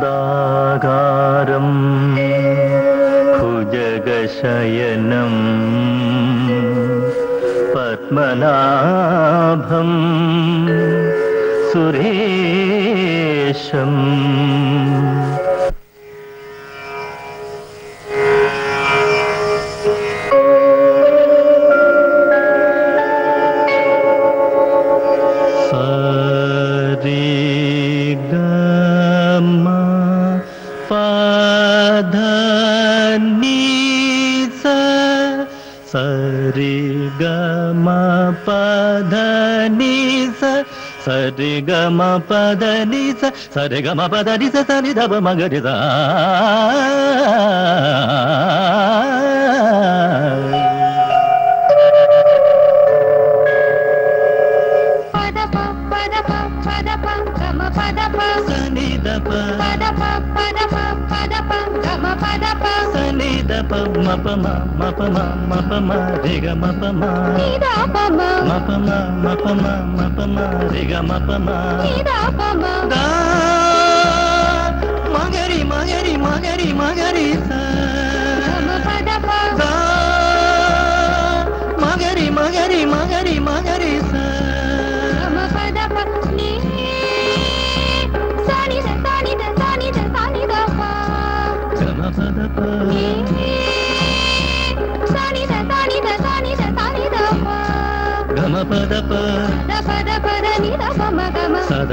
ശാന്താകാരം ഭുജഗശയനം പത്മനാഭം സുരേശം సరిగమ పదని సరిగమ పదని సని దబ మగరి మగరి మగరి మగరి మగరి మగరి మగరి మగరి మగరి గమ పద పద నిద పమ గమ సద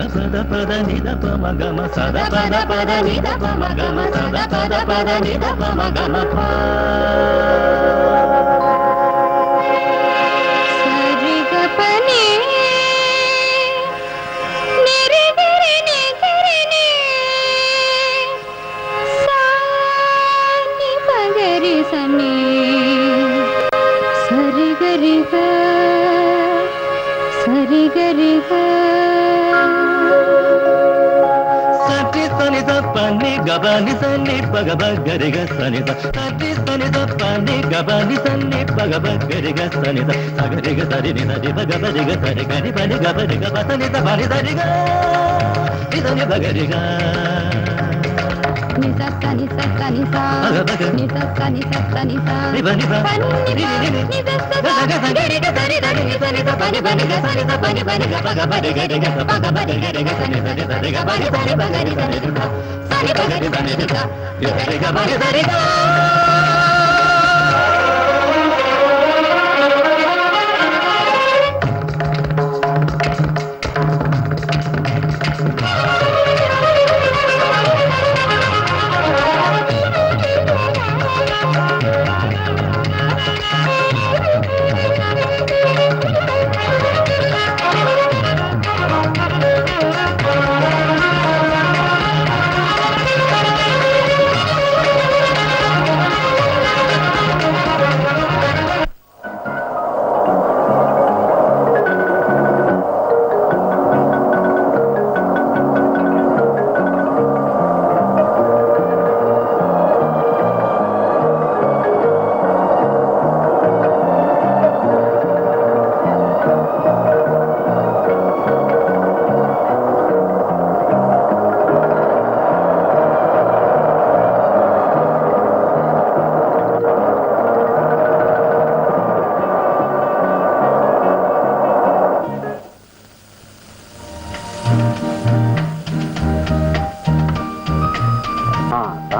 పద నిద పమ గమ సద పద నిద పమ గమ సద పద నిద పమ గమ సరి గ పని నిరి నిరి నిరి ని సా ని పగరి సని సరి గరి గ సరి గరి గ సటి సని దపని గబని సని పగబ గరి గ సని సటి సని దపని గబని సని పగబ గరి గ సని సగరి గ సరి ని సరి పగబ రి గ సరి గరి పని గబరి గ పసని దపని సరి గ ఇసని బగరి గ ని సని సని సా ని సని సా ని బని పని ని గరి గ సరి దని ని సని పని బని గ సని పని బని గ పగబ రి గ రి గ పగబ రి గ రి గ సని సరి గ బని సరి బగరి సని సని బగరి సని రి గ బని సరి గ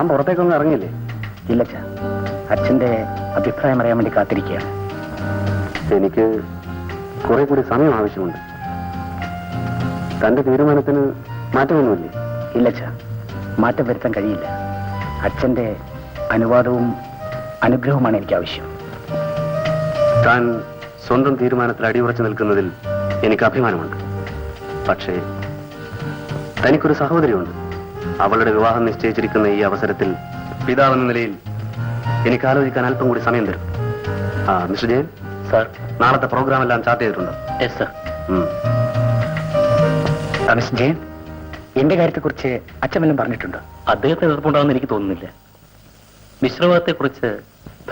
പുറത്തേക്കൊന്നും ഇറങ്ങില്ലേ? ഇല്ല അച്ഛാ, അച്ഛന്റെ അഭിപ്രായം അറിയാൻ വേണ്ടി കാത്തിരിക്കുകയാണ്. എനിക്ക് കുറെ കൂടി സമയം ആവശ്യമുണ്ട്. തന്റെ തീരുമാനത്തിന് മാറ്റമൊന്നുമില്ലേ? ഇല്ല അച്ഛാ, മാറ്റം വരുത്താൻ കഴിയില്ല. അച്ഛന്റെ അനുവാദവും അനുഗ്രഹവുമാണ് എനിക്ക് ആവശ്യം. താൻ സ്വന്തം തീരുമാനത്തിൽ അടിയുറച്ചു നിൽക്കുന്നതിൽ എനിക്ക് അഭിമാനമുണ്ട്. പക്ഷേ തനിക്കൊരു സഹോദരിയുണ്ട്. അവളുടെ വിവാഹം നിശ്ചയിച്ചിരിക്കുന്ന ഈ അവസരത്തിൽ പിതാവെന്ന നിലയിൽ എനിക്ക് ആലോചിക്കാൻ അല്പം കൂടി സമയം തരും. മിസ്റ്റർ ജയൻ സാർ, നാളത്തെ പ്രോഗ്രാം എല്ലാം ചാർട്ട് ചെയ്തിട്ടുണ്ടോ? Yes sir. മിസ്റ്റർ ജയൻ, എന്റെ കാര്യത്തെക്കുറിച്ച് അച്ഛൻ വല്ലതും പറഞ്ഞിട്ടുണ്ടോ? അദ്ദേഹത്തിന് എതിർപ്പുണ്ടാവുമെന്ന് എനിക്ക് തോന്നുന്നില്ല. മിശ്രവാദത്തെക്കുറിച്ച്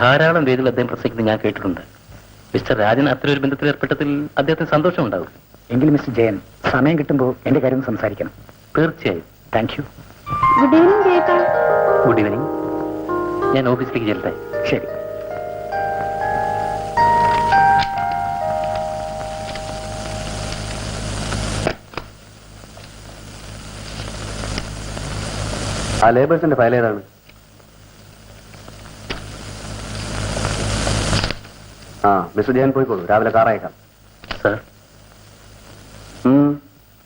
ധാരാളം വേദികൾ അദ്ദേഹം പ്രസംഗിക്കുന്നത് ഞാൻ കേട്ടിട്ടുണ്ട്. മിസ്റ്റർ രാജൻ അത്തരൊരു ബന്ധത്തിൽ ഏർപ്പെട്ടതിൽ അദ്ദേഹത്തിന് സന്തോഷമുണ്ടാകും. എങ്കിൽ മിസ്റ്റർ ജയൻ സമയം കിട്ടുമ്പോൾ എന്റെ കാര്യം സംസാരിക്കണം. തീർച്ചയായും. Thank you. ഗുഡ് ഈവനിങ് ചേട്ടാ. Good evening. ഞാൻ ഓഫീസിലേക്ക് ചെല്ലട്ടെ? ശരി. ആ ലേബേഴ്സിന്റെ ഫയൽ ഏതാണ്? ആ മിസ്റ്റർ ജയൻ പോയിക്കോളൂ, രാവിലെ കാറയക്കാം. സർ,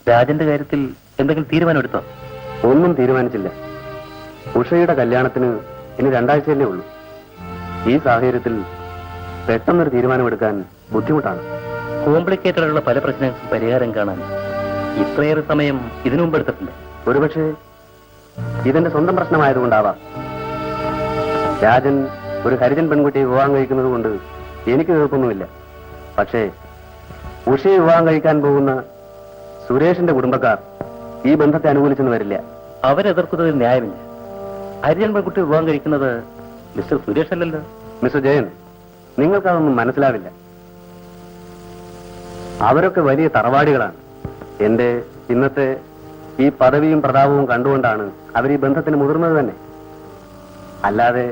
രാജന്റെ കാര്യത്തിൽ എന്തെങ്കിലും തീരുമാനം എടുത്തോ? ഒന്നും തീരുമാനിച്ചില്ല. ഉഷയുടെ കല്യാണത്തിന് ഇനി 2 ആഴ്ചയല്ലേ ഉള്ളൂ. ഈ സാഹചര്യത്തിൽ പെട്ടെന്നൊരു തീരുമാനമെടുക്കാൻ ബുദ്ധിമുട്ടാണ്. കോംപ്ലിക്കേറ്റഡ് ആയിട്ടുള്ള പല പ്രശ്നങ്ങൾക്കും പരിഹാരം കാണാൻ ഇത്രയേറെ സമയം ഇതിനു മുമ്പ് എടുത്തിട്ടുണ്ട്. ഒരുപക്ഷെ ഇതെന്റെ സ്വന്തം പ്രശ്നമായതുകൊണ്ടാവാം. രാജൻ ഒരു ഹരിജൻ പെൺകുട്ടിയെ വിവാഹം കഴിക്കുന്നത് കൊണ്ട് എനിക്ക് എതിർപ്പൊന്നുമില്ല. പക്ഷേ ഉഷയെ വിവാഹം കഴിക്കാൻ പോകുന്ന സുരേഷിന്റെ കുടുംബക്കാർ ഈ ബന്ധത്തെ അനുകൂലിച്ചെന്ന് വരില്ല. അവരെതിർക്കുന്നതിൽ ന്യായമില്ല. ഹരിജൻ പെൺകുട്ടി വിവാഹം കഴിക്കുന്നത് മിസ്റ്റർ സുരേഷ് അല്ലല്ലോ. മിസ്റ്റർ ജയൻ, നിങ്ങൾക്കതൊന്നും മനസ്സിലാവില്ല. അവരൊക്കെ വലിയ തറവാടികളാണ്. എന്റെ ഇന്നത്തെ ഈ പദവിയും പ്രതാപവും കണ്ടുകൊണ്ടാണ് അവർ ഈ ബന്ധത്തിന് മുതിർന്നത് തന്നെ. അല്ലാതെ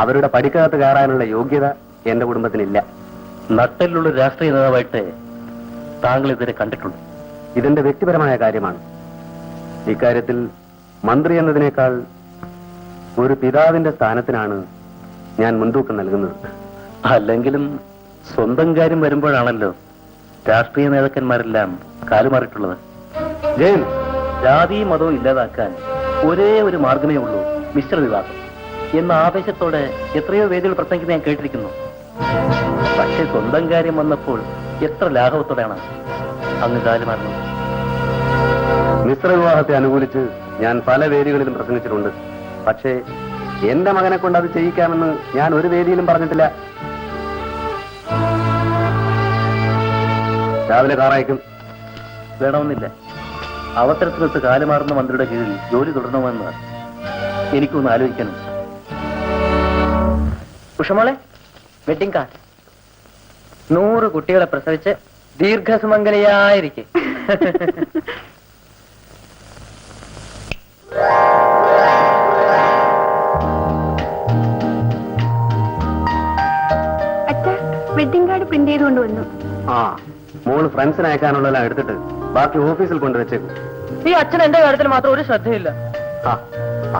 അവരുടെ പടിക്കകത്ത് കയറാനുള്ള യോഗ്യത എന്റെ കുടുംബത്തിനില്ല. നട്ടലിലുള്ള രാഷ്ട്രീയ നേതാവായിട്ട് താങ്കൾ ഇതുവരെ കണ്ടിട്ടുണ്ട്. ഇതെന്റെ വ്യക്തിപരമായ കാര്യമാണ്. ഇക്കാര്യത്തിൽ മന്ത്രി എന്നതിനേക്കാൾ ഒരു പിതാവിന്റെ സ്ഥാനത്തിനാണ് ഞാൻ മുൻതൂക്കം നൽകുന്നത്. അല്ലെങ്കിലും സ്വന്തം കാര്യം വരുമ്പോഴാണല്ലോ രാഷ്ട്രീയ നേതാക്കന്മാരെല്ലാം കാലുമാറിയിട്ടുള്ളത്. ജയൻ, ജാതിയും മതവും ഇല്ലാതാക്കാൻ ഒരേ ഒരു മാർഗമേ ഉള്ളൂ, മിശ്ര വിവാഹം എന്ന ആവേശത്തോടെ എത്രയോ വേദികൾ പ്രസംഗിക്കുന്നത് ഞാൻ കേട്ടിരിക്കുന്നു. പക്ഷെ സ്വന്തം കാര്യം വന്നപ്പോൾ എത്ര ലാഘവത്തോടെയാണ് അങ്ങ് കാലുമാറുന്നത്. മിശ്ര വിവാഹത്തെ അനുകൂലിച്ച് ഞാൻ പല വേദികളിലും പ്രസംഗിച്ചിട്ടുണ്ട്. പക്ഷേ എന്റെ മകനെ കൊണ്ട് അത് ചെയ്യിക്കാമെന്ന് ഞാൻ ഒരു വേദിയിലും പറഞ്ഞിട്ടില്ല. രാവിലെ കാറയക്കും. വേണമെന്നില്ല. അവസരത്തിനൊത്ത് കാലുമാറുന്ന മന്ത്രിയുടെ കീഴിൽ ജോലി തുടരണമെന്ന് എനിക്കൊന്ന് ആലോചിക്കണം. ഉഷമോളെ, വെഡിങ് കാർഡ്. 100 കുട്ടികളെ പ്രസവിച്ച് ദീർഘസുമംഗലിയായിരിക്കെ. അച്ഛാ, വെഡിങ് കാർഡ് പ്രിന്റ് ചെയ്ത് കൊണ്ടുവന്നു. ആ, മോള് ഫ്രണ്ട്സിന് അയക്കാനുള്ളതെല്ലാം എടുത്തിട്ട് ബാക്കി ഓഫീസിൽ കൊണ്ടുവച്ചേക്കും. ഈ അച്ഛൻ എന്റെ കാര്യത്തിൽ മാത്രം ഒരു ശ്രദ്ധയില്ല. ആ,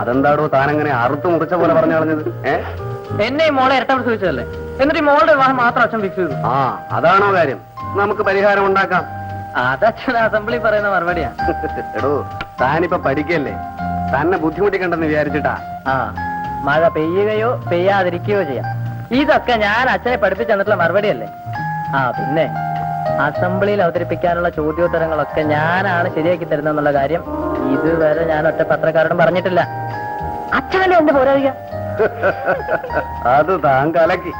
അതെന്താടോ താനങ്ങനെ അറുത്തു മുറിച്ച പോലെ പറഞ്ഞു കളഞ്ഞത്? എന്നെ ഈ മോളെ ഇരട്ട പ്രസവിച്ചതല്ലേ, എന്നിട്ട് ഈ മോളുടെ വിവാഹം മാത്രം അച്ഛൻ ഫിക്സ് ചെയ്തു. ആ, അതാണോ കാര്യം? നമുക്ക് പരിഹാരം ഉണ്ടാക്കാം. അതച്ഛൻ അസംബ്ലി പറയുന്ന മറുപടിയാ. എടോ, താനിപ്പോ പഠിക്കല്ലേ, തന്നെ ബുദ്ധിമുട്ടിക്കണ്ടെന്ന് വിചാരിച്ചിട്ടാ. ആ, മഴ പെയ്യുകയോ പെയ്യാതിരിക്കുകയോ ചെയ്യാം. ഇതൊക്കെ ഞാൻ അച്ഛനെ പഠിപ്പിച്ചു തന്നിട്ടുള്ള മറുപടിയല്ലേ. ആ, പിന്നെ അസംബ്ലിയിൽ അവതരിപ്പിക്കാനുള്ള ചോദ്യോത്തരങ്ങളൊക്കെ ഞാനാണ് ശരിയാക്കി തരുന്നെന്നുള്ള കാര്യം ഇതുവരെ ഞാൻ ഒറ്റ പത്രക്കാരോടും പറഞ്ഞിട്ടില്ല. അച്ഛനല്ലേ എന്റെ പോരാളിക. അത് താൻ കലക്കി.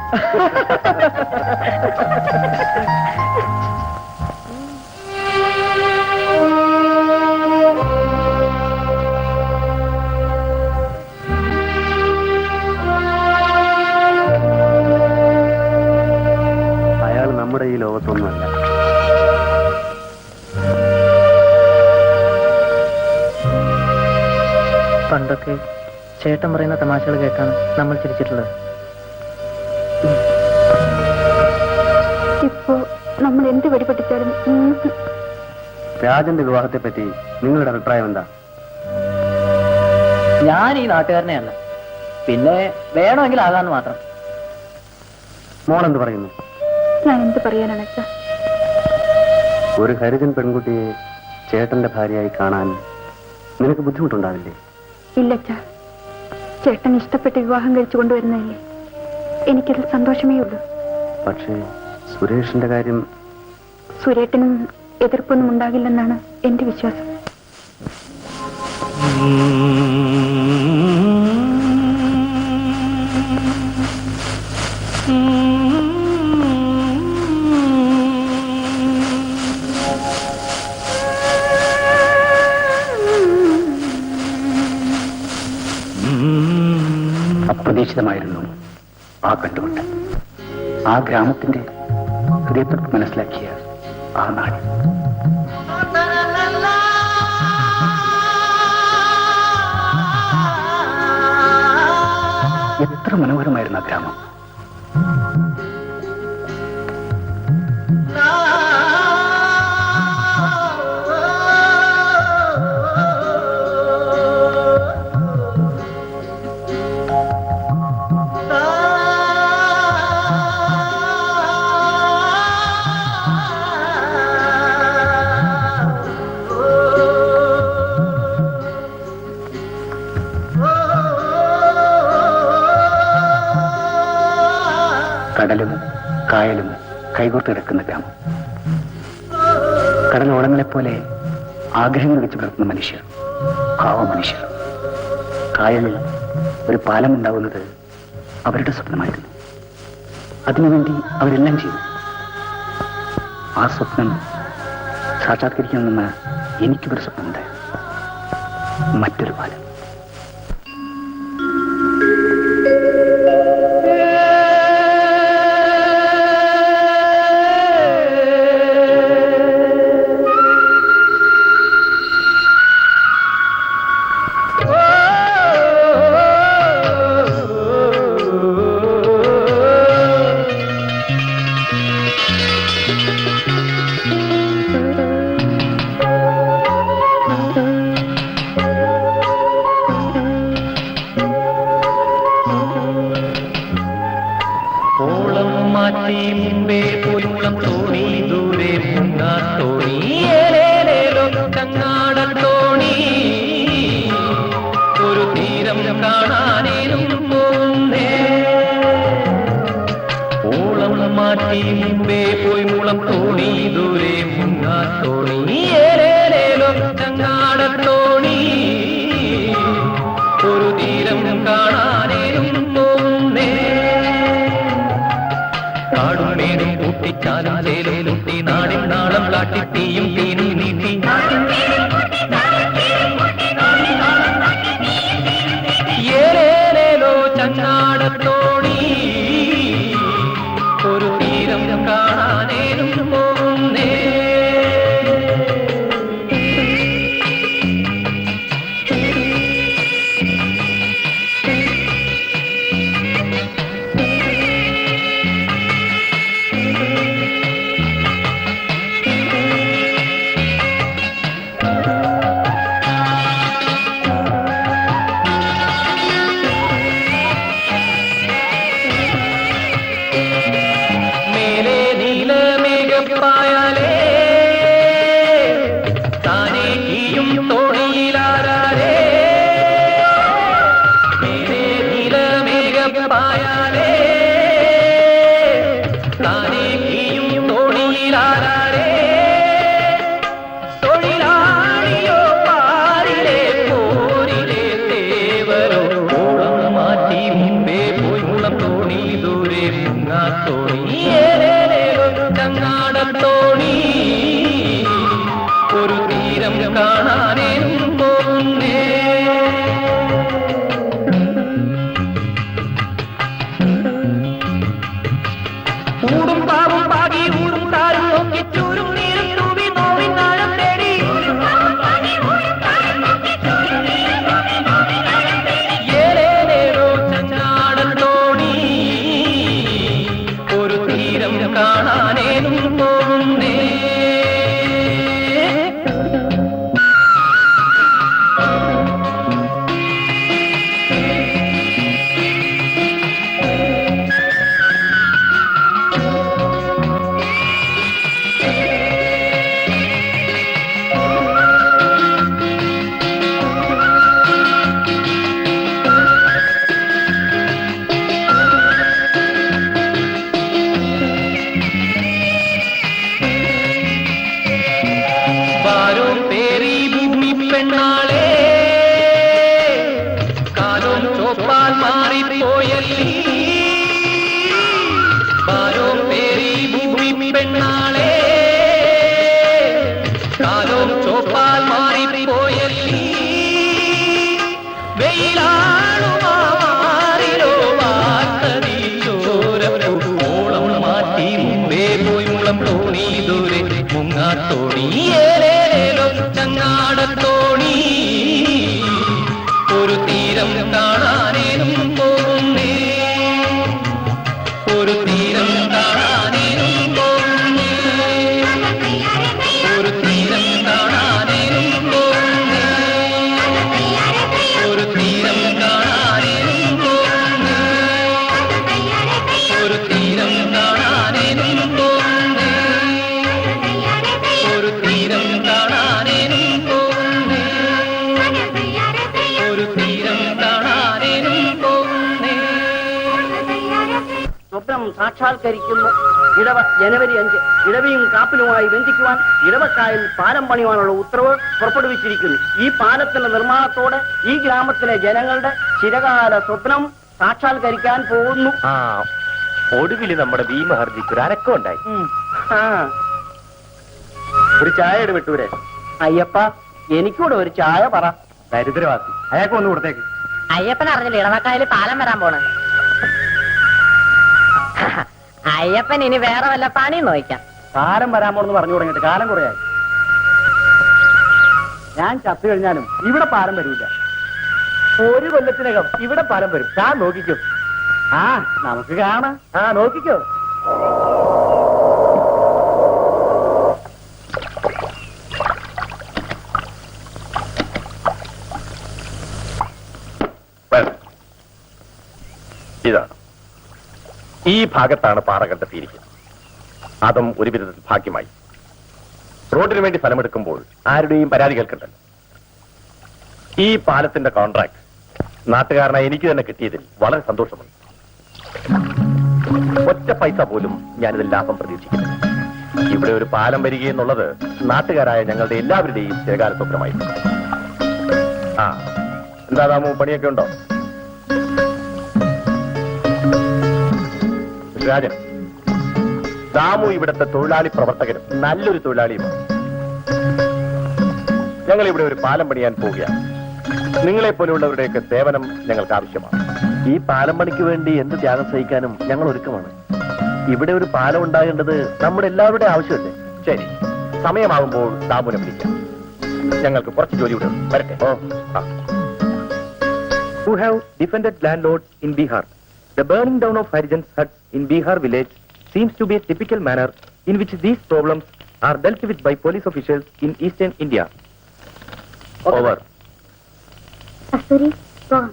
അയാൾ നമ്മുടെ ഈ ലോകത്തൊന്നുമല്ല. പണ്ടൊക്കെ ചേട്ടൻ പറയുന്ന തമാശകൾ കേട്ടാണ് നമ്മൾ ചിരിച്ചിട്ടുള്ളത്. ഇപ്പോ നമ്മൾ എന്ത് വെടിപൊട്ടിച്ചാലും രാജന്റെ വിവാഹത്തെ പറ്റി നിങ്ങളുടെ അഭിപ്രായം എന്താ? ഞാൻ ഈ നാട്ടുകാരനെയല്ല, പിന്നെ വേണമെങ്കിൽ ആകാന്ന് മാത്രം. മോളെന്ത് പറയുന്നു? ഞാൻ എന്ത് പറയാനാണ് അച്ഛാ? ഒരു ഹരിജൻ പെൺകുട്ടിയെ ചേട്ടന്റെ ഭാര്യയായി കാണാൻ നിനക്ക് ബുദ്ധിമുട്ടുണ്ടാവില്ലേ? ഇല്ലച്ചാ, ചേട്ടൻ ഇഷ്ടപ്പെട്ട് വിവാഹം കഴിച്ചു കൊണ്ടുവരുന്നതല്ലേ, എനിക്കതിൽ സന്തോഷമേ ഉള്ളൂ. പക്ഷേ സുരേഷിന്റെ കാര്യം? സുരേട്ടനും എതിർപ്പൊന്നും ഉണ്ടാകില്ലെന്നാണ് എന്റെ വിശ്വാസം. അപ്രതീക്ഷിതമായിരുന്നു ആ കണ്ടുമുട്ടൽ. ആ ഗ്രാമത്തിന്റെ ഹൃദയത്തോട് മനസ്സിലാക്കിയ ആ നാട്. എത്ര മനോഹരമായിരുന്നു ആ ഗ്രാമം. കടലും കായലും കൈകോർത്ത് കിടക്കുന്ന ഗ്രാമം. കടലോളങ്ങളെപ്പോലെ ആഗ്രഹങ്ങൾ വെച്ച് പുലർത്തുന്ന മനുഷ്യർ, പാവ മനുഷ്യർ. കായലിൽ ഒരു പാലം ഉണ്ടാവുന്നത് അവരുടെ സ്വപ്നമായിരുന്നു. അതിനുവേണ്ടി അവരെല്ലാം ചെയ്തു. ആ സ്വപ്നം സാക്ഷാത്കരിക്കണമെന്ന് എനിക്കൊരു സ്വപ്നമുണ്ടായിരുന്നു. മറ്റൊരു പാലം. മുമ്പേ പോയി മുളം തോണി ദൂരെ തീരം കാണാനേനും പോകുന്നേ ഒരു തീരം കാണാനേനും പോകുന്നേ ഒരു തീരം കാണാനേനും പോകുന്നേ ഒരു തീരം കാണാനേനും പോകുന്നേ ഒരു തീരം കാണാനേനും പോകുന്നേ ഒരു തീരം കാണാനേനും പോകുന്നേ ഒരു തീരം കാണാനേനും പോകുന്നേ സ്വപ്നം സാക്ഷാത്കരിക്കുന്നു. ജനുവരി 5 ഇടവയും കാപ്പിലുമായി ബന്ധിക്കുവാൻ ഇടവക്കായൽ പാലം പണിയുവാനുള്ള ഉത്തരവ് പുറപ്പെടുവിച്ചിരിക്കുന്നു. ഈ പാലത്തിന്റെ നിർമ്മാണത്തോടെ ഈ ഗ്രാമത്തിലെ ജനങ്ങളുടെ ചിരകാല സ്വപ്നം സാക്ഷാത്കരിക്കാൻ പോകുന്നു. ഒടുവിൽ നമ്മുടെ ഭീമഹർജിക്ക് ഒരു അനക്കം ഉണ്ടായി. ഒരു ചായ വിട്ടൂരെ? അയ്യപ്പ, എനിക്കൂടെ ഒരു ചായ പറ. ദരിദ്രവാസി, അയാൾക്ക് ഒന്ന് കൊടുത്തേക്ക്. അയ്യപ്പൻ അറിഞ്ഞില്ല ഇടവക്കായൽ പാലം വരാൻ പോണ. അയ്യപ്പൻ ഇനി വേറെ വല്ല പണിയും നോക്കാം. പാലം വരാൻ പോണെന്ന് പറഞ്ഞു തുടങ്ങിയിട്ട് കാലം കുറയായി. ഞാൻ ചത്തു കഴിഞ്ഞാലും ഇവിടെ പാലം വരില്ല. ഒരു കൊല്ലത്തിനകം ഇവിടെ പാലം വരും. ഞാൻ നോക്കിക്കോ. നമുക്ക് കാണാം. നോക്കിക്കോ. ഇതാണ്, ഈ ഭാഗത്താണ് പാറ കണ്ടെത്തിയിരിക്കുന്നത്. അതും ഒരു വിധത്തിൽ ഭാഗ്യമായി. റോഡിന് വേണ്ടി സ്ഥലമെടുക്കുമ്പോൾ ആരുടെയും പരാതി കേൾക്കണ്ടല്ലോ. ഈ പാലത്തിന്റെ കോൺട്രാക്ട് നാട്ടുകാരനായി എനിക്ക് തന്നെ കിട്ടിയതിൽ വളരെ സന്തോഷമുണ്ട്. ഒറ്റ പൈസ പോലും ഞാനിതിൽ ലാഭം പ്രതീക്ഷിക്കുന്നില്ല. ഇവിടെ ഒരു പാലം വരികയെന്നുള്ളത് നാട്ടുകാരായ ഞങ്ങളുടെ എല്ലാവരുടെയും ചിരകാല സ്വപ്നമായിരുന്നു. എന്താ ദാമു, പണിയൊക്കെ ഉണ്ടോ? രാജൻ, ദാമു ഇവിടുത്തെ തൊഴിലാളി പ്രവർത്തകനും നല്ലൊരു തൊഴിലാളിയുമാണ്. ഞങ്ങൾ ഇവിടെ ഒരു പാലം പണിയാൻ പോവുകയാണ്. നിങ്ങളെ പോലെയുള്ളവരുടെയൊക്കെ സേവനം ഞങ്ങൾക്ക് ആവശ്യമാണ്. ഈ പാലം പണിക്ക് വേണ്ടി എന്ത് ത്യാഗം സഹിക്കാനും ഞങ്ങൾ ഒരുക്കമാണ്. ഇവിടെ ഒരു പാലം ഉണ്ടാകേണ്ടത് നമ്മുടെ എല്ലാവരുടെയും ആവശ്യമല്ലേ? ശരി, സമയമാകുമ്പോൾ ദാമുനെ വിളിക്കാം. ഞങ്ങൾക്ക് കുറച്ച് ജോലി ഇവിടെ വരട്ടെ. Who have defended landlords in Bihar? The burning down of Harijans huts in Bihar village seems to be a typical manner in which these problems are dealt with by police officials in eastern India. Over. കസ്തൂരി, പോകാം.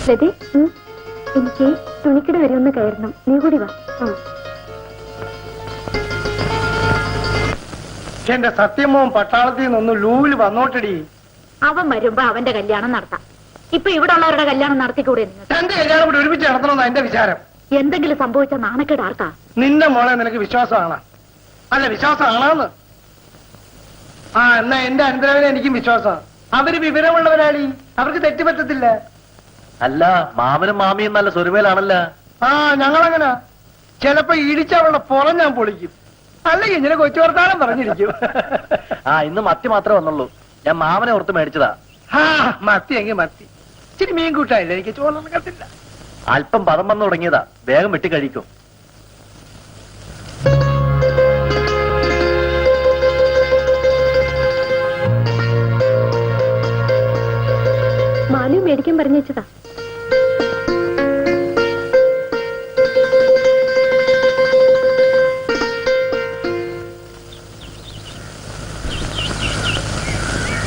ലതി, എനിക്ക് തുണിക്കട വരെ ഒന്ന് കയറണം. നീ കൂടി വാ. എന്റെ സത്യമോൻ പട്ടാളത്തിൽ നിന്നൊന്ന് ലൂവിൽ വന്നോട്ടടി. അവൻ വരുമ്പോ അവന്റെ കല്യാണം നടത്താം. ഇപ്പൊ ഇവിടെ ഉള്ളവരുടെ കല്യാണം നടത്തിക്കൂടെ? എന്റെ കല്യാണം കൂടി ഒരുമിച്ച് നടത്തണമെന്നാ എന്റെ വിചാരം. എന്തെങ്കിലും സംഭവിച്ച നാണക്കേട് ആർക്കാ? നിന്റെ മോളെ നിനക്ക് വിശ്വാസമാണ്. അല്ല, വിശ്വാസമാണെന്ന്. എന്നാ എന്റെ അനന്തരവനെ എനിക്കും വിശ്വാസമാണ്. അവര് വിവരമുള്ളവരാളി, അവർക്ക് തെറ്റുപറ്റത്തില്ല. അല്ല, മാമനും മാമിയും നല്ല സ്വരുമേലാണല്ല. ഞങ്ങളങ്ങനെ ചിലപ്പോ ഇടിച്ചവളുടെ പുറം ഞാൻ പൊളിക്കും. അല്ലെങ്കിൽ ഇങ്ങനെ കൊച്ചു വർത്താനം പറഞ്ഞിരിക്കും. ഇന്ന് മത്തി മാത്രമേ വന്നുള്ളൂ. ഞാൻ മാമനെ ഓർത്ത് മേടിച്ചതാ. മത്തി എങ്കിൽ മത്തി. ഇച്ചിരി മീൻ കൂട്ടായില്ല, എനിക്ക് ചോറൊന്നും കത്തില്ല. അല്പം പദം വന്നു തുടങ്ങിയതാ, വേഗം വെട്ടി കഴിക്കും. മാലു മേടിക്കാൻ പറഞ്ഞു വെച്ചതാ.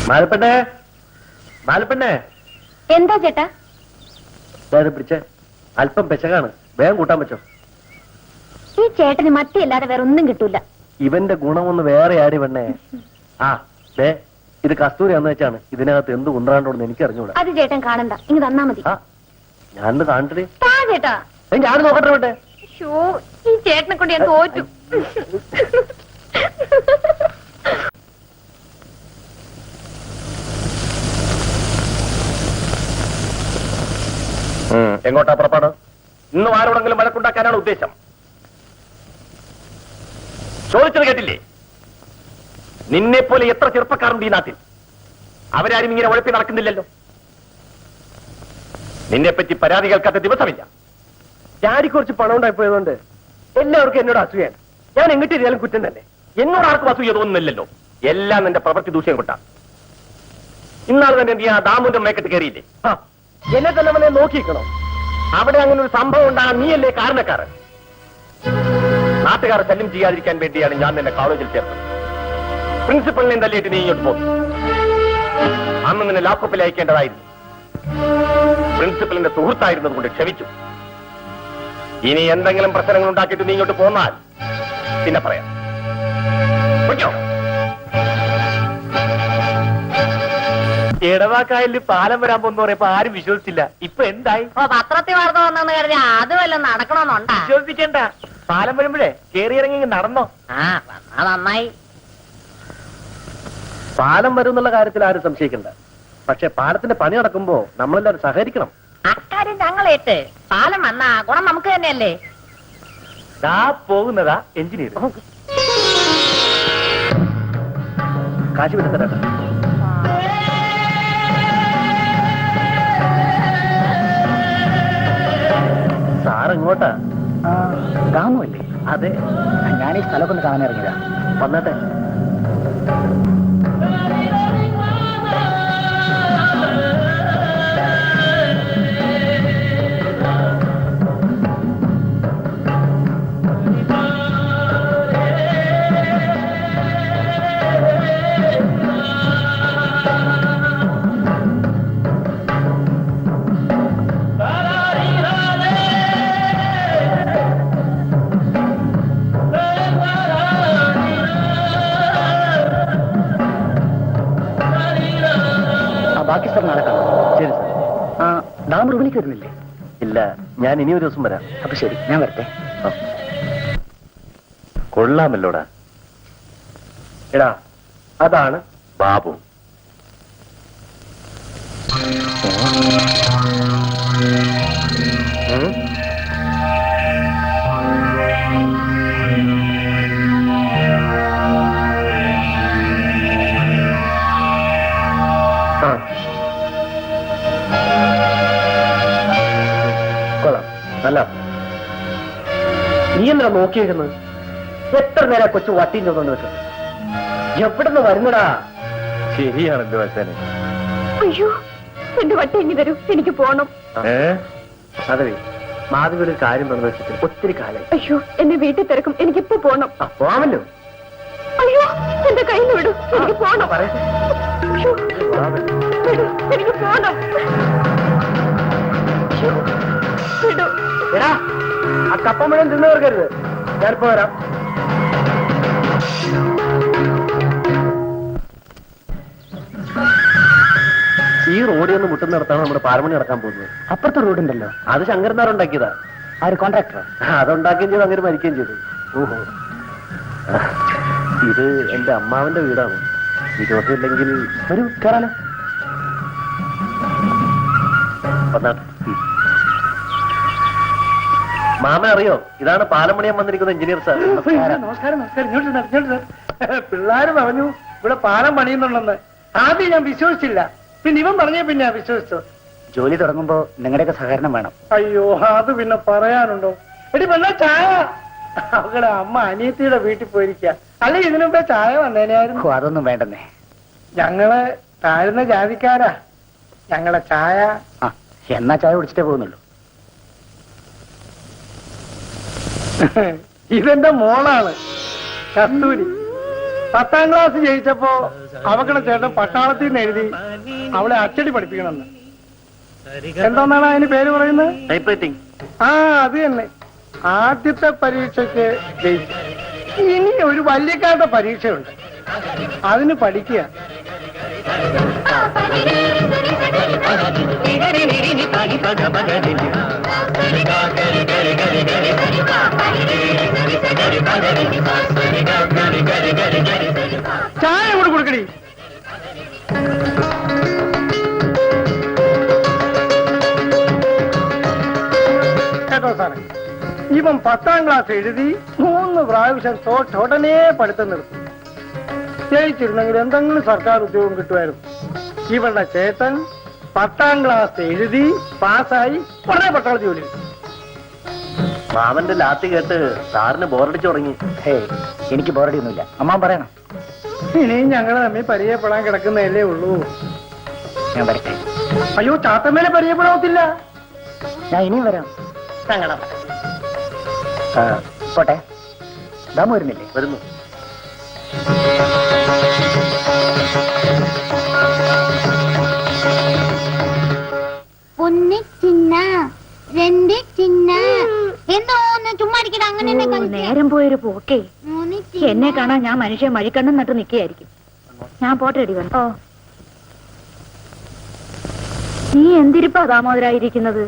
മാലപ്പെണ്ണേ, മാലപ്പെണ്ണേ. എന്താ ചേട്ടാ? പിടിച്ചേ, അല്പം പെശകാണ്, വേഗം കൂട്ടാൻ പറ്റോ? ഈ ചേട്ടന് മത്തിയല്ലാതെ വേറെ ഒന്നും കിട്ടൂല. ഇവന്റെ ഗുണമൊന്ന് വേറെ ആടി പെണ്ണേ. ഇത് കസ്തൂരി എന്ന് വെച്ചാണ്. ഇതിനകത്ത് എന്ത് കുന്ത്രാണ്ടോന്ന് എനിക്ക് അറിഞ്ഞൂടാ. അത് ചേട്ടൻ കാണണ്ട, ഇങ്ങ് തന്നാ മതി. ഞാനത് കാണട്ടെ. ചേട്ടാ, ഞാൻ നോക്കട്ടെ വിട്ടെ. ഈ ചേട്ടനെ കൊണ്ട് ഞാൻ തോറ്റു. എങ്ങോട്ടാ പുറപ്പാട്? ഇന്നും ആരോടെങ്കിലും വഴക്കുണ്ടാക്കാനാണ് ഉദ്ദേശം? ചോദിച്ചത് കേട്ടില്ലേ? നിന്നെ പോലെ എത്ര ചെറുപ്പക്കാരുണ്ട് ഈ നാട്ടിൽ? അവരാരും ഇങ്ങനെ ഉഴപ്പി നടക്കുന്നില്ലല്ലോ. നിന്നെപ്പറ്റി പരാതി കേൾക്കാത്ത ദിവസമില്ല. ഡാഡിക്ക് കുറച്ച് പണം ഉണ്ടായിപ്പോയതുകൊണ്ട് എല്ലാവർക്കും എന്നോട് അസൂയാണ്. ഞാൻ എങ്ങോട്ട് ഇരിയാലും കുറ്റം തന്നെ. എന്നോട് ആർക്കും അസൂയ തോന്നുന്നില്ലല്ലോ. എല്ലാം നിന്റെ പ്രവൃത്തി ദൂഷ്യം കൊണ്ടാ. ഇന്നാൾ തന്നെ നീ ആ ദാമുന്റെ മേക്കെട്ട് കയറിയില്ലേ? എന്നെ തന്നെ അവനെ നോക്കിയിരിക്കണോ? അവിടെ അങ്ങനെ ഒരു സംഭവം ഉണ്ടാകാൻ നീയല്ലേ കാരണക്കാരൻ. നാട്ടുകാരെ ശല്യം ചെയ്യാതിരിക്കാൻ വേണ്ടിയാണ് ഞാൻ നിന്നെ കോളേജിൽ ചേർത്തത്. പ്രിൻസിപ്പലിനെ തല്ലിയിട്ട് നീ ഇങ്ങോട്ട് പോകും. അന്ന് നിന്നെ ലാപ്ടോപ്പിൽ അയക്കേണ്ടതായിരുന്നു. പ്രിൻസിപ്പലിന്റെ സുഹൃത്തായിരുന്നത് കൊണ്ട് ക്ഷമിച്ചു. ഇനി എന്തെങ്കിലും പ്രശ്നങ്ങൾ ഉണ്ടാക്കിയിട്ട് നീ ഇങ്ങോട്ട് പോന്നാൽ പിന്നെ പറയാം. പൊയ്ക്കോ. ഇടവാക്കായലിൽ പാലം വരാൻ പോകുന്ന പറയുമ്പോ ആരും വിശ്വസിച്ചില്ല. ഇപ്പൊ എന്തായി? പത്രത്തിൽ വാർത്ത വന്നെന്ന് കരുതി അത് വല്ലതും നടക്കണമെന്നുണ്ടാ? വിശ്വസിക്കണ്ട. പാലം വരുമ്പോഴേ കേറിയിറങ്ങി നടന്നോ. വന്നാ നന്നായി. പാലം വരും എന്നുള്ള കാര്യത്തിൽ ആരും സംശയിക്കണ്ട. പക്ഷെ പാലത്തിന്റെ പണി നടക്കുമ്പോ നമ്മളെല്ലാരും സഹകരിക്കണം. അക്കാര്യം ഞങ്ങളേറ്റ്. പാലം വന്നാ ഗുണം നമുക്ക് തന്നെയല്ലേ? ദാ പോകുന്നതാ എഞ്ചിനീയർ. കാശ് വിടുത്തരാ. സാറെങ്ങോട്ടാ? ഗാമല്ലേ? അതെ, ഞാൻ ഈ സ്ഥലമൊക്കെ ഒന്ന് കാണാനിറങ്ങിയതാ. വന്നട്ടെ. ബാക്കി സ്ഥലം നാളെ കാണാം. ശരി സാർ. ഡാം റൂമിലേക്ക് വരുന്നില്ലേ? ഇല്ല, ഞാൻ ഇനി ഒരു ദിവസം വരാം. അപ്പൊ ശരി, ഞാൻ വരട്ടെ. കൊള്ളാമല്ലോടാ. എടാ, അതാണ് ബാബു. കൊള്ളാം. നല്ല. നീ എന്താ നോക്കിയേക്കുന്നത്? എത്ര നേരം കൊച്ചു വട്ടിയും ചോദിച്ചു വെക്കുന്നത്? എവിടുന്ന് വരുന്നടാ? ശരിയാണല്ലോ അച്ഛനെ. അയ്യോ, എന്റെ വട്ടി ഇനി തരൂ, എനിക്ക് പോണം. അതെ, മാധവിയുടെ ഒരു കാര്യം പറഞ്ഞു വെച്ചിട്ട് ഒത്തിരി കാലായി. അയ്യോ, എന്നെ വീട്ടിൽ തിരക്കും, എനിക്കിപ്പോ പോണം. പോവാമല്ലോ. അയ്യോ, എന്റെ കയ്യിൽ നിന്ന് വിടൂ, എനിക്ക് പോണം. പറയട്ടെ. അയ്യോ, വിടൂ, എനിക്ക് പോണം. അയ്യോ, വിടൂ. എടാ, ആ കപ്പ മുഴുവൻ തിന്നു തീർക്കരുത്. ഞാനിപ്പോ വരാം. ഈ റോഡിൽ നിന്ന് മുട്ടുന്നിടത്താണ് നമ്മുടെ പാരമണി നടക്കാൻ പോകുന്നത്. അപ്പുറത്തെ റോഡുണ്ടല്ലോ. അത് ശങ്കരനാർ ഉണ്ടാക്കിയതാ. ആര്? കോൺട്രാക്ടറോ? അതുണ്ടാക്കുകയും ചെയ്തു, അങ്ങനെ മരിക്കുകയും ചെയ്തു. ഓഹോ. ഇത് എന്റെ അമ്മാവന്റെ വീടാണ്. വിരോധമില്ലെങ്കിൽ ഒരു കയറാലോ. മാമ അറിയോ? ഇതാണ് പാലം പണിയാൻ വന്നിരിക്കുന്ന എഞ്ചിനീയർ സാർ. നമസ്കാരം നമസ്കാരം. പിള്ളേര് പറഞ്ഞു ഇവിടെ പാലം പണിയുന്നുണ്ടെന്ന്. ആദ്യം ഞാൻ വിശ്വസിച്ചില്ല, പിന്നെ ഇവൻ പറഞ്ഞേ പിന്നെ വിശ്വസിച്ചു. ജോലി തുടങ്ങുമ്പോ നിങ്ങളുടെയൊക്കെ സഹകരണം വേണം. അയ്യോ, അത് പിന്നെ പറയാനുണ്ടോ? എടി പെണ്ണ ചായ. അവളുടെ അമ്മ അനിയത്തിയുടെ വീട്ടിൽ പോയിരിക്കുക. അല്ലെ ഇതിനു മുമ്പേ ചായ വന്നേനായിരുന്നു. അതൊന്നും വേണ്ടെന്നേ. ഞങ്ങള് താഴ്ന്ന ജാതിക്കാരാ. ഞങ്ങളെ ചായ. എന്നാ ചായ കുടിച്ചിട്ടേ പോകുന്നുള്ളൂ. ഇതെന്റെ മോളാണ് കസ്തൂരി. 10ാം ക്ലാസ് ജയിച്ചപ്പോ അവക്കടെ ചേട്ടൻ പട്ടാളത്തിൽ നിന്ന് എഴുതി അവളെ അച്ചടി പഠിപ്പിക്കണമെന്ന്. എന്താന്നാണ് അതിന് പേര് പറയുന്നത്? Type writing. അത് തന്നെ. ആദ്യത്തെ പരീക്ഷയ്ക്ക് ജയിച്ചു. ഇനി ഒരു വല്യക്കാരുടെ പരീക്ഷയുണ്ട്, അതിന് പഠിക്കുക. ചായ കൂടെ കൊടുക്കടി. കേട്ടോ സാറേ, ഇവൻ 10ാം ക്ലാസ് എഴുതി 3 പ്രാവശ്യം തോട്ടുടനെ പഠിത്തം നിർത്തി. ജയിച്ചിരുന്നെങ്കിൽ എന്തെങ്കിലും സർക്കാർ ഉദ്യോഗം കിട്ടുമായിരുന്നു. ഇവളുടെ ചേട്ടൻ 10ാം ക്ലാസ് എഴുതി പാസ്സായി ഉടനെ പട്ടാളത്തിൽ ജോലി കിട്ടി. മാമന്റെ ലാത്തി കേട്ട് സാറിന് ബോറടിച്ചു തുടങ്ങി. എനിക്ക് ബോറടിയൊന്നുമില്ല. അമ്മാൻ പറയണം. ഇനിയും ഞങ്ങൾ തമ്മിൽ പരിചയപ്പെടാൻ കിടക്കുന്നതല്ലേ ഉള്ളൂ. ഞാൻ വരട്ടെ. അയ്യോ, ചാത്തമ്മേനെ പരിചയപ്പെടാത്തില്ല. ഞാൻ ഇനിയും വരാം. സങ്കടം. പോട്ടെ. ദാമു വരുന്നില്ലേ? വരുന്നു. ഒന്ന് ചിന്ന രണ്ട് ചിന്ന എന്തോന്ന് ചുമ്മാ ഇരിക്കട അങ്ങനെ നേരം പോയൊരു പോക്കേ. എന്നെ കാണാൻ ഞാൻ മനുഷ്യ മഴിക്കണ്ണും നട്ട് നിൽക്കുകയായിരിക്കും. ഞാൻ പോട്ടെ അടി വന്നു. നീ എന്തിരിപ്പാ ദാമോദരായിരിക്കുന്നത്?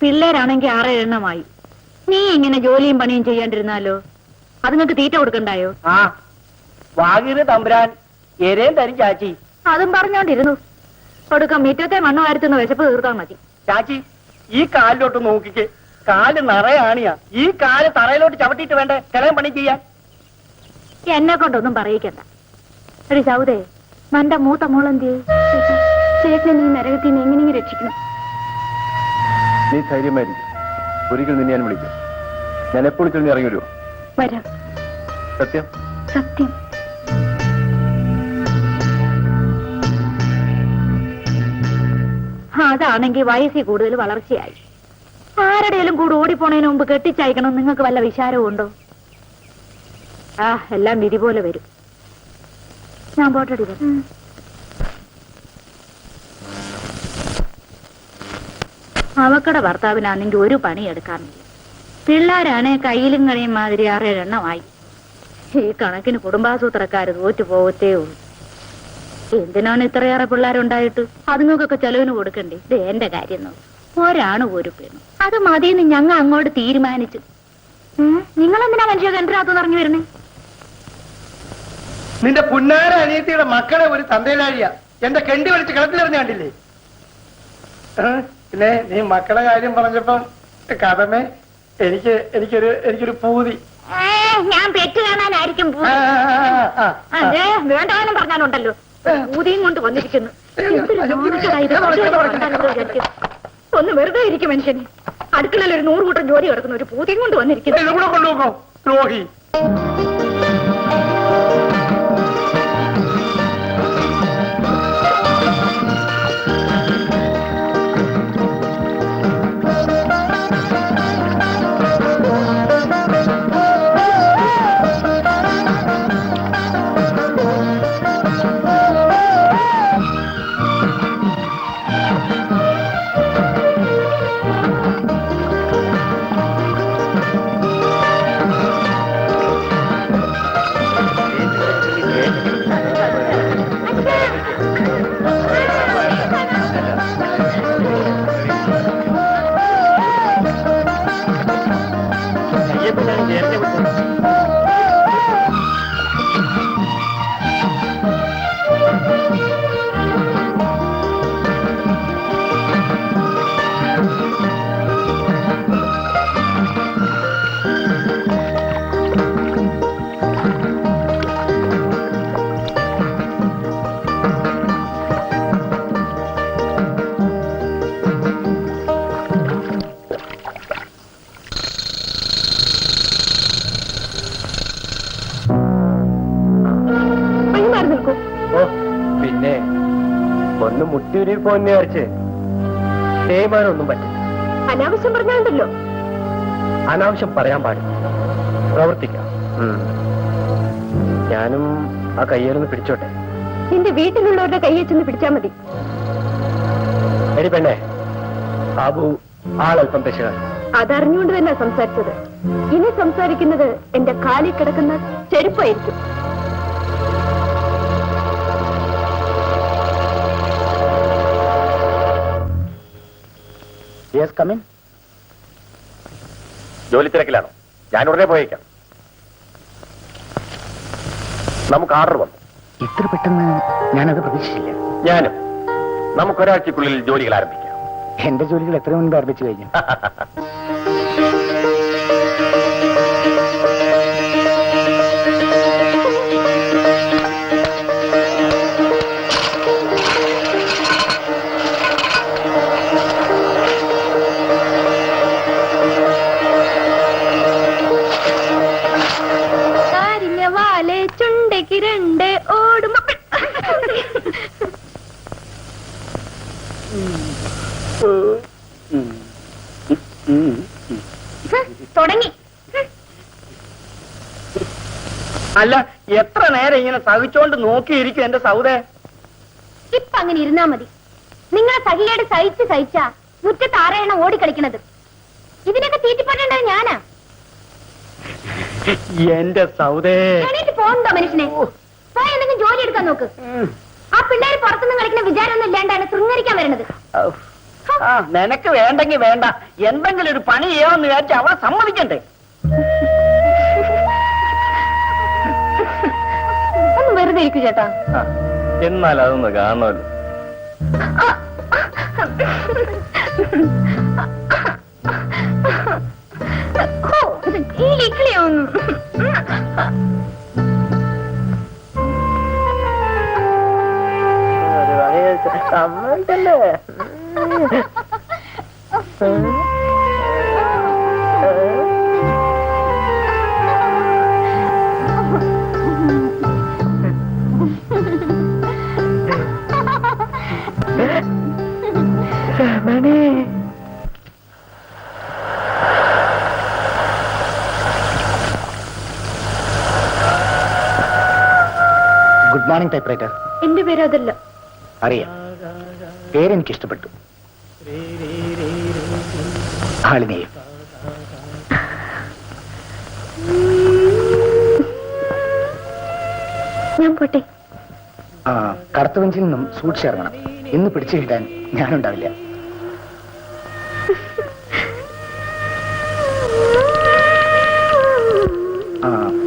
പിള്ളേരാണെങ്കി 6 എണ്ണമായി. നീ ഇങ്ങനെ ജോലിയും പണിയും ചെയ്യാണ്ടിരുന്നാലോ? അതുങ്ങൾക്ക് തീറ്റ കൊടുക്കണ്ടായോ? ആ വാഗീര് തമ്പുരാൻ എരേം തരും ചാച്ചി. അതും പറഞ്ഞോണ്ടിരുന്നു. കൊടുക്കം മുറ്റത്തെ മണ്ണ് വാരത്തുന്ന വിശപ്പ് തീർത്താ മതി. ചാച്ചി, ഈ കാലിലോട്ട് നോക്കിക്ക്. കാല് നിറയാണിയാ. ഈ കാല് തറയിലോട്ട് ചവിട്ടിയിട്ട് വേണ്ടേ കിളയം പണി ചെയ്യാൻ. എന്നെ കൊണ്ടൊന്നും പറയിക്കണ്ട. ഒരു സൗദേ, നന്റെ മൂത്ത മോളെന്തി ചേട്ടനെ നീ നരകത്തിൽ നിന്ന് എങ്ങനെയെങ്കിലും രക്ഷിക്കണം. നീ ധൈര്യമായിരിക്കും. ഒരിക്കൽ നിന്നെ ഞാൻ വിളിക്കാം. ഞാൻ എപ്പോഴും ചെന്ന് ഇറങ്ങി വരുമോ? വരാം. സത്യം? സത്യം. അതാണെങ്കിൽ വയസ്സിൽ കൂടുതൽ വളർച്ചയായി. ആരുടെയും കൂടെ ഓടിപ്പോണതിന് മുമ്പ് കെട്ടിച്ചയക്കണം നിങ്ങൾക്ക് വല്ല വിചാരവും ഉണ്ടോ? എല്ലാം വിധി പോലെ വരും. ഞാൻ പോട്ടടി വരും. അവക്കടെ ഭർത്താവിനാണെങ്കിൽ ഒരു പണി എടുക്കാറില്ല. പിള്ളേരാണെ കയ്യിലും കഴിയും മാതിരി 6 എണ്ണമായി. ഈ കണക്കിന് കുടുംബാസൂത്രക്കാര് തോറ്റു പോകത്തേ ഉള്ളൂ. എന്തിനാണ് ഇത്രയേറെ പിള്ളേരുണ്ടായിട്ട്? അതുങ്ങൾക്കൊക്കെ ചെലവിന് കൊടുക്കണ്ടേ? ഇത് എന്റെ കാര്യം നോക്കും. ഒരാണ് ഒരു പെണ്ണു. അത് മതിയെന്ന് ഞങ്ങൾ അങ്ങോട്ട് തീരുമാനിച്ചു. നിങ്ങളെന്തിനാ മനുഷ്യ കിണറ്റിനകത്ത് നിറഞ്ഞു വരണേ? നിന്റെ പുന്നാര അനിയത്തിയുടെ മക്കളെ ഒരു തന്തയിലാഴിയ എന്റെ കെണ്ടി വലിച്ച് കളത്തിലെറിഞ്ഞ കണ്ടില്ലേ? പിന്നെ നീ മക്കളെ കാര്യം പറഞ്ഞപ്പം കഥമേ എനിക്കൊരു പൂതി. ഞാൻ പെറ്റ് കാണാനായിരിക്കും. വേണ്ടാനും പറഞ്ഞാലുണ്ടല്ലോ പൂതിയും കൊണ്ട് വന്നിരിക്കുന്നു. ഒന്ന് വെറുതെ ഇരിക്കും മനുഷ്യന്. അടുക്കളയിൽ ഒരു 100 കൂട്ടം ജോലി കിടക്കുന്ന ഒരു പൂതിയും കൊണ്ട് വന്നിരിക്കുന്നു. കൊണ്ടുപോകോ ദ്രോഹി. പിന്നെ ഒന്ന് മുട്ടിയൂരി പോന്നെ വരച്ച് തേയ്മാനൊന്നും പറ്റില്ല. അനാവശ്യം പറഞ്ഞാലുണ്ടല്ലോ. അനാവശ്യം പറയാൻ പാടില്ല, പ്രവർത്തിക്കാം. ഞാനും ആ കയ്യേലൊന്ന് പിടിച്ചോട്ടെ. നിന്റെ വീട്ടിലുള്ളവരുടെ കയ്യെ ചെന്ന് പിടിച്ചാ മതി. എടി പെണ്ണെ, ബാബു ആളല്പം പെശകാണ്. അതറിഞ്ഞുകൊണ്ട് തന്നെ സംസാരിച്ചത്. ഇനി സംസാരിക്കുന്നത് എന്റെ കാലിൽ കിടക്കുന്ന ചെരുപ്പായിരിക്കും. ജോലി തിരക്കിലാണോ? ഞാൻ ഉടനെ പോയേക്കാം. നമുക്ക് ഓർഡർ വന്നു. ഇത്ര പെട്ടെന്ന് ഞാനത് പ്രതീക്ഷിച്ചില്ല. ഞാനും. നമുക്കൊരാഴ്ചക്കുള്ളിൽ ജോലികൾ ആരംഭിക്കാം. എന്റെ ജോലികൾ എത്ര മുൻപ് ആരംഭിച്ചു കഴിഞ്ഞു? ഉണ്ടയ്ക്ക് രണ്ട് ഓടും തുടങ്ങി. അല്ല, എത്ര നേരം ഇങ്ങനെ സഹിച്ചോണ്ട് നോക്കിയിരിക്കും എന്റെ സൗദേ? ഇപ്പൊ അങ്ങനെ ഇരുന്നാ മതി. നിങ്ങളെ സഹിയേട് സഹിച്ചാ മുറ്റത്ത് ആറെണ്ണം ഓടിക്കളിക്കണത്. ഇതിനൊക്കെ തീറ്റിപ്പറ്റേണ്ടത് ഞാനാ. എന്റെ സൗദേ, എണീറ്റ് പോകണ്ടോ മനുഷ്യനെ? പോയി എന്തെങ്കിലും ജോലി എടുക്കാൻ നോക്ക്. ആ പിള്ളേര് പുറത്തുനിന്ന് കളിക്കുന്ന വിചാരമൊന്നും ഇല്ലാണ്ടാണ് ശൃംഗരിക്കാൻ വരുന്നത്. നിനക്ക് വേണ്ടെങ്കി വേണ്ട, എന്തെങ്കിലും ഒരു പണി ചെയ്യാമെന്ന് വിചാരിച്ച അവളെ സമ്മതിക്കണ്ടേ? ഒന്ന് വെറുതെ ഇരിക്കൂ ചേട്ടാ. എന്നാൽ അതൊന്ന് കാണുമല്ലോ. ഈ ഇക്കളിയൊന്നും സമ്മതിക്കല്ലേ? Good morning typewriter. എന്റെ പേര് അതല്ല. അറിയാം, പേരെനിക്ക് ഇഷ്ടപ്പെട്ടു. ആളിനെയും. ഞാൻ പോട്ടെ. കടത്തുവഞ്ചിൽ നിന്നും സൂക്ഷിച്ചിറങ്ങണം. ഇന്ന് പിടിച്ചു കിട്ടാൻ ഞാനുണ്ടാവില്ല.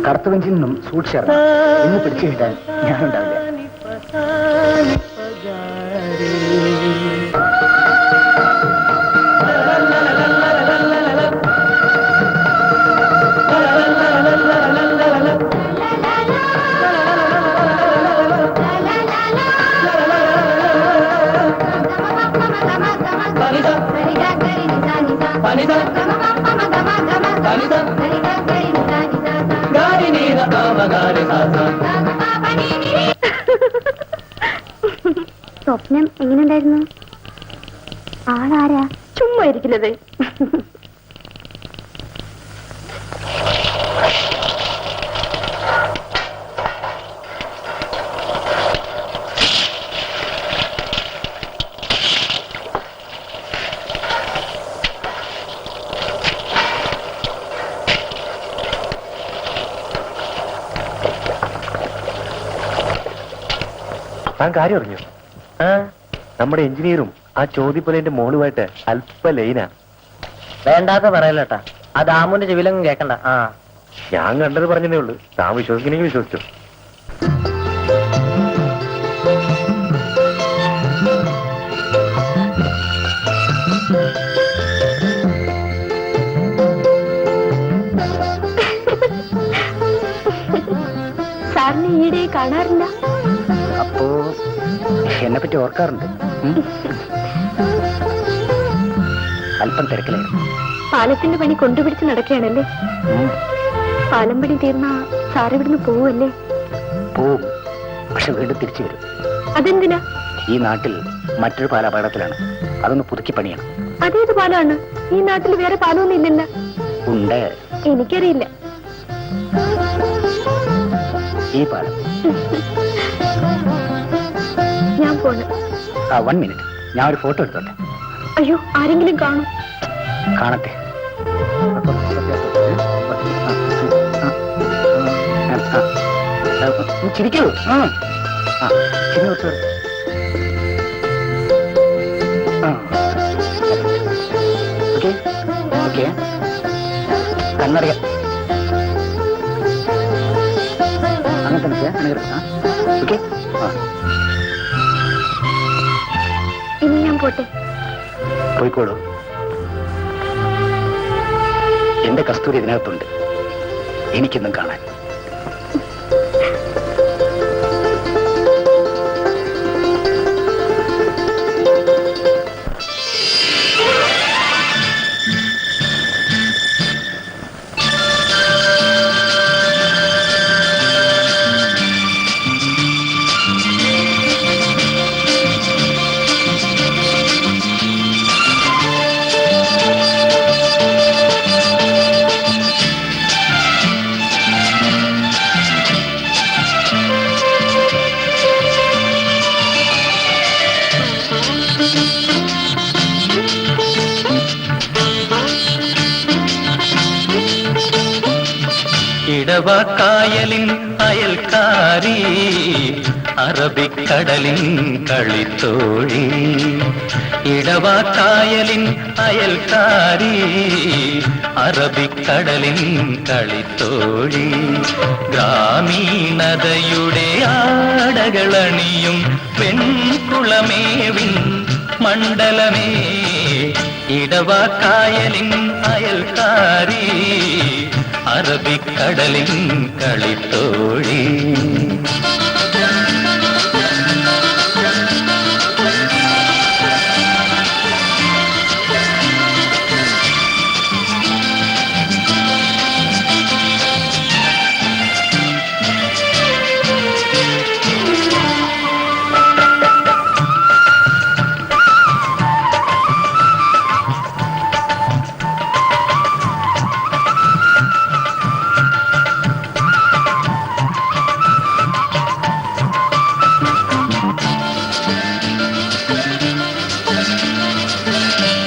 കടത്തുവഞ്ചിൽ നിന്നും സൂക്ഷിച്ചിറങ്ങണം. ഇന്ന് പിടിച്ചു കിട്ടാൻ ഞാനുണ്ടാവില്ല. സ്വപ്നം എങ്ങനെയുണ്ടായിരുന്നു? ആളാരാ? ചുമ്മാ ഇരിക്കുന്നത്. താൻ കാര്യം അറിഞ്ഞു? നമ്മുടെ എഞ്ചിനീയറും ആ ചോദ്യപ്പലേന്റെ മോളുമായിട്ട് അല്പ ലൈനാ. വേണ്ടാത്ത പറയല്ലേട്ടാ, ആ ദാമുന്റെ ചെവിലങ്ങും കേക്കണ്ട. ഞാൻ കണ്ടത് പറഞ്ഞതേ ഉള്ളൂ. താൻ വിശ്വസിക്കണമെങ്കിൽ വിശ്വസിച്ചു. സാറിനെ ഈയിടെ കാണാറില്ല. അപ്പോ എന്നെ പറ്റി ഓർക്കാറുണ്ട്. അല്പം തിരക്കിലായിരുന്നു. പാലത്തിന്റെ പണി കൊണ്ടുപിടിച്ച് നടക്കുകയാണല്ലേ? പാലം പണി തീർന്നാ സാർ ഇവിടുന്ന് പോവല്ലേ? പോവും, പക്ഷെ വീണ്ടും തിരിച്ചു വരും. അതെന്തിനാ? ഈ നാട്ടിൽ മറ്റൊരു പാലം അപകടത്തിലാണ്. അതൊന്ന് പുതുക്കി പണിയണം. അതേത് പാലമാണ്? ഈ നാട്ടിൽ വേറെ പാലമൊന്നും ഇല്ലല്ലോ. ഉണ്ട്. എനിക്കറിയില്ല. ഈ പാലം. ഞാൻ പോണ്. 1 മിനിറ്റ്, ഞാൻ ഒരു ഫോട്ടോ എടുത്തോട്ടെ. അയ്യോ, ആരെങ്കിലും കാണും. കാണട്ടെ. ചിരിക്കൂ. കണ്ണടയ അങ്ങനെ തന്നെ. ഓക്കെ, ഇനി ഞാൻ പോട്ടെ. പോയിക്കോളൂ. എന്റെ കസ്തൂരി ഇതിനകത്തുണ്ട്, എനിക്കൊന്നും കാണാൻ. ഇടവക്കായലിൻ അയൽക്കാരി അറബിക്കടലിൻ കളിത്തോഴി ഇടവക്കായലിൻ അയൽക്കാരി അറബിക്കടലിൻ കളിത്തോഴി ഗ്രാമീണതയുടെ ആടകളണിയും പെൺകുളമേവിൻ മണ്ഡലമേ ഇടവക്കായലിൻ അയൽക്കാരി അറബിക്കടലിൻ കളിത്തോഴി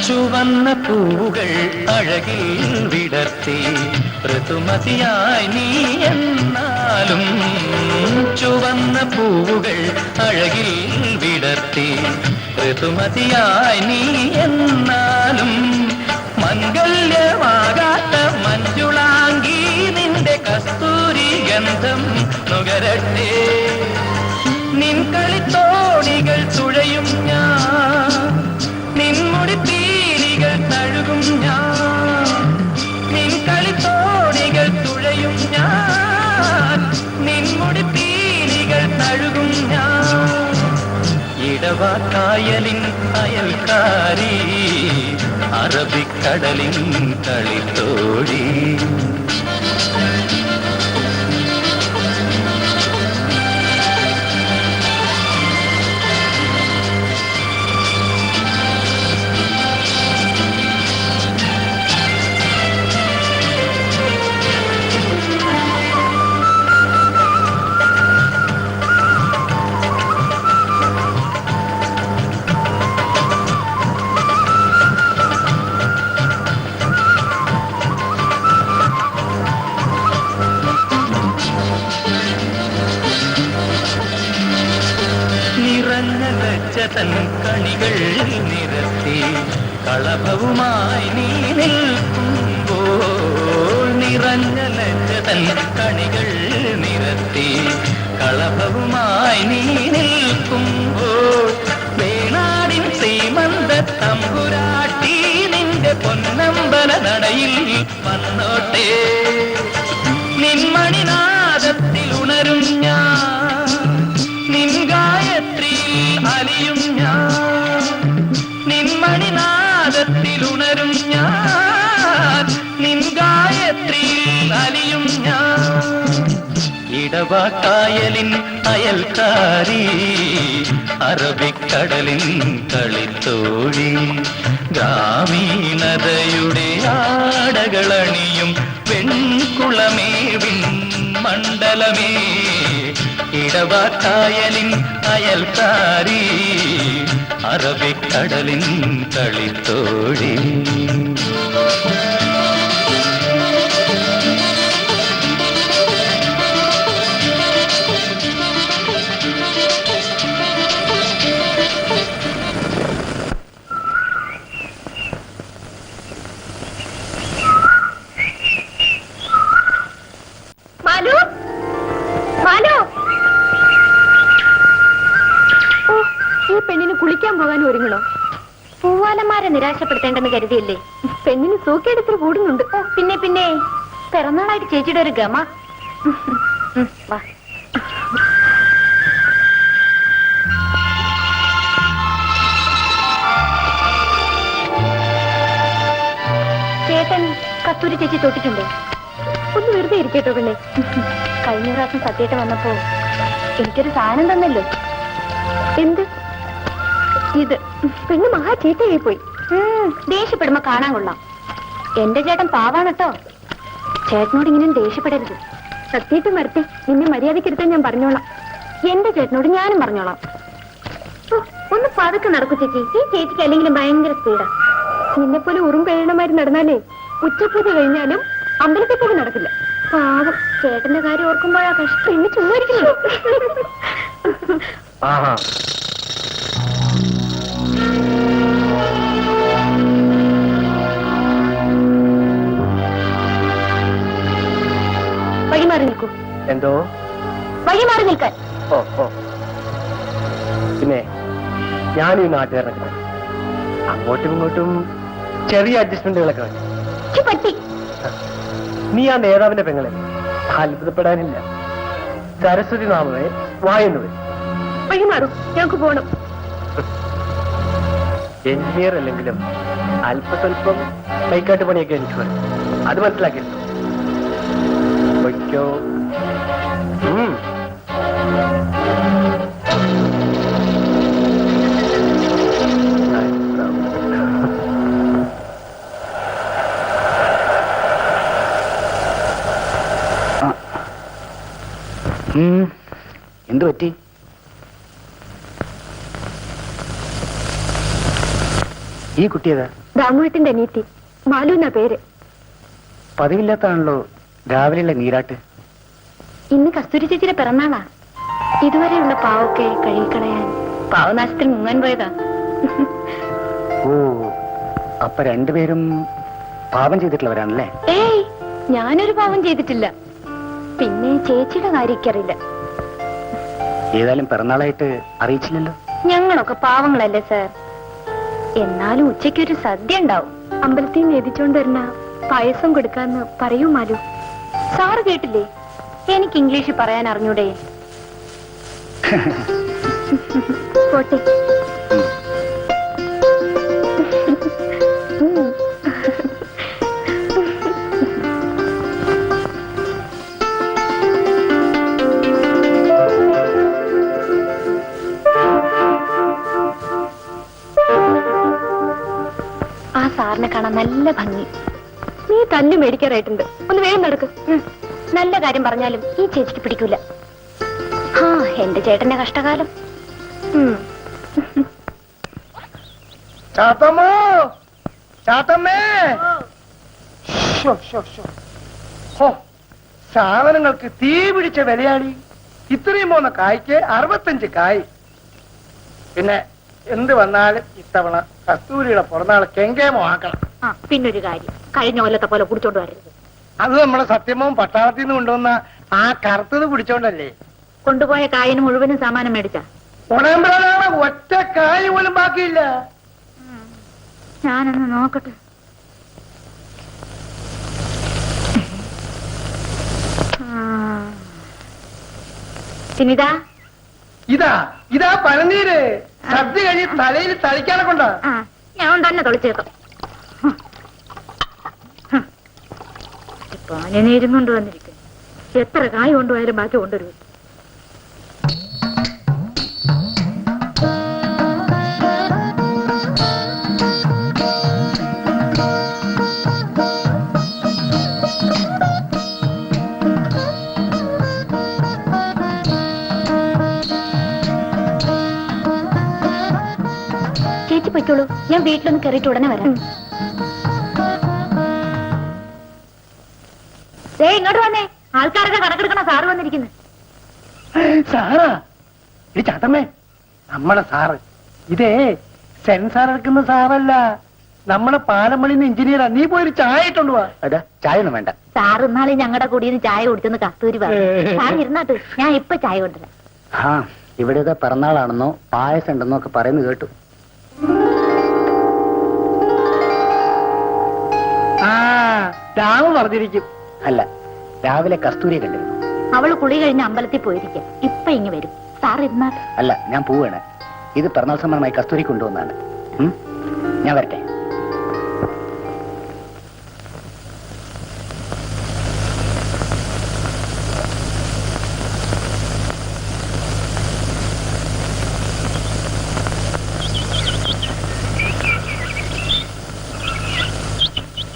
ചുവന്ന പൂവുകൾ അഴകിൽ വിടർത്തി ഋതുമതിയായി നീ എന്നാലും ചുവന്ന പൂവുകൾ അഴകിൽ വിടർത്തി ഋതുമതിയായി നീ എന്നാലും മംഗല്യമാകാത്ത മഞ്ജുളാങ്കി നിന്റെ കസ്തൂരി ഗന്ധം നുകരട്ടെ നിൻ കളിത്തോണികൾ തുഴയും ഞാൻ നിൻമുടി തീരികൾ തഴുകും ഞാൻ നിൻ കളിത്തോണികൾ തുഴയും ഞാൻ നിൻമുടി തീരികൾ തഴുകും ഞാൻ ഇടവക്കായലിൻ അയൽക്കാരി അറബിക്കടലിൻ കളിത്തോഴി തൻ കണികൾ നിരത്തി കളഭവുമായി നീ നിൽക്കുമ്പോൾ നിറഞ്ഞ ലജ്ജതൻ കണികൾ നിരത്തി കളഭവുമായി നീ നിൽക്കുമ്പോൾ വേണാടിൻ സീമന്ത തമ്പുരാട്ടി നിന്റെ പൊന്നമ്പല നടയിൽ വന്നോട്ടെ നിൻമണിനാദത്തിൽ ഉണരും ഞാൻ നിൻ ഗായത്രി അലിയും ഞാൻ നിൻമണിനാദത്തിൽ ഉണരും ഞാൻ നിൻ ഗായത്രി അലിയും ഞാൻ ഇടവക്കായലിൻ അയൽക്കാരി അറബിക്കടലിൻ കളിത്തോഴി ഗ്രാമീണതയുടെ ആടകളണിയും പെൺകുളമേവിൻ മണ്ഡലമേ ഇടവക്കായലിൻ അയൽക്കാരി അറബിക്കടലിൻ കളിത്തോഴി മാലു മാലു ഈ പെണ്ണിന് കുളിക്കാൻ പോകാൻ ഒരുങ്ങണോ? പൂവാലന്മാരെ നിരാശപ്പെടുത്തേണ്ടെന്ന് കരുതിയല്ലേ? പെണ്ണിന് സൂക്കേടുത്തിൽ കൂടുന്നുണ്ട്. പിന്നെ പിന്നെ പിറന്നാളായിട്ട് ചേച്ചിയുടെ ഒരു ഗമ. വാ ചേട്ടൻ കസ്തൂരി ചേച്ചി തൊട്ടിട്ടുണ്ടോ? ഒന്ന് വെറുതെ ഇരിക്കട്ടോ പെണ്ണെ. കഴിഞ്ഞ പ്രാവശ്യം സത്യേട്ട വന്നപ്പോ എനിക്കൊരു സാധനം തന്നല്ലോ. എന്ത്? ഇത്. പെണ്ണ് മഹാ ചീത്തയായി പോയി. ദേഷ്യപ്പെടുമ്പോ കാണാൻ കൊള്ളാം. എന്റെ ചേട്ടൻ പാവാണട്ടോ. ചേട്ടനോട് ഇങ്ങനെ ദേഷ്യപ്പെടരുത്. സത്യേട്ട മരത്തെ നിന്നെ മര്യാദക്കെടുത്താൻ ഞാൻ പറഞ്ഞോളാം. എന്റെ ചേട്ടനോട് ഞാനും പറഞ്ഞോളാം. ഒന്ന് പതുക്കെ നടക്കൂ ചേച്ചി. ഈ ചേച്ചിക്ക് അല്ലെങ്കിലും ഭയങ്കര സ്പീഡാ. നിന്നെപ്പോലെ ഉറും കഴിയണമാര് നടന്നാലേ ഉച്ചപൂജ കഴിഞ്ഞാലും അമ്പലത്തിൽ പോലും നടക്കില്ല. പാവം ചേട്ടന്റെ കാര്യം ഓർക്കുമ്പോഴാ കഷ്ടം. ഇന്ന് ചുമ്മാ ഇരിക്കുന്നു. ആഹാ വഴി മാറി നിൽക്കൂ. എന്തോ വഴി മാറി നിൽക്കാൻ. ഓ ഓ പിന്നെ ഞാനീ നാട്ടുകാരനൊക്കെ അങ്ങോട്ടും ഇങ്ങോട്ടും ചെറിയ അഡ്ജസ്റ്റ്മെന്റുകളൊക്കെ വേണം. പറ്റി. നീ ആ നേതാവിന്റെ പെങ്ങളെ അത്ഭുതപ്പെടാനില്ല. സരസ്വതി നാമമേ വായെന്ന് വരും. വഴി മാറും, ഞങ്ങൾക്ക് പോകണം. എഞ്ചിനീയർ അല്ലെങ്കിലും അല്പസ്വല്പം കൈക്കാട്ട് പണിയൊക്കെ എനിക്ക് വരും. അത് മനസ്സിലാക്കിയിരുന്നു. വയ്ക്കോ. എന്തു പറ്റി? ഈ കുട്ടിയതാ? ദാമുവേട്ടിന്റെ അനിയത്തി, മാലു എന്നാ പേര്. പതിവില്ലാത്താണല്ലോ രാവിലെയുള്ള നീരാട്ട്. ഇന്ന് കസ്തൂരി ചേച്ചിയുടെ പിറന്നാളാ. ഇതുവരെയുള്ള പാവൊക്കെ കഴുകിക്കളയാൻ പാവനാശത്തിൽ മുങ്ങാൻ പോയതാ. ഓ, അപ്പൊ രണ്ടുപേരും പാപം ചെയ്തിട്ടുള്ളവരാണല്ലേ? ഏയ്, ഞാനൊരു പാവം ചെയ്തിട്ടില്ല. പിന്നെ ചേച്ചിയുടെ കാര്യക്കറിയില്ല. ഏതായാലും പിറന്നാളായിട്ട് അറിയിച്ചില്ലല്ലോ. ഞങ്ങളൊക്കെ പാവങ്ങളല്ലേ സാർ. എന്നാലും ഉച്ചയ്ക്കൊരു സദ്യ ഉണ്ടാവും. അമ്പലത്തിൽ നിന്ന് എതിച്ചോണ്ട് വരുന്ന പായസം കൊടുക്കാന്ന് പറയൂ മാലു. സാറ് കേട്ടില്ലേ? എനിക്ക് ഇംഗ്ലീഷ് പറയാൻ അറിഞ്ഞൂടെ? പോട്ടെ. ആ സാറിനെ കാണാൻ നല്ല ഭംഗി. നീ തന്നെ മേടിക്കാറായിട്ടുണ്ട്. ഒന്ന് വേഗം നടക്ക്. നല്ല കാര്യം പറഞ്ഞാലും ഈ ചേച്ചിക്ക് പിടിക്കൂല. ആ, എന്റെ ചേട്ടന്റെ കഷ്ടകാലം. ചാത്തമ്മോ, ചാത്തമ്മേ. ഓ, സാധനങ്ങൾക്ക് തീ പിടിച്ച വിലയാളി. ഇത്രയും പോന്ന കായ്ക്ക് 65 കായ്. പിന്നെ എന്ത് വന്നാലും ഇത്തവണ കസ്തൂരിയുടെ പുറന്നാൾ കെങ്കേമോ ആക്കണം. പിന്നൊരു കാര്യം, കഴിഞ്ഞ കൊല്ലത്തെ പോലെ കുടിച്ചോണ്ട് വരരുത്. അത് നമ്മുടെ സത്യമവും പട്ടാളത്തിൽ നിന്ന് കൊണ്ടുവന്ന ആ കറുത്തത് പിടിച്ചോണ്ടല്ലേ? കൊണ്ടുപോയ കായന് മുഴുവനും സാമാനം മേടിച്ച ഉണമ്പലാണ്. ഒറ്റ കായ് പോലും ബാക്കിയില്ല. ഞാനൊന്ന് നോക്കട്ടെ. ഇതാ ഇതാ പഴനീര്. സദ്യ കഴിഞ്ഞ് തലയിൽ തളിക്കാനെ കൊണ്ടാ. ഞാൻ തന്നെ തൊളിച്ചേക്കാം. പാനീരും കൊണ്ടുവന്നിരിക്കും. എത്ര കായ് കൊണ്ടുപോയാലും ബാക്കി കൊണ്ടുവരും. ചേച്ചി പൊയ്ക്കോളൂ, ഞാൻ വീട്ടിലൊന്ന് കയറിയിട്ട് ഉടനെ വരാം. ഇങ്ങോട്ട് വന്നേ, ആൾക്കാരൊക്കെ കണക്കെടുക്കണ സാറ് വന്നിരിക്കുന്നു. സാറാ? ഈ ചാത്തമ്മേ, നമ്മളെ സാറ്. ഇതേ സെൻസാർ എടുക്കുന്ന സാറല്ല, നമ്മളെ പാലമണിന്ന് എഞ്ചിനീയറാ. നീ പോയൊരു ചായ ഇട്ടോണ്ട് വാ. ചായ ഒന്നും വേണ്ട. സാറ് ഇന്നാളെ ഞങ്ങളുടെ കൂടിയിൽ ചായ കുടിച്ചെന്ന് കസ്തൂരി പറഞ്ഞു. സാർ ഇരുന്നാട്ട്, ഞാൻ ഇപ്പൊ ചായ കൊണ്ടുവരാം. ആ, ഇവിടത്തെ പിറന്നാളാണെന്നോ പായസം ഉണ്ടെന്നോ ഒക്കെ പറയുന്നത് കേട്ടു. ആ, രാമ പറഞ്ഞിരിക്കും. അല്ല, രാവിലെ കസ്തൂരിയെ കണ്ടിരുന്നു. അവള് കുളി കഴിഞ്ഞ് അമ്പലത്തിൽ പോയിരിക്കും. ഇപ്പൊ ഇങ്ങ് വരും. സാർ ഇരുന്നാട്ട്. അല്ല, ഞാൻ പോവാണ്. ഇത് പിറന്നാൾ സമ്മാനമായി കസ്തൂരി കൊണ്ടുവന്നാണ്. ഞാൻ വരട്ടെ.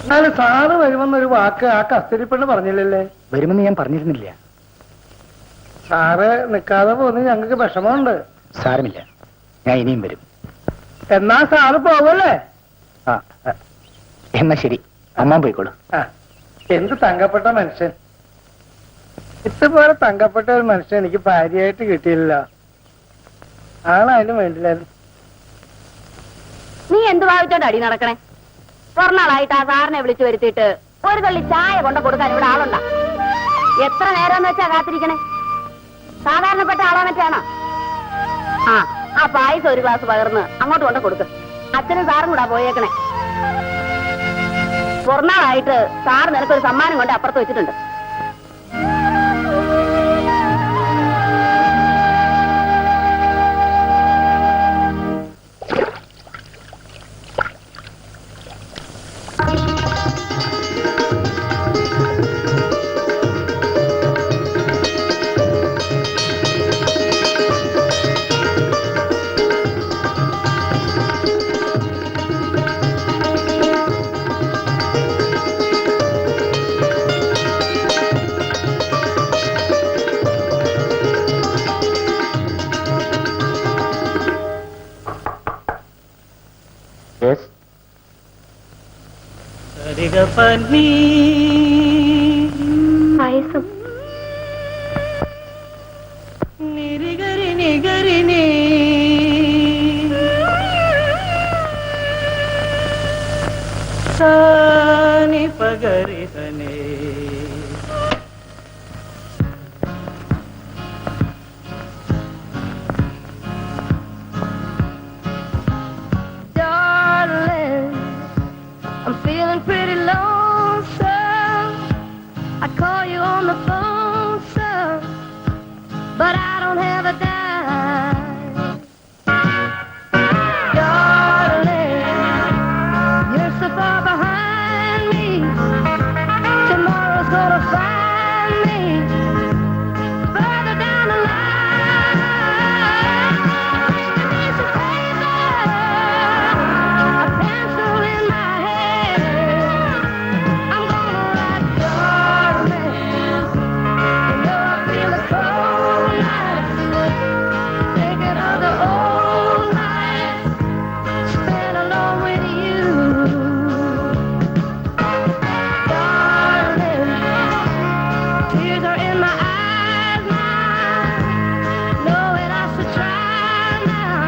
എന്നാലും സാറ് വരുമെന്നൊരു വാക്ക് ആ കസ്തൂരിപ്പെണ്ണ് പറഞ്ഞില്ലല്ലേ? വരുമെന്ന് ഞാൻ പറഞ്ഞിരുന്നില്ല. സാറ് നിൽക്കാതെ പോകുന്ന ഞങ്ങൾക്ക് വിഷമമുണ്ട്. സാരമില്ല, ഞാൻ ഇനിയും വരും. എന്നാ സാറ് പോവല്ലേ? ആ, എന്നാ ശരി, അമ്മ പോയിക്കോളൂ. എന്ത് തങ്കപ്പെട്ട മനുഷ്യൻ. ഇതുപോലെ തങ്കപ്പെട്ട ഒരു മനുഷ്യൻ എനിക്ക് ഭാര്യയായിട്ട് കിട്ടിയില്ല. ആളായാലും വേണ്ടില്ലായിരുന്നു. നീ എന്ത് ഭാവിച്ചോണ്ട് അടി നടക്കണേ? കുറനാളായിട്ട് ആ സാറിനെ വിളിച്ചു വരുത്തിയിട്ട് ഒരു തള്ളി ചായ കൊണ്ട് കൊടുക്കാൻ ഇവിടെ ആളുണ്ടാ? എത്ര നേരം വെച്ചാ കാത്തിരിക്കണേ? സാധാരണപ്പെട്ട ആളോ മറ്റാണോ? ആ പായസം ഒരു ഗ്ലാസ് പകർന്ന് അങ്ങോട്ട് കൊണ്ട് കൊടുക്ക്. അച്ഛനും സാറും കൂടാ പോയേക്കണേ. കുറനാളായിട്ട് സാർ നിനക്കൊരു സമ്മാനം കൊണ്ട് അപ്പുറത്ത് വെച്ചിട്ടുണ്ട്. പായസം പകരിതനേ I'm feeling pretty lonesome. I call you on the phone, son, but I don't have a dime. Darling, you're so far behind me. Tomorrow's gonna find me further down the line. Give me some paper, a pencil in my hand. I'm gonna write, darling, you know I feel the cold night, thinking of the old nights spent alone with you. Darling, tears are in my eyes now, knowing I should try now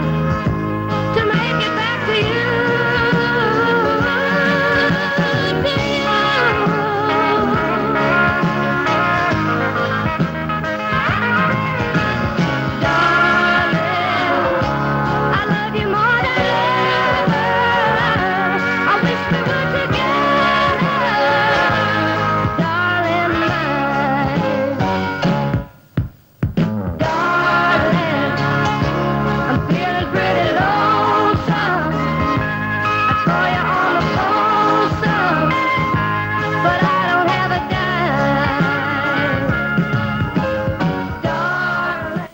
to make it back to you. Darling, I love you more than ever. I wish we were together, darling mine. Darling, I'm feeling pretty lonesome. I call you on the phone, son, but I don't have a dime. Darling.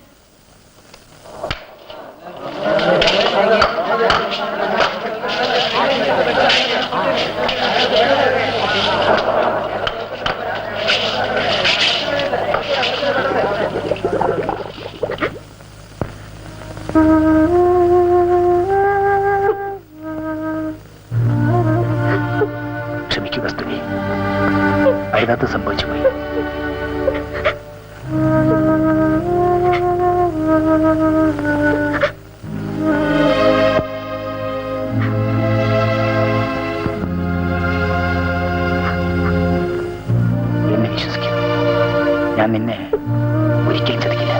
ക്ഷമിക്കുക കസ്തൂരി, അരുതാത്ത സംഭവിച്ചു പോയി. എന്നെ വിശ്വസിക്കൂ, ഞാൻ നിന്നെ ഒരിക്കലും ചതിക്കില്ല.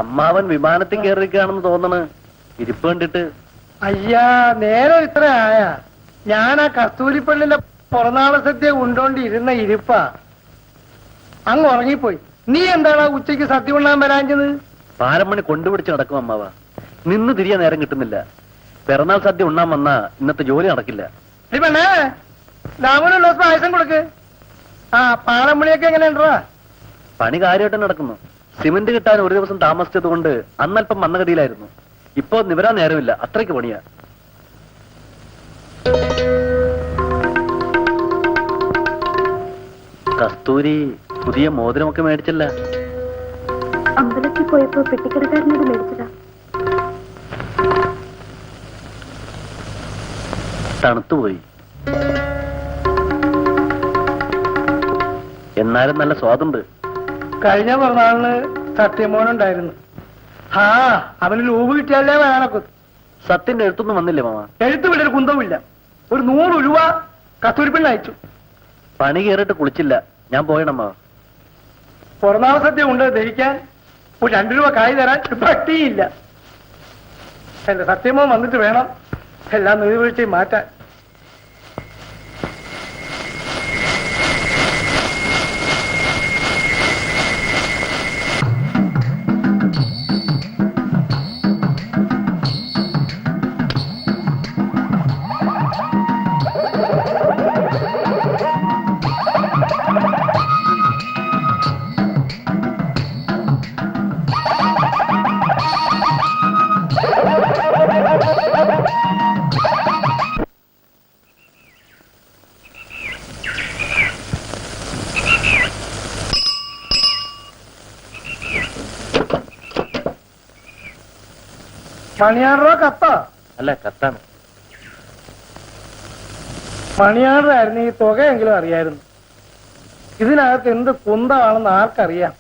അമ്മാവൻ വിമാനത്തിൽ കയറിയിരിക്കുകയാണെന്ന് തോന്നണ്. ഇരിപ്പ് കണ്ടിട്ട് അയ്യാ, നേരെ ഇത്ര ആയ ഞാൻ ആ കസ്തൂരിപ്പള്ളിലെ പുറനാള സദ്യ ഉണ്ടോണ്ടിരുന്ന ഇരിപ്പാ. അങ്ങ് ഉറങ്ങിപ്പോയി. നീ എന്താണ് ഉച്ചയ്ക്ക് സദ്യ ഉണ്ണാൻ വരാഞ്ഞത്? പാരമണി കൊണ്ടുപിടിച്ച് നടക്കും അമ്മാവ. നിന്ന് തിരിയാൻ നേരം കിട്ടുന്നില്ല. പിറന്നാൾ സദ്യ ഉണ്ണാൻ വന്നാ ഇന്നത്തെ ജോലി നടക്കില്ല. നീ പെണ്ണേ, രാമനുള്ള പായസം കൊടുക്ക്. ആ പാളമ്പളിയൊക്കെ എങ്ങനെയുണ്ടാ? പണി കാര്യമായിട്ട് നടക്കുന്നു. സിമന്റ് കിട്ടാൻ ഒരു ദിവസം താമസിച്ചത് കൊണ്ട് അന്നല്പം മന്ദഗതിയിലായിരുന്നു. ഇപ്പൊ നിവരാൻ നേരമില്ല, അത്രയ്ക്ക് പണിയാ. കസ്തൂരി പുതിയ മോതിരമൊക്കെ മേടിച്ചല്ല. അമ്പലത്തിൽ പോയപ്പോ പെട്ടിക്കടക്കാരനോട് മേടിച്ചതാ. തണുത്തുപോയി. എന്നാലും നല്ല സ്വാദുണ്ട്. കഴിഞ്ഞ പിറന്നാളിന് സത്യമോനുണ്ടായിരുന്നു. ആ അവന് ലൂവ് കിട്ടിയാലേ വേണക്കു. സത്യന്റെ എഴുത്തൊന്നും വന്നില്ലേ മാമ? എഴുത്ത് വിടൊരു കുന്തവുമില്ല. ഒരു 100 രൂപ കസ്തൂരിപ്പെണ്ണ് അയച്ചു. പണി കയറിയിട്ട് കുളിച്ചില്ല. ഞാൻ പോയണമ്മ. പിറന്നാൾ സദ്യ ഉണ്ട് ധരിക്കാൻ ഒരു 2 രൂപ കായ് തരാൻ പട്ടിയില്ല. എന്റെ സത്യമോ വന്നിട്ട് വേണം എല്ലാം നീർവീഴ്ചയും മാറ്റാൻ. മണിയാറോ കത്ത? അല്ല, കത്താണ്. മണിയാറായിരുന്നു ഈ തുകയെങ്കിലും അറിയായിരുന്നു. ഇതിനകത്ത് എന്ത് കുന്തമാണെന്ന് ആർക്കറിയാം.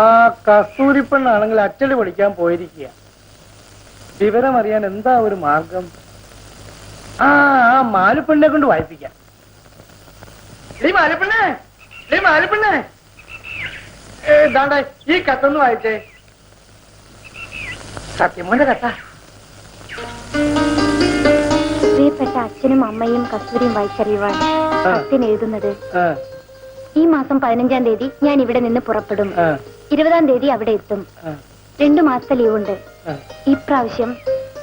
ആ കസ്തൂരിപ്പെണ്ണാണെങ്കിൽ അച്ചടി പഠിക്കാൻ പോയിരിക്കുക. വിവരം അറിയാൻ എന്താ ഒരു മാർഗം? ആ മാലിപ്പെണ്ണെ കൊണ്ട് വായിപ്പിക്കാം. മാലിപ്പെണ്ണേ ഇതാണ്ട ഈ കത്തൊന്ന് വായിച്ചേ. സത്യമോന്റെ കത്ത. പ്രിയപ്പെട്ട അച്ഛനും അമ്മയും കസ്തൂരിയും വായിച്ചറിയുവാൻ സത്യൻ എഴുതുന്നത്: ഈ മാസം 15-ാം തീയതി ഞാൻ ഇവിടെ നിന്ന് പുറപ്പെടും. 20-ാം തീയതി അവിടെ എത്തും. 2 മാസത്തെ ലീവുണ്ട്. ഈ പ്രാവശ്യം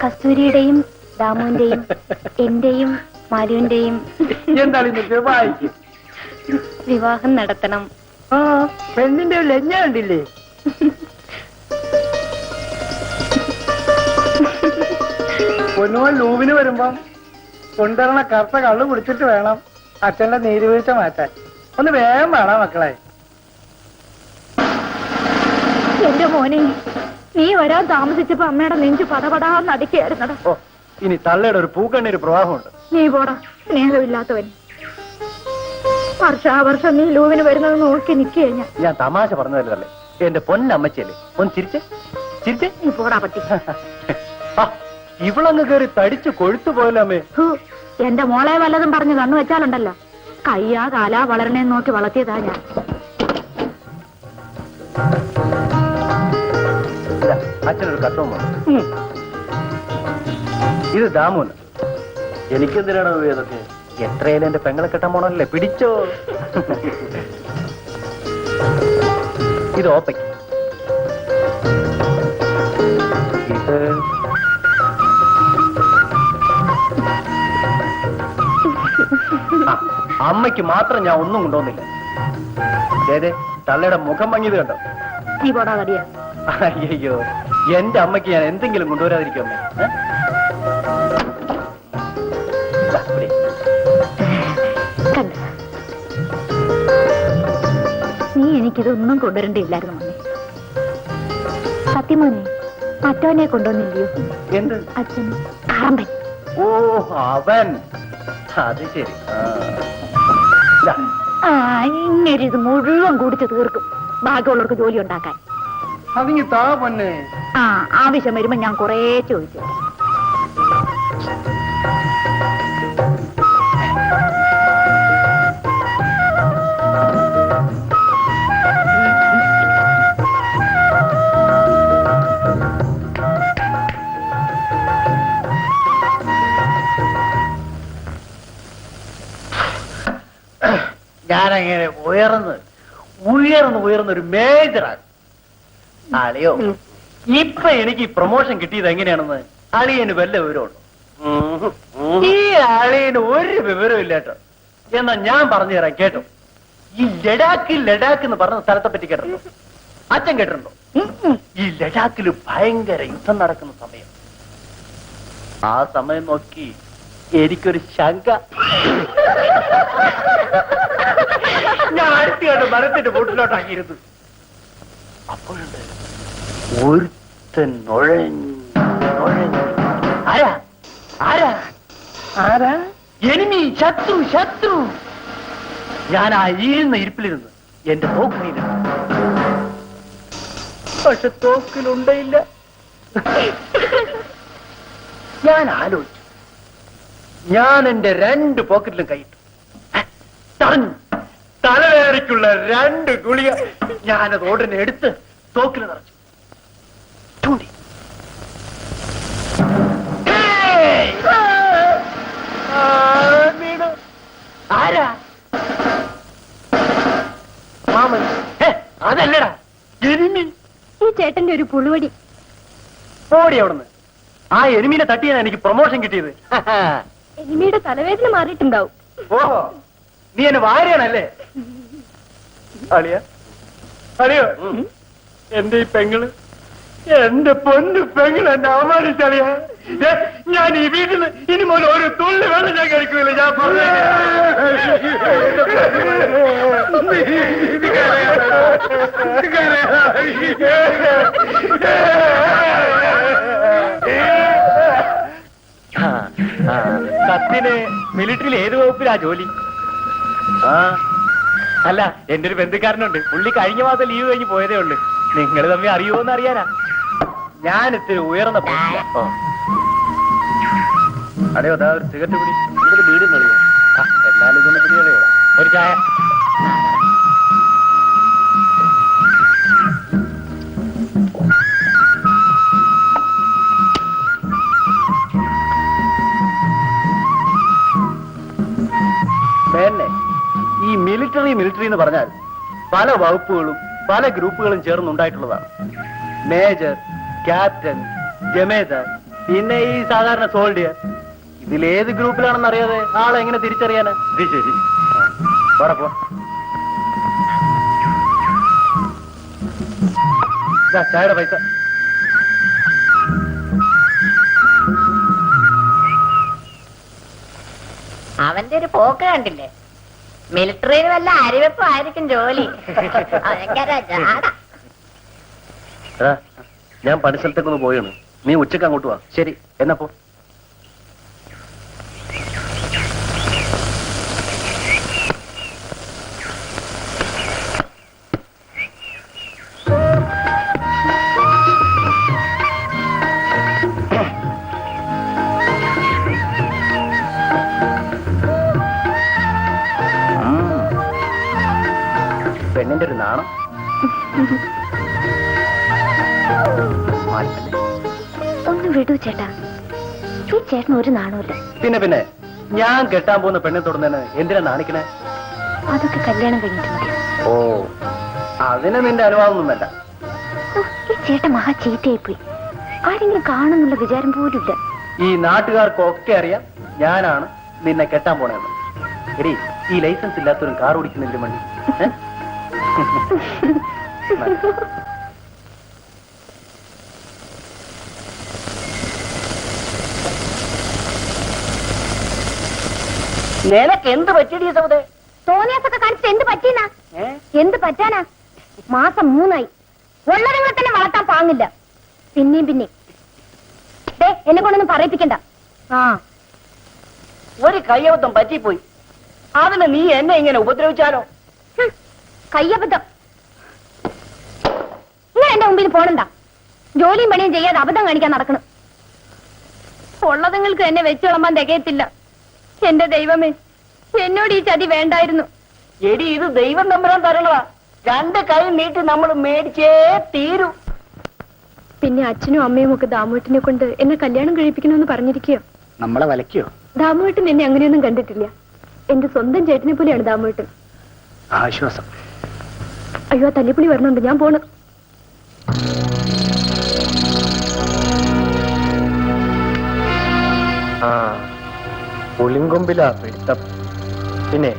കസ്തൂരിയുടെയും ദാമുവിന്റെയും എന്റെയും മാലുവിന്റെയും വിവാഹം നടത്തണം. പെണ്ണിന്റെ ലജ്ഞ കണ്ടില്ലേ? പൊന്നുമോൻ ലൂവിന് വരുമ്പം കൊണ്ടുവരണ കറുത്ത കള്ളു കുടിച്ചിട്ട് വേണം അച്ഛന്റെ നീരുവീഴ്ച മാറ്റാൻ. ഒന്ന് വേഗം വേണം മക്കളെ. എന്റെ മോനെ, നീ വരാൻ താമസിച്ചപ്പോ അമ്മയുടെ നെഞ്ചു പടപടാന്ന് അടിക്കായിരുന്നടാ. ഓ, ഇനി തള്ളയുടെ ഒരു പൂക്കണ്ണീര് പ്രവാഹമുണ്ട്. നീ പോടാ, സ്നേഹമില്ലാത്തവൻ. വർഷാവർഷം നീ ലൂവിന് വരുന്നത് നോക്കി നിൽക്കുക. ഞാൻ തമാശ പറഞ്ഞതല്ലേ എന്റെ പൊന്നമ്മച്ചല്ലേ. ഒന്ന് ചിരിച്ചേ, ചിരിച്ചേ. നീ പോടാ പട്ടി. ഇവളങ്ങ് കയറി തടിച്ചു കൊഴുത്തു പോയല്ലോ അമ്മേ. എന്റെ മോളെ വല്ലതും പറഞ്ഞ് കണ്ണു വെച്ചാലുണ്ടല്ലോ, കയ്യാ കാലാ വളരണേന്ന് നോക്കി വളർത്തിയതാ ഞാൻ. അച്ഛനൊരു കത്തവും വന്നു. ഇത് ദാമുന്. എനിക്കെന്തിനാണ് ഇതൊക്കെ? എത്രയായാലും എന്റെ പെങ്ങളെ കെട്ടാൻ പോണല്ലേ. പിടിച്ചോ. ഇത് ഓപ്പയ്ക്ക്. ഇത് അമ്മയ്ക്ക് മാത്രം ഞാൻ ഒന്നും കൊണ്ടുവന്നില്ല. ഏതേ തള്ളയുടെ മുഖം ഭംഗിയത് കണ്ടോ? നീ പോടാ കടിയാ. അയ്യോ, എന്റെ അമ്മയ്ക്ക് ഞാൻ എന്തെങ്കിലും കൊണ്ടുവരാതിരിക്കും അമ്മേ. നീ എനിക്കിതൊന്നും കൊണ്ടുവരണ്ടില്ലായിരുന്നു മോനെ. സത്യമോനെ, മറ്റവനെ കൊണ്ടുവന്നില്ലയോ? എന്ത്? അച്ഛൻ കാറമ്പൻ. ഓ, അവൻ. അത് ശരി. ഇങ്ങനെ ഇത് മുഴുവൻ കുടിച്ച് തീർക്കും, ബാക്കിയുള്ളവർക്ക് ജോലി ഉണ്ടാക്കാൻ. അതിങ്ങി താ പൊന്നെ. ആവശ്യം വരുമ്പോ ഞാൻ കൊറേ ചോദിച്ചു. ഞാനങ്ങനെ ഉയർന്നൊരു മേജറാണ്. അളിയോ, ഇപ്പൊ എനിക്ക് ഈ പ്രൊമോഷൻ കിട്ടിയത് എങ്ങനെയാണെന്ന് അളിയന് വല്ല വിവരമുണ്ടോ? ഈ അളിയന് ഒരു വിവരവും ഇല്ല കേട്ടോ. എന്നാ ഞാൻ പറഞ്ഞു തരാം, കേട്ടോ. ഈ ലഡാക്ക് എന്ന് പറഞ്ഞ സ്ഥലത്തെ പറ്റി കേട്ടോ? അച്ഛൻ കേട്ടിട്ടുണ്ടോ? ഈ ലഡാക്കില് ഭയങ്കര യുദ്ധം നടക്കുന്ന സമയം. ആ സമയം നോക്കി എനിക്കൊരു ശങ്ക. ഞാൻ അടുത്ത് കണ്ട് മരത്തിന്റെ ബോട്ടിലോട്ടാക്കിയിരുന്നു. അപ്പോഴുണ്ട് ഒരുത്തൻ നുഴഞ്ഞു. ആരാ ആരാ ആരാ? എനിമി, ശത്രു ശത്രു. ഞാൻ ആ ഈഴുന്ന ഇരിപ്പിലിരുന്ന് എന്റെ തോക്കിനില്ല, പക്ഷെ തോക്കിലുണ്ടയില്ല. ഞാൻ ആലോചിച്ചു. ഞാൻ എന്റെ 2 പോക്കറ്റിലും കൈയിട്ടു. തടഞ്ഞു. തലവേദനയ്ക്കുള്ള 2 ഗുളിക ഞാനത് ഉടനെ എടുത്ത് തോക്കിൽ നിറച്ചു. ചൂണ്ടി. വീണു. ആരാ? മാമൻ. അതല്ലടാ, എനിമി. ഈ ചേട്ടന്റെ ഒരു പുളുവടി. ഓടി അവിടുന്ന്. ആ എനിമിനെ തട്ടിയാണ് എനിക്ക് പ്രൊമോഷൻ കിട്ടിയത്. എനിമിയുടെ തലവേദന മാറിയിട്ടുണ്ടാവും. ഓഹോ, നീ എന്നെ വാരിയാണല്ലേ? അളിയ അളിയോ, എന്റെ ഈ പെങ്ങള്, എന്റെ പൊന്നു പെങ്ങള് എന്നെ അവമാനിച്ചളിയ. ഞാൻ ഈ വീട്ടിൽ നിന്ന് ഇനി മുതൽ ഒരു തുള്ളി വെള്ളം ഞാൻ കഴിക്കൂല. ഞാൻ സത്യന് മിലിറ്ററിയിൽ ഏത് വകുപ്പിലാ ജോലി? അല്ല, എന്റെ ഒരു ബന്ധുക്കാരനുണ്ട്. പുള്ളി കഴിഞ്ഞ മാസം ലീവ് കഴിഞ്ഞ് പോയതേ ഉള്ളു. നിങ്ങൾ തമ്മിൽ അറിയുമോന്ന് അറിയാനാ. ഞാൻ ഇത്തിരി ഉയർന്ന അതെയോ, അതാ ഒരു സിഗരറ്റ് പിടി. ഇവിടെ വീടും കളിയോ? എന്നാലും ഇതൊന്ന് പിടിയോ. ഒരു ചായ. പിന്നെ ഈ മിലിറ്ററി എന്ന് പറഞ്ഞാൽ പല വകുപ്പുകളും പല ഗ്രൂപ്പുകളും ചേർന്നുണ്ടായിട്ടുള്ളതാണ്. മേജർ, ക്യാപ്റ്റൻ, ജമേദാർ, പിന്നെ ഈ സാധാരണ സോൾഡിയർ. ഇതിലേത് ഗ്രൂപ്പിലാണെന്ന് അറിയാതെ ആളെ എങ്ങനെ തിരിച്ചറിയാനാ? ശരി, പറപ്പോ. ചായയുടെ പൈസ. അവന്റെ ഒരു പോക്ക് കണ്ടില്ലേ? മിലിറ്ററിയിൽ വല്ല അരിവെപ്പും ആയിരിക്കും ജോലി. ഭയങ്കര ജാട. ഞാൻ പണിസ്ഥലത്തേക്കൊന്ന് പോയാണ്. നീ ഉച്ചക്ക് അങ്ങോട്ട് വാ. ശരി, എന്നപ്പോ പെണ്ണിന്റെ ഒരു നാണം. ഒന്ന് വിടൂ ചേട്ടാ, ഈ ചേട്ടന് ഒരു നാണമില്ല. പിന്നെ ഞാൻ കെട്ടാൻ പോകുന്ന പെണ്ണെ തൊടുന്നതിന് എന്തിനാ നാണിക്കണേ? അതൊക്കെ കല്യാണം കഴിഞ്ഞിട്ട് മതി. ഓ, അതിന് നിന്റെ അനുവാദമൊന്നും വേണ്ട. ഈ ചേട്ടൻ മഹാ ചീത്തയായിപ്പോയി. ആരെങ്കിലും കാണുന്നുള്ള വിചാരം പോലും ഇല്ല. ഈ നാട്ടുകാർക്കൊക്കെ അറിയാം ഞാനാണ് നിന്നെ കെട്ടാൻ പോണെന്ന്. എടി, ഈ ലൈസൻസ് ഇല്ലാത്തവരും കാർ ഓടിക്കുന്നതിന് വേണ്ടി നിനക്ക് എന്ത് പറ്റിയടി സൗദേ? തോന്നിയാസൊക്കെ കാണിച്ചിട്ട് എന്ത് പറ്റീനാ? എന്ത് പറ്റാനാ? മാസം 3 ഉള്ളതുങ്ങളെ തന്നെ വളർത്താൻ പാങ്ങില്ല. പിന്നെയും എന്നെ കൊണ്ടൊന്നും പറയിപ്പിക്കണ്ട. ഒരു കയ്യബദ്ധം പറ്റിപ്പോയി. അതിന് നീ എന്നെ ഇങ്ങനെ ഉപദ്രവിച്ചാലോ? കയ്യബദ്ധം? നിങ്ങൾ എന്റെ മുമ്പിൽ പോണണ്ട. ജോലിയും പണിയും ചെയ്യാതെ അബദ്ധം കാണിക്കാൻ നടക്കണം. ഉള്ളതുങ്ങൾക്ക് എന്നെ വെച്ച് വിളമ്പാൻ തികയത്തില്ല. എന്റെ ദൈവമേ, എന്നോട് ഈ ചതി വേണ്ടായിരുന്നു. എടി, ഇത് ദൈവം തമ്പുരാൻ തരണതാ. 2 കൈ നീട്ടി നമ്മൾ മേടിച്ചേ തീരൂ. പിന്നെ അച്ഛനും അമ്മയും ഒക്കെ ദാമുവേട്ടിനെ കൊണ്ട് എന്നെ കല്യാണം കഴിപ്പിക്കണമെന്ന് പറഞ്ഞിരിക്കുകയോ? നമ്മളെ വലയ്ക്കോ? ദാമുവേട്ടൻ എന്നെ അങ്ങനെയൊന്നും കണ്ടിട്ടില്ല. എന്റെ സ്വന്തം ചേട്ടനെ പോലെയാണ് ദാമുവേട്ടൻ. ആശ്വാസം. അയ്യോ, തല്ലിപ്പുളി വരണുണ്ട്, ഞാൻ പോണ്. പുളിങ്കൊമ്പിലാ പിടുത്തം. പിന്നെ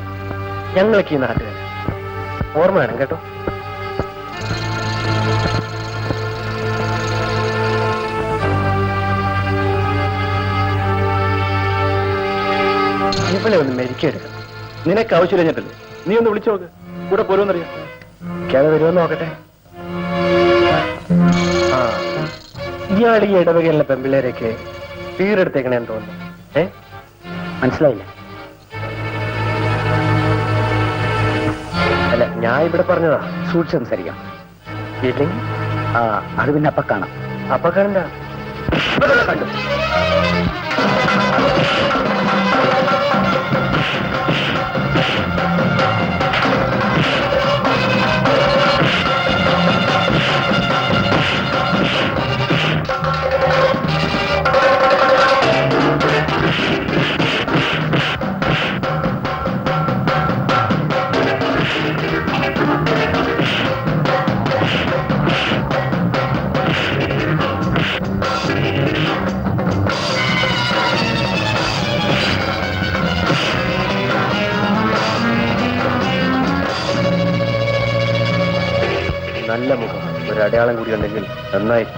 ഞങ്ങൾക്ക് ഈ നാട്ടുകാർ ഓർമ്മ വേണം കേട്ടോ. ഇവളെ ഒന്ന് മെരിക്കെടുക്കണം. നിനക്ക് ആവശ്യം കഴിഞ്ഞിട്ടല്ലേ? നീ ഒന്ന് വിളിച്ചു നോക്ക്. കൂടെ പോരുമെന്നറിയാം. വരുമെന്ന് നോക്കട്ടെ. ആ, ഇയാൾ ഈ ഇടവകയിലുള്ള പെമ്പിള്ളേരൊക്കെ തീരെടുത്തേക്കണേന്ന് തോന്നുന്നു. മനസ്സിലായില്ല? അല്ല, ഞാൻ ഇവിടെ പറഞ്ഞതാ, സൂക്ഷിച്ച് സംസാരിക്കാം. ഇല്ലെങ്കിൽ അത് പിന്നെ അപ്പ കാണാം. അപ്പ കാണണ്ട, കണ്ടു. നല്ല മുഖം, ഒരു അടയാളം കൂടി ഉണ്ടെങ്കിൽ നന്നായി.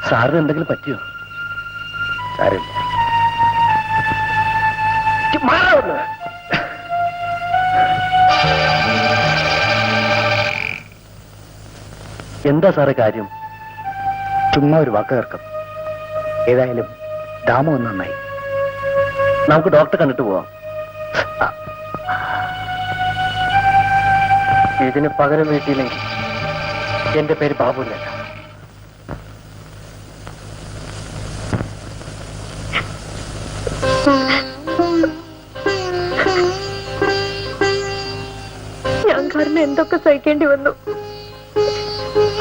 സാറിന് എന്തെങ്കിലും പറ്റിയോ? സാരമില്ല. എന്താ സാറേ കാര്യം? ചുമ്മാ ഒരു വാക്ക് കേൾക്കാം. ഏതായാലും ദാമു ഒന്ന് നന്നായി. നമുക്ക് ഡോക്ടറെ കണ്ടിട്ട് പോവാം. ഇതിന് പകരം വീട്ടിയില്ലെങ്കിൽ എന്റെ പേര് ബാബുന്നല്ല. ഞാൻ കാരണം എന്തൊക്കെ സഹിക്കേണ്ടി വന്നു.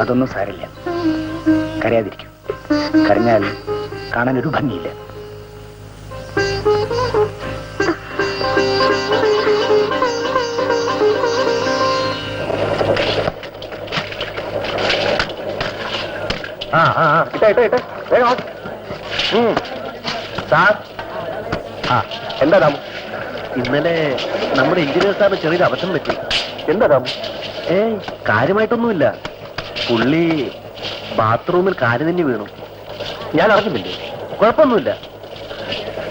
അതൊന്നും സാരില്ല, കരയാതിരിക്കും. കരഞ്ഞാൽ കാണാൻ ഒരു ഭംഗിയില്ല. സാർ, എന്താ ദാമു? ഇന്നലെ നമ്മുടെ എഞ്ചിനീയർ സാറിന് ചെറിയൊരു അബദ്ധം പറ്റി. എന്താ ദാമു? കാര്യമായിട്ടൊന്നുമില്ല. പുള്ളി ബാത്റൂമിൽ കാല് തന്നെ വീണു. ഞാൻ അറിഞ്ഞില്ലേ? കുഴപ്പമൊന്നുമില്ല.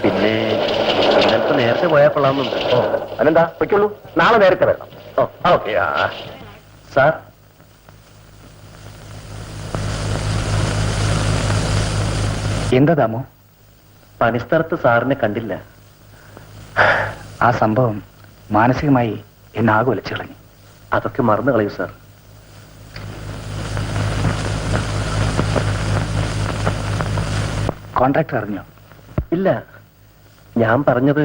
പിന്നെ ഇന്നലത്തെ നേരത്തെ പോയാൽ കൊള്ളാമെന്നുണ്ട്. ഓ, അതെന്താ? പൊയ്ക്കുള്ളൂ, നാളെ നേരത്തെ വരണം. ഓ, ഓക്കെ. സാർ, എന്താ ദാമു? പണിസ്ഥലത്ത് സാറിനെ കണ്ടില്ല. ആ സംഭവം മാനസികമായി എന്നെ ആകെ ഒലിച്ചു കളഞ്ഞു. അതൊക്കെ മറന്നു കളയൂ സാർ. കോൺട്രാക്ടർ അറിഞ്ഞോ? ഇല്ല, ഞാൻ പറഞ്ഞത്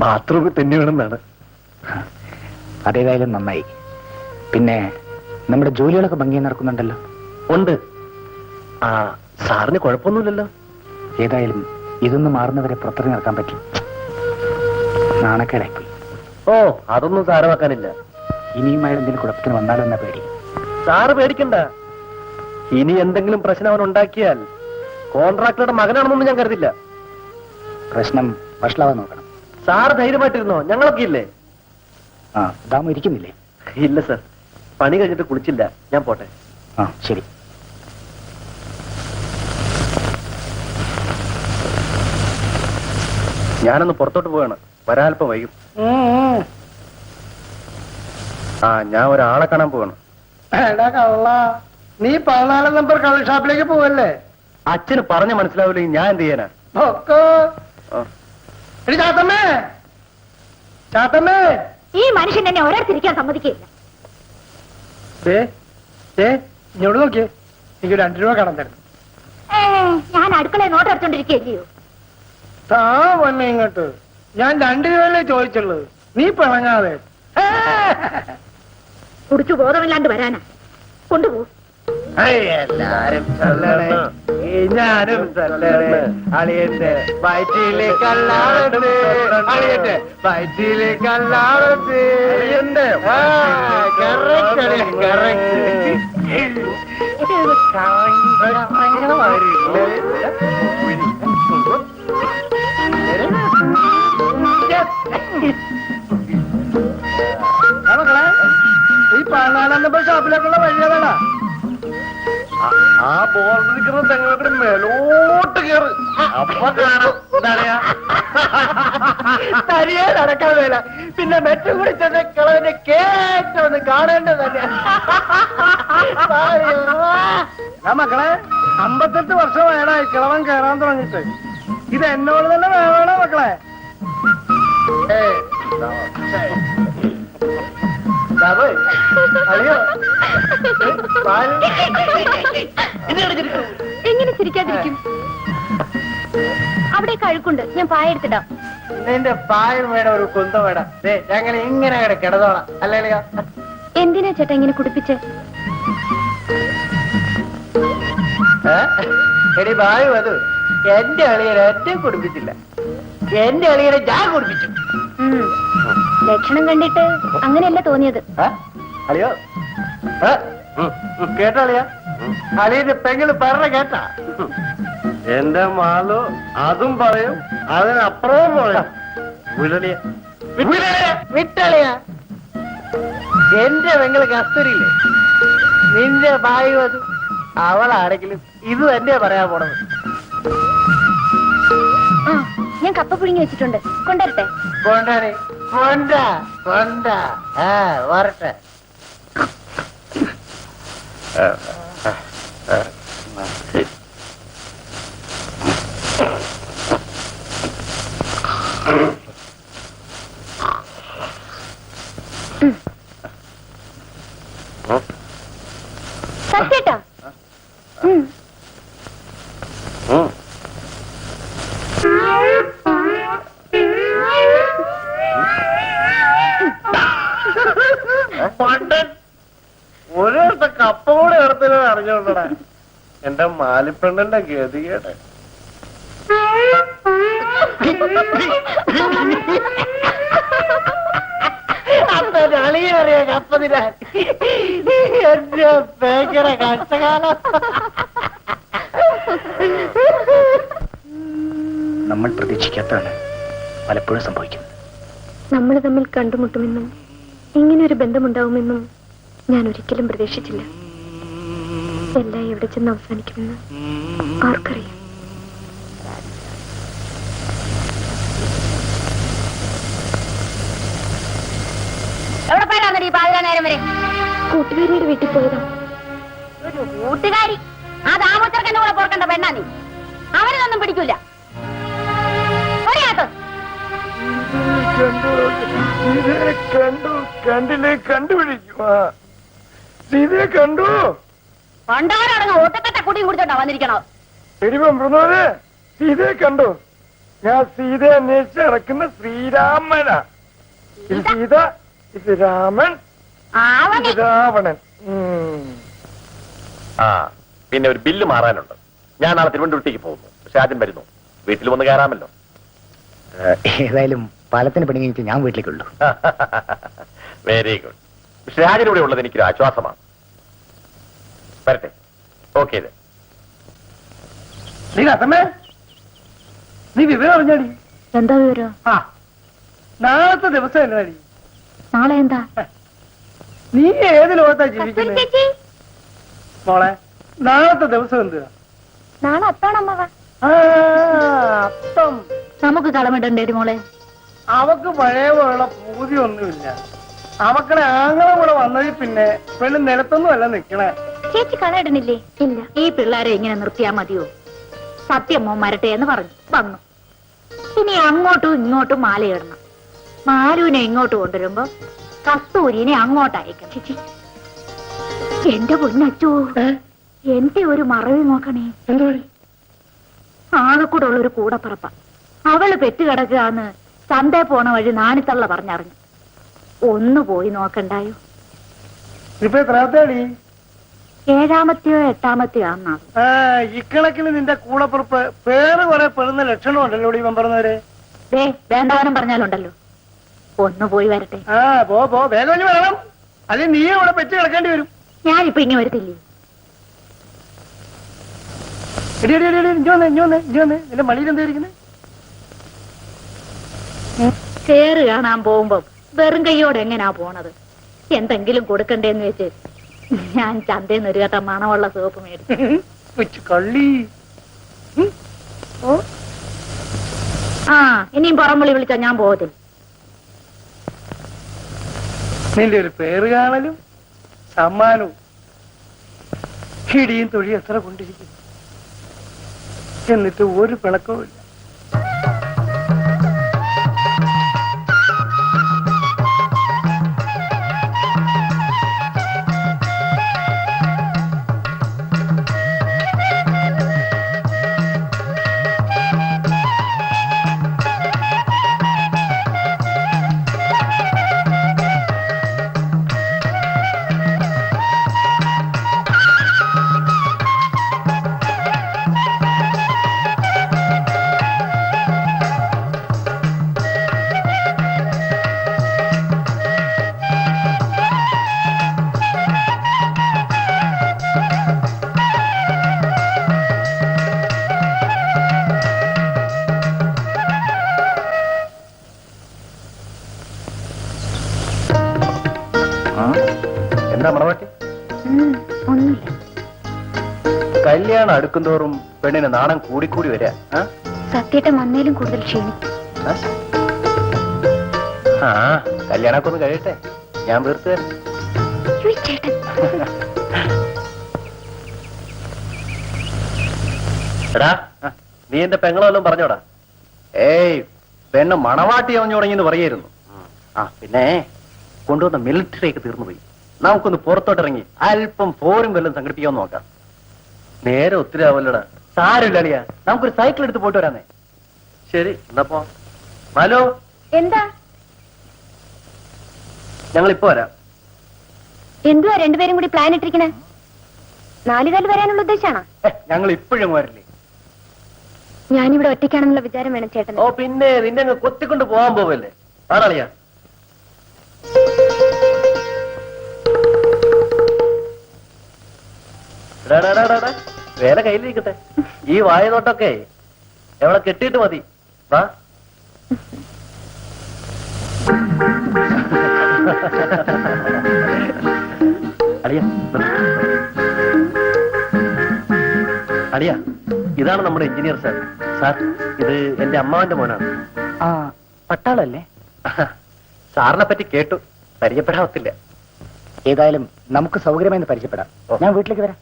ബാത്റൂമിൽ തന്നെ വേണമെന്നാണ്. അതേതായാലും നന്നായി. പിന്നെ നമ്മുടെ ജോലികളൊക്കെ ഭംഗിയായി നടക്കുന്നുണ്ടല്ലോ? ഉണ്ട്. സാറിന് കുഴപ്പമൊന്നുമില്ലല്ലോ? ഏതായാലും ഇതൊന്നും മാറുന്നവരെ പുറത്തിറങ്ങി നടക്കാൻ പറ്റും. നാണക്കേടായിപ്പോയി. ഓ അതൊന്നും സാരമാക്കാനില്ല. ഇനിയും അയാൾ എന്തെങ്കിലും കുഴപ്പത്തിന് വന്നാലെന്ന പേടി. സാറ് പേടിക്കണ്ട. ഇനി എന്തെങ്കിലും പ്രശ്നം അവൻ ഉണ്ടാക്കിയാൽ കോൺട്രാക്ടറുടെ മകനാണെന്നൊന്നും ഞാൻ കരുതില്ല. പ്രശ്നം വഷളാവാൻ നോക്കണം. സാറ് ധൈര്യമായിട്ടിരുന്നോ, ഞങ്ങളൊക്കെ ഇല്ലേ? ആ, ദാമു ഇരിക്കുന്നില്ലേ? ഇല്ല സർ, പണി കഴിഞ്ഞിട്ട് കുളിച്ചില്ല. ഞാൻ പോട്ടെ. ആ ശരി. ഞാനൊന്ന് പുറത്തോട്ട് പോവാണ്, വരാൽപ്പം വൈകും. ആ, ഞാൻ ഒരാളെ കാണാൻ പോവാണ്. എടാ കള്ള, നീ 14 നമ്പർ കള്ള് ഷാപ്പിലേക്ക് പോവല്ലേ? അച്ഛന് പറഞ്ഞ മനസ്സിലാവില്ലെങ്കിൽ ഞാൻ എന്ത് ചെയ്യാനാ? ഒക്കെ. എടി ചാത്തമ്മേ, ചാത്തമ്മേ. ഈ മനുഷ്യൻ എന്നെ ഒരിടത്തിരിക്കാൻ സമ്മതിക്കില്ല. ഇങ്ങോട്ട് നോക്കിയേ, എനിക്ക് 2 രൂപ കടം തരുന്നു. ഞാൻ അടുക്കളയെ നോട്ടെടുത്തോണ്ടിരിക്കുകയല്ലയോ? താ വന്നെ ഇങ്ങോട്ട്. ഞാൻ 2 രൂപയല്ലേ ചോദിച്ചുള്ളൂ, നീ പിണങ്ങാതെ. കുടിച്ചു ബോധമില്ലാണ്ട് വരാനാ. കൊണ്ടുപോ. എല്ലാരും ചൊല്ലണേ, ഞാനും ചൊല്ലണേ. അളിയന്റെ വയറ്റിലേക്ക് അല്ലാതെ, അളിയന്റെ വയറ്റിലേക്ക് അല്ലാതെ. മക്കളെ, ഈ 14 നമ്പർ ഷാപ്പിലേക്കുള്ള വഴിയതാ. ആ ബോർഡർ നിൽക്കുന്ന തെങ്ങോട്ട് മേലോട്ട് കയറ്, അപ്പൊ കാണാം. തരിയെ നടക്കാൻ വേല, പിന്നെ മെച്ചു കൂടി ചെന്ന് കിളവിന്റെ കേറ്റൊന്ന് കാണേണ്ടത് തന്നെ. മക്കളെ, 58 വർഷം വേണായി കിളവൻ കയറാൻ തുടങ്ങിട്ട്. ഇത് എന്നോട് തന്നെ വേണോ മക്കളെ? അളിയോ, എങ്ങനെ ചിരിക്കാതിരിക്കും? അവിടെ കഴുക്കുണ്ട്, ഞാൻ പായ എടുത്തിടാം. നിന്റെ പായം വേണം, ഒരു കുന്തം വേണം. ഞങ്ങൾ ഇങ്ങനെ കിടന്നോളാം അല്ലേ? എന്തിനാ ചേട്ടാ ഇങ്ങനെ കുടിപ്പിച്ച്? എടി ബായു, അത് എന്റെ അളിയനെ എന്നെ കുടിപ്പിച്ചില്ല, എന്റെ അളിയനെ ഞാൻ കുടിപ്പിച്ചു. ലക്ഷണം കണ്ടിട്ട് അങ്ങനെയല്ല തോന്നിയത്. അളിയോ, കേട്ടോ അളിയ? അളിയന്റെ പെങ്ങള് പറഞ്ഞ കേട്ടാ? എന്റെ മാലു അതും പറയും, അതിനപ്പുറവും പറയും. വിട്ടളിയ, എന്റെ പെങ്ങള് കസ്തൂരിയില്ലേ, നിന്റെ ബായു അത് അവളാണെങ്കിലും ഇത് തന്നെ പറയാൻ പോണത്. ഞാൻ കപ്പ പുഴുങ്ങി വെച്ചിട്ടുണ്ട്, കൊണ്ടുവരട്ടെ? കൊണ്ടാണ്, കൊണ്ടാ കൊണ്ടാ. വരട്ടെ. സത്യേട്ടാ, ഒരിടത്തെ കപ്പ കൂടെ എടുത്തില്ല അറിഞ്ഞോണ്ടടാ എന്റെ മാലിപ്പെണ്ണന്റെ ഗതികേട്. അളിയറിയ കപ്പ തിരാൻ എന്റെ ഭയങ്കര കഷ്ടകാലം. നമ്മൾ പ്രതീക്ഷിക്കാത്തതാണ് പലപ്പോഴും സംഭവിക്കുന്നത്. നമ്മൾ തമ്മിൽ കണ്ടുമുട്ടുമെന്നും ഇങ്ങനെയൊരു ബന്ധമുണ്ടാവുമെന്നും ഞാൻ ഒരിക്കലും പ്രതീക്ഷിച്ചില്ല. എല്ലാം എവിടെ ചെന്ന് അവസാനിക്കുമെന്ന് ആർക്കറിയാം? എവിടെ പോയാൽ ഈ പാതിരാ നേരം വരെ? കൂട്ടുകാരിയുടെ വീട്ടിൽ പോയതാ. ഒരു കൂട്ടുകാരി? ആ ദാമോച്ചർക്കന്റെ കൂടെ പോർക്കണ്ട പെണ്ണാ നീ. അവനൊന്നും പിടിക്കൂല. കണ്ടില്ലേ, കണ്ടുപിടിക്കും. സീതയെ കണ്ടു. പണ്ടാരടങ്ങ ഒറ്റക്കട്ട കുടിയും കുടിച്ചോണ്ടാ വന്നിരിക്കണോ? എരിവേ, സീതയെ കണ്ടു. ഞാൻ സീതയെ അന്വേഷിച്ച് ഇറക്കുന്ന ശ്രീരാമനാ. ഇത് സീത, ഇത് രാമൻ, ഇത് രാവണൻ. ആ, പിന്നെ ഒരു ബില്ല് മാറാനുണ്ട്. ഞാൻ നാളെ തിരുവനന്തപുരത്തേക്ക് പോകുന്നു. പക്ഷെ ആദ്യം വരുന്നു, വീട്ടിൽ വന്ന് കയറാമല്ലോ. ഏതായാലും പാലത്തിന് പണി കഴിഞ്ഞിട്ട് ഞാൻ വീട്ടിലേക്കുള്ളൂ. Very good. മിസ്റ്റർ രാജനിവിടെ ഉള്ളത് എനിക്കൊരു ആശ്വാസമാണ്. വരട്ടെ. ഓക്കെ. നീ കത്തമ്മേ, നീ വിവരം അറിഞ്ഞാടി? എന്താ വിവരം? ആ, നാളത്തെ ദിവസം എന്നാടി? നാളെ എന്താ? നീ ഏത് ലോകത്താ ജീവിക്കുന്നത് മോളെ? നാളത്തെ ദിവസം എന്തുവാ? നാളെ അത്താണമ്മ. ആ, അത്തം. നമുക്ക് കളമിടണ്ടേ മോളെ? അവക്ക് പഴയ പോലുള്ള പൂതിയൊന്നുമില്ല. അവക്കടെ ആങ്ങളെ കൂടെ വന്നതിൽ പിന്നെ പെണ്ണ് നിലത്തൊന്നും അല്ല നിക്കണേ. ചേച്ചി കളയിടണില്ലേ? ഇല്ല. ഈ പിള്ളേരെ ഇങ്ങനെ നിർത്തിയാ മതിയോ? സത്യം മോൻ മരട്ടെ എന്ന് പറഞ്ഞു വന്നു. ഇനി അങ്ങോട്ടും ഇങ്ങോട്ടും മാലയിടണം. മാലുവിനെ ഇങ്ങോട്ട് കൊണ്ടുവരുമ്പോ കസ്തൂരിനെ അങ്ങോട്ട് അയക്കണം. ചേച്ചി, എന്റെ പൊന്നച്ചോ, എന്റെ ഒരു മറവി നോക്കണേ. എന്താ? ആകെ കൂടെ ഉള്ളൊരു കൂടപ്പറപ്പ. അവള് പെറ്റുകിടക്കുകയെന്ന് ചന്തേ പോണ വഴി നാണിത്തള്ള പറഞ്ഞറിഞ്ഞു. ഒന്ന് പോയി നോക്കണ്ടായോ? ഇപ്പൊ എത്രാമത്തേടി? 7ാമത്തെയോ 8ാമത്തെയോ ആന്നാ. ഇക്കണക്കിന് നിന്റെ കൂടപ്പുറപ്പ് പേര് കുറെ പെടുന്ന ലക്ഷണമുണ്ടല്ലോ ഇവൻ പറഞ്ഞവര്. വേണ്ടവനും പറഞ്ഞാലുണ്ടല്ലോ. ഒന്ന് പോയി വരട്ടെ. പോ വേഗം വരണം. അത് നീ അവിടെ പെറ്റ് കിടക്കേണ്ടി വരും. ഞാനിപ്പോ ഇനി വരത്തില്ലേ? നിന്റെ മടിയിൽ എന്തായിരിക്കുന്നത്? ചേറ് കാണാൻ പോകുമ്പോ വെറും കൈയോടെ എങ്ങനാ പോണത്? എന്തെങ്കിലും കൊടുക്കണ്ടേന്ന് വെച്ച് ഞാൻ ചന്തേന്ന് ഒരു കേട്ട മണമുള്ള സോപ്പ് മേടിച്ചു. കള്ളി. ഇനിയും പുറംവിളി വിളിച്ചാ ഞാൻ പോകത്തില്ല. നിന്റെ ഒരു പേര് കാണലും സമ്മാനവും ഇടിയും തൊഴിയും എത്ര കൊണ്ടിരിക്കുന്നു. എന്നിട്ട് ഒരു പിണക്കവും ഇല്ല. എന്താ മണവാട്ടി? ഒന്നുമില്ല. കല്യാണം അടുക്കുന്തോറും പെണ്ണിന് നാണം കൂടിക്കൂടി വരാ. സത്യേട്ടൻ വന്നേലും കൂടുതൽ ക്ഷീണിക്കും. കല്യാണമൊക്കെ ഒന്ന് കഴിയട്ടെ, ഞാൻ വീർത്തു തരാം. എടാ, നീ എന്റെ പെങ്ങളെല്ലാം പറഞ്ഞോടാ? ഏയ്, പെണ്ണ് മണവാട്ടി അവഞ്ഞു തുടങ്ങിയെന്ന് പറയായിരുന്നു. പിന്നെ കൊണ്ടുവന്ന മിലിറ്ററി ഒക്കെ തീർന്നുപോയി. നമുക്കൊന്ന് പുറത്തോട്ടിറങ്ങി അല്പം ഫോറും വല്ലതും സംഘടിപ്പിക്കാൻ നോക്കാം. നേരെ ഒത്തിരി ആവല്ലടാ. സാരമില്ല അളിയാ, നമുക്കൊരു സൈക്കിൾ എടുത്ത് പോയിട്ട് വരാന്നേ. ശരി, എന്നപ്പോ ഹലോ. എന്താ? ഞങ്ങൾ ഇപ്പൊ വരാം. എന്തുവാ രണ്ടുപേരും കൂടി പ്ലാൻ ഇട്ടിരിക്കണേ? 4 കാല് വരാനുള്ള ഉദ്ദേശാണോ? ഞങ്ങൾ ഇപ്പോഴും വരില്ലേ? ഞാനിവിടെ ഒറ്റയ്ക്കാണെന്നുള്ള വിചാരം വേണം ചേട്ടൻ. ഓ പിന്നെ, നിന്നെ അങ്ങ് കൊത്തിക്കൊണ്ട് പോകാൻ പോവല്ലേ? ആണളിയാ. വേല കയ്യിലിരിക്കട്ടെ. ഈ വായനോട്ടൊക്കെ എവളെ കെട്ടിയിട്ട് മതി. വാ. അളിയ, അളിയ, ഇതാണ് നമ്മുടെ എഞ്ചിനീയർ സാർ. സാർ, ഇത് എന്റെ അമ്മാവന്റെ മോനാണ്. പട്ടാളല്ലേ? സാറിനെ പറ്റി കേട്ടു, പരിചയപ്പെടാവത്തില്ല. ഏതായാലും നമുക്ക് സൗകര്യമായി പരിചയപ്പെടാം. ഞാൻ വീട്ടിലേക്ക് വരാം.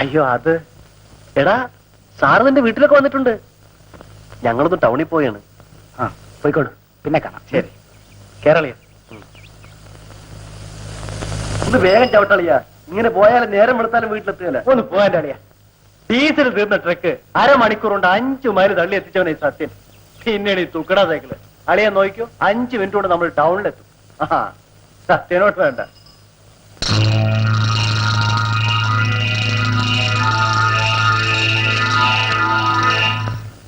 അയ്യോ, അത് എടാ, സാറ് നിന്റെ വീട്ടിലൊക്കെ വന്നിട്ടുണ്ട്. ഞങ്ങളൊന്ന് ടൗണിൽ പോയാണ്. പോയിക്കോളൂ, പിന്നെ കാണാം. ശരി, കേരളിയ. ഒന്ന് വേഗം ചവിട്ടളിയാ, ഇങ്ങനെ പോയാലും നേരം വെളുത്താലും വീട്ടിലെത്തുകയല്ല. ഒന്ന് പോകാൻ അളിയാ. ഡീസൽ തീർന്ന ട്രക്ക് 1/2 മണിക്കൂർ കൊണ്ട് 5 മൈൽ തള്ളി എത്തിച്ചവനെ സത്യം. പിന്നീട് ഈ തുക്കട സൈക്കിള്. അളിയാ നോക്കിയോ, 5 മിനിറ്റ് കൊണ്ട് നമ്മൾ ടൗണിലെത്തും. സത്യനോട്ട് വേണ്ട.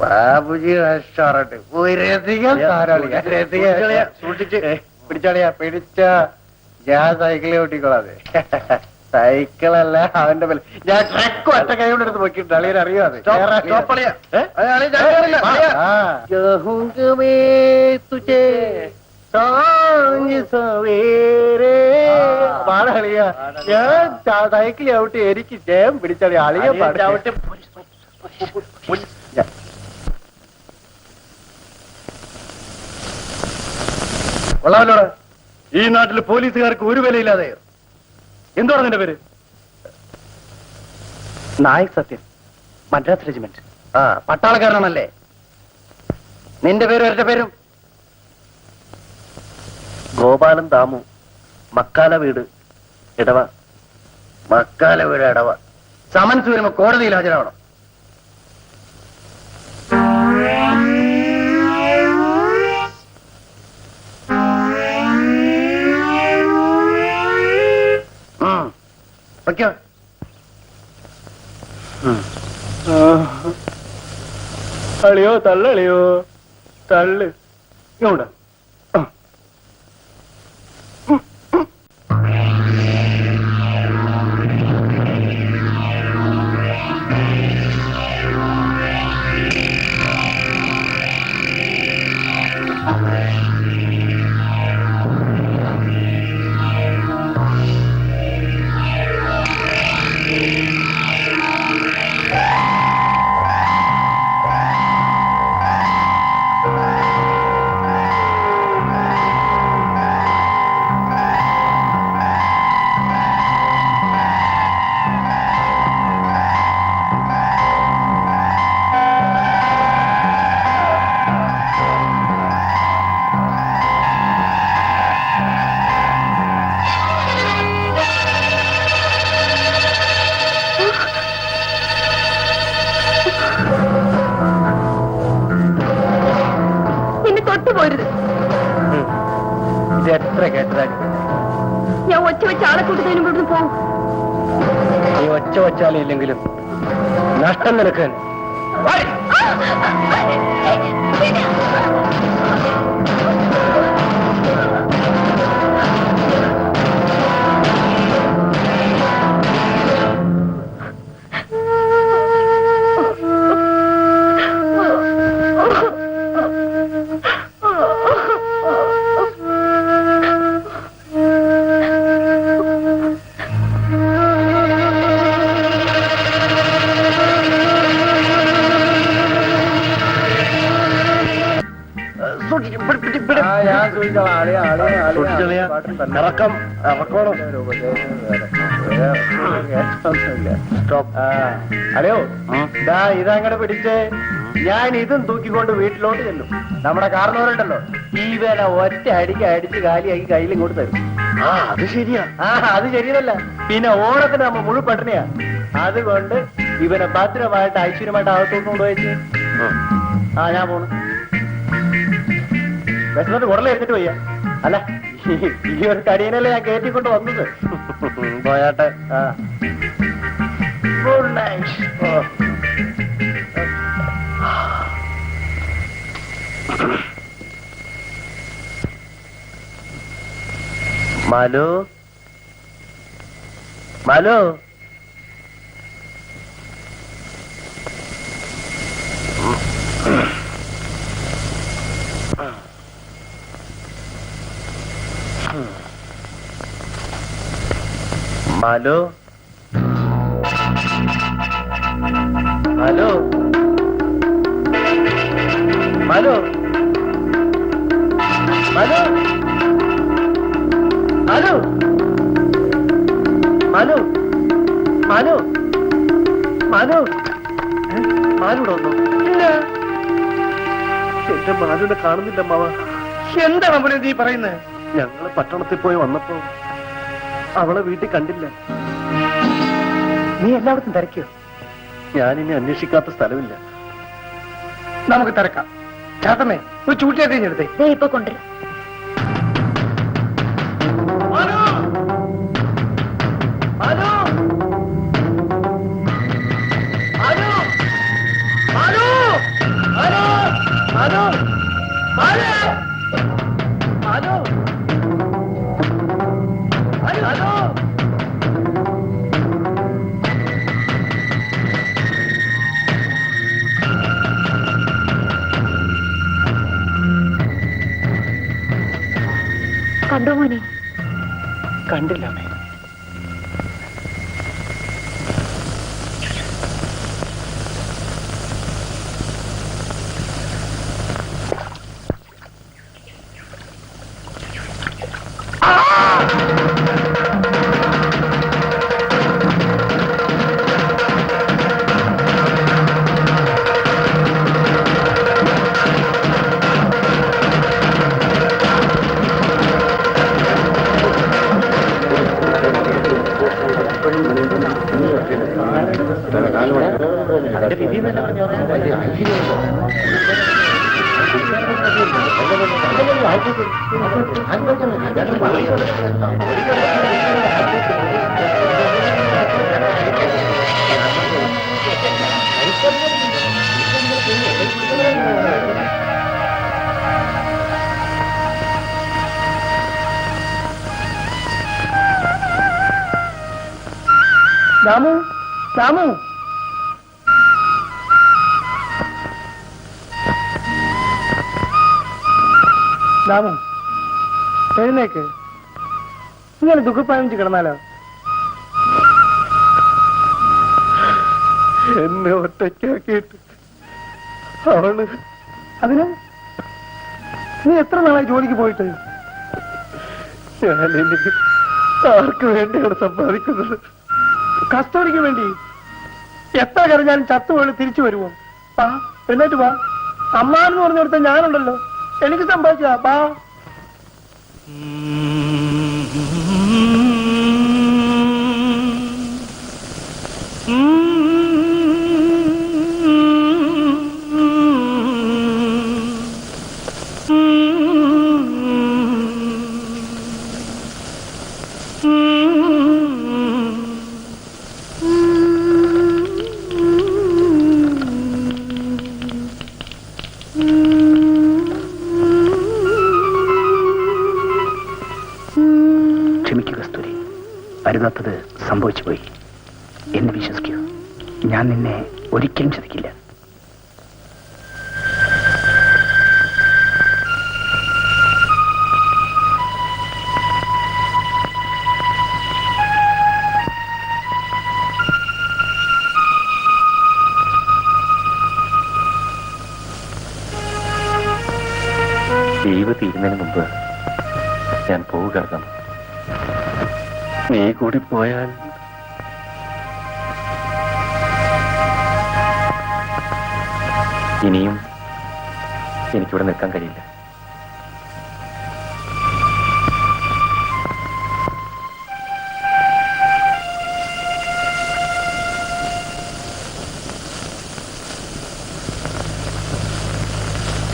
ബാബുജി റെസ്റ്റോറന്റ് സൂക്ഷിച്ച് പിടിച്ചാളിയാ പിടിച്ച ഞാൻ സൈക്കിളെ ഓട്ടിക്കോളാതെ സൈക്കിളല്ല അവന്റെ പേര് ഞാൻ ട്രക്ക് ഒറ്റ കൈ കൊണ്ട് എടുത്ത് നോക്കിയിട്ട് അളിയൻ അറിയാതെ ഞാൻ സൈക്കിൾ ഔട്ടി എനിക്ക് ജയം പിടിച്ചാളി അളിയ കൊള്ളാമല്ലോടെ ഈ നാട്ടിൽ പോലീസുകാർക്ക് ഒരു വിലയില്ലാതെ എന്താണ് നിന്റെ പേര്? നായക് സത്യം, മദ്രാസ് റെജിമെന്റ്. ആ പട്ടാളക്കാരനാണല്ലേ? നിന്റെ പേരും ഒരൊറ്റ പേരും? ഗോപാലൻ ദാമു, മക്കാല വീട്, ഇടവ. മക്കാല വീട് ഇടവ. സമൻസ് വരുമ്പോ കോടതിയിൽ ഹാജരാവണം. വയ്ക്കോ. അളിയോ തള്ളളിയോ തള്ളു ഇങ്ങോട്ട്. ഇത് എത്ര കേട്ടതാണ്? ഞാൻ ഒച്ച വെച്ച് ആളെ കൂട്ടുന്നതിന് മുമ്പ് പോകും. നീ ഒച്ച വച്ചാലും ഇല്ലെങ്കിലും നഷ്ടം നിനക്ക്. ഇറക്കം ഇറക്കോണം. അല്ലയോ ഇതങ്ങടെ പിടിച്ചേ. ഞാൻ ഇതും തൂക്കിക്കൊണ്ട് വീട്ടിലോട്ട് ചെല്ലും. നമ്മുടെ കാരണവരുണ്ടല്ലോ, ഈ വേല ഒറ്റ അടിക്ക് അടിച്ച് കാലിയാക്കി കയ്യിൽ ഇങ്ങോട്ട് തരും. അത് ശരിയാ. അത് ശരിയല്ല, പിന്നെ ഓണത്തിന് നമ്മ മുഴു പട്ടിണിയാ. അതുകൊണ്ട് ഇവനെ ഭദ്രമായിട്ട് ഐശ്വര്യമായിട്ട് അകത്തോട്ട് കൊണ്ടുപോയിച്ച് ഞാൻ പോണു. വിശന്നിട്ട് ഉടനെ എടുത്തിട്ട് വയ്യ. അല്ല ഈ ഒരു കടിയനല്ലേ ഞാൻ കയറ്റിക്കൊണ്ട് വന്നത്. പോയാട്ടെ. Good night. മാലു, മാലു, മാലു, മാലു, മാലു, മാലു, മാലു, മാലു, മാലു, മാലു, മാലൂടെ വന്നു. ഇല്ല, എന്റെ മാലുവിനെ കാണുന്നില്ല മാവ. എന്താണ് മോനെ നീ പറയുന്നത്? ഞങ്ങള് പട്ടണത്തിൽ പോയി വന്നപ്പോ അവളെ വീട്ടിൽ കണ്ടില്ല. നീ എല്ലായിടത്തും തിരക്കിയോ? ഞാനിനി അന്വേഷിക്കാത്ത സ്ഥലമില്ല. നമുക്ക് തിരക്കാം. ചാത്തമ്മേ ഒരു ചൂട്ടിയായിട്ട് എടുത്തേ. ഇപ്പൊ കൊണ്ടുവരും. മിണ്ടില്ല അമ്മേ. രാമു, രാമു, രാമു, എഴുന്നേക്ക്. ഇങ്ങനെ ദുഃഖപ്പാനിച്ച് കിടന്നാലോ? എന്നെ ഒറ്റയ്ക്കാക്കിയിട്ട് അവള് അതിന് നീ എത്ര നാളായി ജോലിക്ക് പോയിട്ട്? ഞാനിനി ആർക്ക് വേണ്ടിയാണ് സമ്പാദിക്കുന്നത്? കസ്റ്റഡിക്ക് വേണ്ടി. എത്ര കരഞ്ഞാലും ചത്തുപോയി തിരിച്ചു വരുമോ? വാ, എന്നിട്ട് വാ. അമ്മാന്ന് പറഞ്ഞെടുത്ത ഞാനുണ്ടല്ലോ, എനിക്ക് സമ്പാദിച്ചാ. വാ. കരുതാത്തത് സംഭവിച്ചു പോയി. എന്നെ വിശ്വസിക്കൂ, ഞാൻ നിന്നെ ഒരിക്കലും ചതിക്കില്ല. ലീവ് തീരുന്നതിന് മുമ്പ് ഞാൻ പോവുകയാണ്. നീ കൂടി പോയാൽ ഇനിയും എനിക്കിവിടെ നിൽക്കാൻ കഴിയില്ല.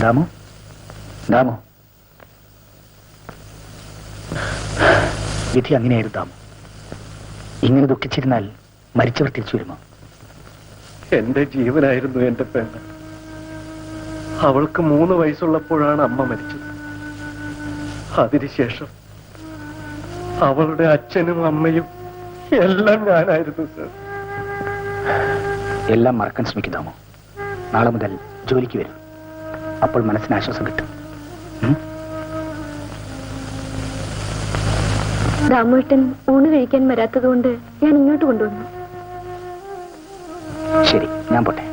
ദാമു, ദാമു, വിധി അങ്ങനെയായിരുന്നു ദാമു. ഇങ്ങനെ ദുഃഖിച്ചിരുന്നാൽ മരിച്ചവർ തിരിച്ചു വരുമോ? എന്റെ ജീവനായിരുന്നു എന്റെ പെണ്ണ്. അവൾക്ക് 3 വയസ്സുള്ളപ്പോഴാണ് അമ്മ മരിച്ചത്. അതിനുശേഷം അവളുടെ അച്ഛനും അമ്മയും എല്ലാം ഞാനായിരുന്നു സർ. എല്ലാം മറക്കാൻ ശ്രമിക്കുന്നാമോ? നാളെ മുതൽ ജോലിക്ക് വരും. അപ്പോൾ മനസ്സിന് ആശ്വാസം കിട്ടും. രാമേട്ടൻ ഊണ് കഴിക്കാൻ വരാത്തതുകൊണ്ട് ഞാൻ ഇങ്ങോട്ട് കൊണ്ടുവന്നു. ശരി, ഞാൻ പോട്ടെ.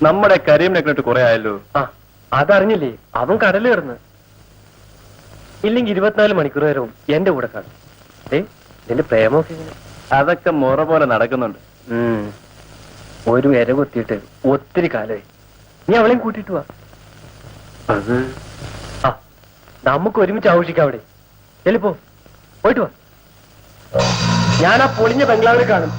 നമ്മുടെ കരീമിനെ കണ്ടിട്ട് കുറെ ആയല്ലോ. അതറിഞ്ഞില്ലേ? അവൻ കടല് കിടന്ന് ഇല്ലെങ്കിൽ 24 മണിക്കൂർ നേരവും എന്റെ കൂടെ കാണും. എന്റെ പ്രേമമൊക്കെ ഇങ്ങനെ അതൊക്കെ മുറ പോലെ നടക്കുന്നുണ്ട്. ഒരു ഇര കൊത്തിയിട്ട് ഒത്തിരി കാലമായി. നീ അവളെയും കൂട്ടിട്ട് വാ. അത് നമുക്ക് ഒരുമിച്ച് ആഘോഷിക്കാം അവിടെ. എളിപ്പോ പോയിട്ട് വാ. ഞാൻ ആ പൊളിഞ്ഞ ബംഗ്ലാവിൽ കാണും.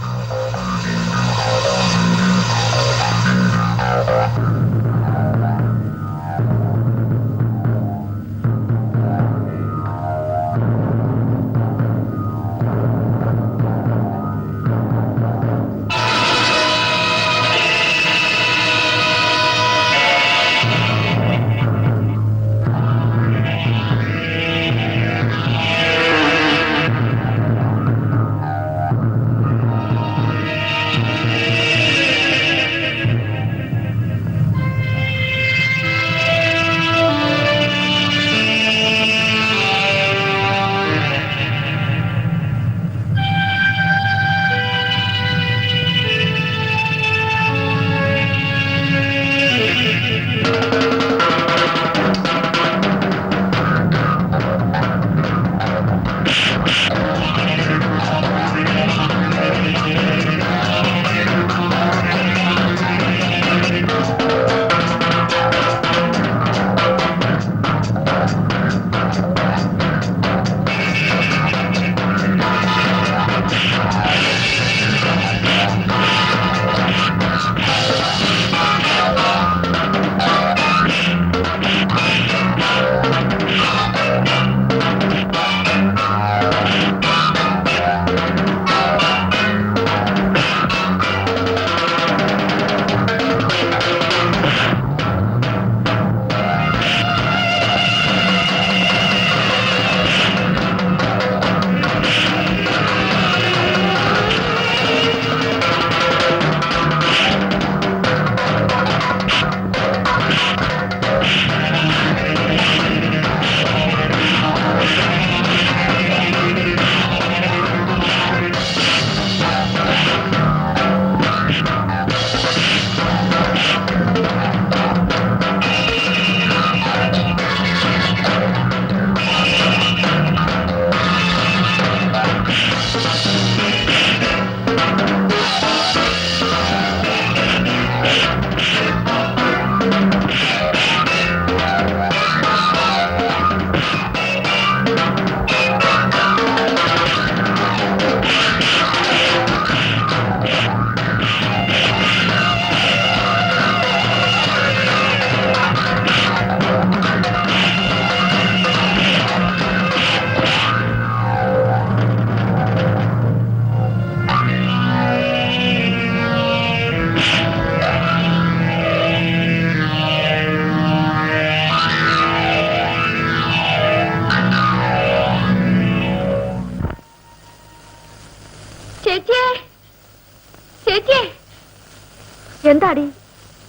എന്താടി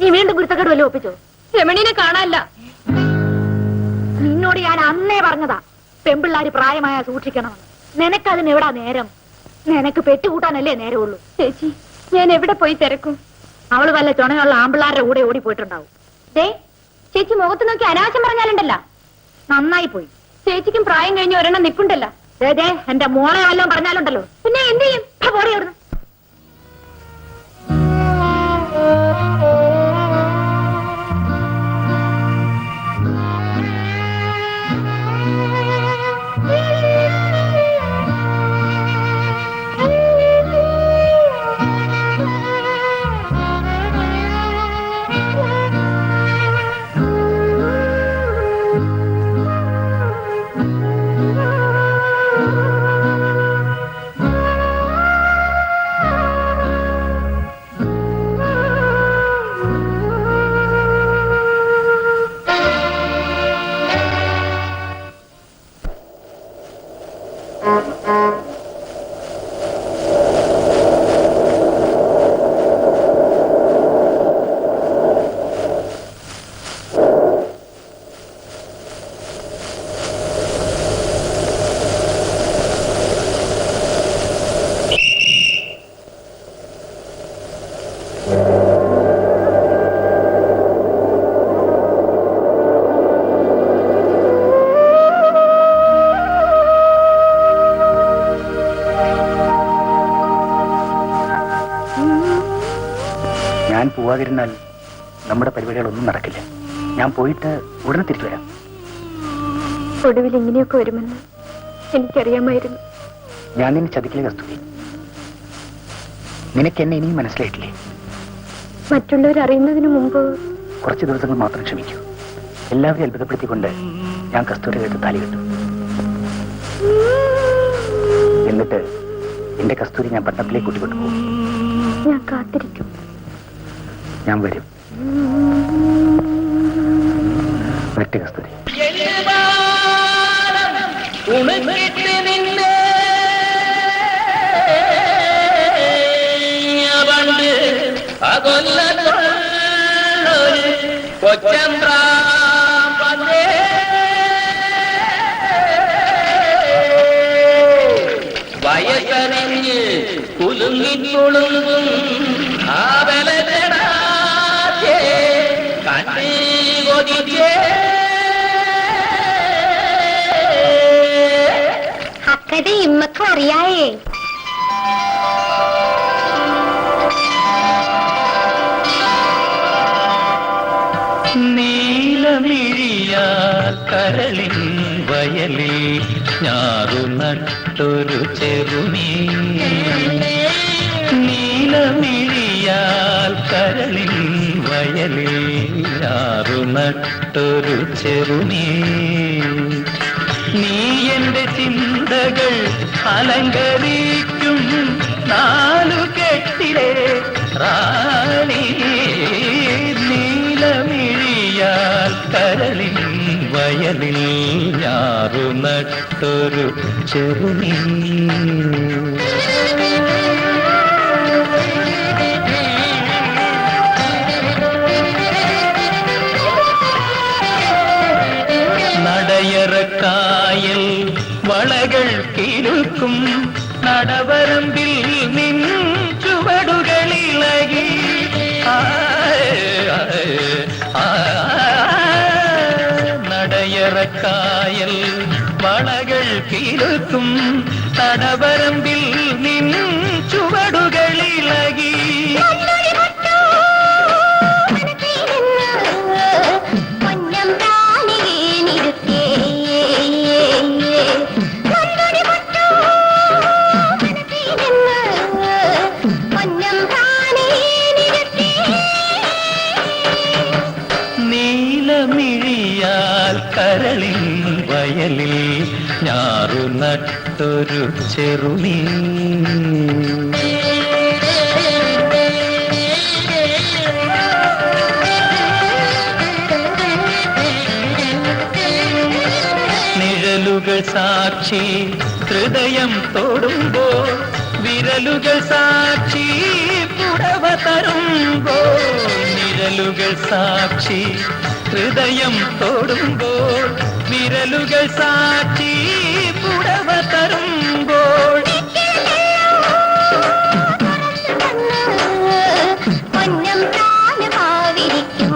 നീ വീണ്ടും ഗുരുത്തക്കേട് വല്ലതും ഒപ്പിച്ചോ? രമണീനെ കാണാനില്ല. നിന്നോട് ഞാൻ അന്നേ പറഞ്ഞതാ പെമ്പിള്ളാര് പ്രായമായ സൂക്ഷിക്കണമെന്ന്. നിനക്കതിന് എവിടാ നേരം? നിനക്ക് പെറ്റുകൂട്ടാനല്ലേ നേരമുള്ളൂ. ചേച്ചി, ഞാൻ എവിടെ പോയി തിരക്കും? അവള് വല്ല ചുണയുള്ള ആമ്പിള്ളാരുടെ കൂടെ ഓടിപ്പോയിട്ടുണ്ടാവും. ദേ, ചേച്ചി മുഖത്ത് നോക്കി അനാവശ്യം പറഞ്ഞാലുണ്ടല്ല. നന്നായി പോയി. ചേച്ചിക്കും പ്രായം കഴിഞ്ഞ ഒരെണ്ണം നിപ്പുണ്ടല്ല. ദേ എന്റെ മോളെ വല്ലതും പറഞ്ഞാലുണ്ടല്ലോ. പിന്നെ എന്ത് ചെയ്യും? പോടിയായിരുന്നു. ഞാൻ പോവാതിരുന്നാൽ നമ്മുടെ പരിപാടികളൊന്നും നടക്കില്ല. ഞാൻ പോയിട്ട് ഉടനെ തിരിച്ചു വരാം. ഒടുവിൽ ഇങ്ങനെയൊക്കെ വരുമെന്ന് എനിക്കറിയാമായിരുന്നു. ഞാൻ നിന്നെ ചതിക്കില്ല കസ്തൂരി. നിനക്ക് എന്നെ ഇനിയും മനസ്സിലായിട്ടില്ലേ? മറ്റുള്ളവർ അറിയുന്നതിന് മുമ്പ് കുറച്ച് ദിവസങ്ങൾ മാത്രം ക്ഷമിക്കൂ. എല്ലാവരെയും അത്ഭുതപ്പെടുത്തിക്കൊണ്ട് ഞാൻ കസ്തൂരിയുടെ അടുത്ത് താലി കെട്ടു. എന്നിട്ട് എന്റെ കസ്തൂരി ഞാൻ പട്ടണത്തിലേക്ക് കൂട്ടിക്കൊണ്ടു പോകും. ഞാൻ കാത്തിരിക്കും. ഞാൻ വരും. വരട്ടെ കസ്തൂരി. വയസ്സറിഞ്ഞ് കുലുങ്ങിക്കൊളുങ്ങും ആവലജടാതെ കണ്ണീ കൊതിച്ചേ അക്കത് ഇമ്മക്ക് അറിയായേ. നീലമിഴിയാൽ കരളിൻ വയലിൽ ഞാറു നട്ടൊരു ചെറുമീ. നീലമിഴിയാൽ കരളിൻ വയലിൽ ഞാറു നട്ടൊരു ചെറുമീ. നീ എന്റെ ചിന്തകൾ അലങ്കരിക്കും നാലുകെട്ടിലെ റാണി. നീലമിഴിയാൽ കരളിൻ വയലിൽ ഞാറു നട്ടൊരു ചെറുമീ. നടയറക്കായൽ വളകൾ കിലുക്കും നടവരമ്പിൽ നിൻ ചുവടുകളിളകി. നടയറക്കായൽ വളകൾ കിലുക്കും നടവരമ്പിൽ നിൻ ചുവടുകളിളകി. നീലമിഴിയാൽ കരളിൻ വയലിൽ ഞാറു നട്ടൊരു ചെറുമീ. നിഴലുകൾ സാക്ഷി ഹൃദയം തൊടുമ്പോൾ വിരലുകൾ സാക്ഷി പുടവ തരുമ്പോൾ നിഴലുകൾ സാക്ഷി ഹൃദയം തൊടുമ്പോൾ വിരലുകൾ സാക്ഷി പുടവ തരുമ്പോൾ പൊന്നം താന് ഭാവിരിക്കും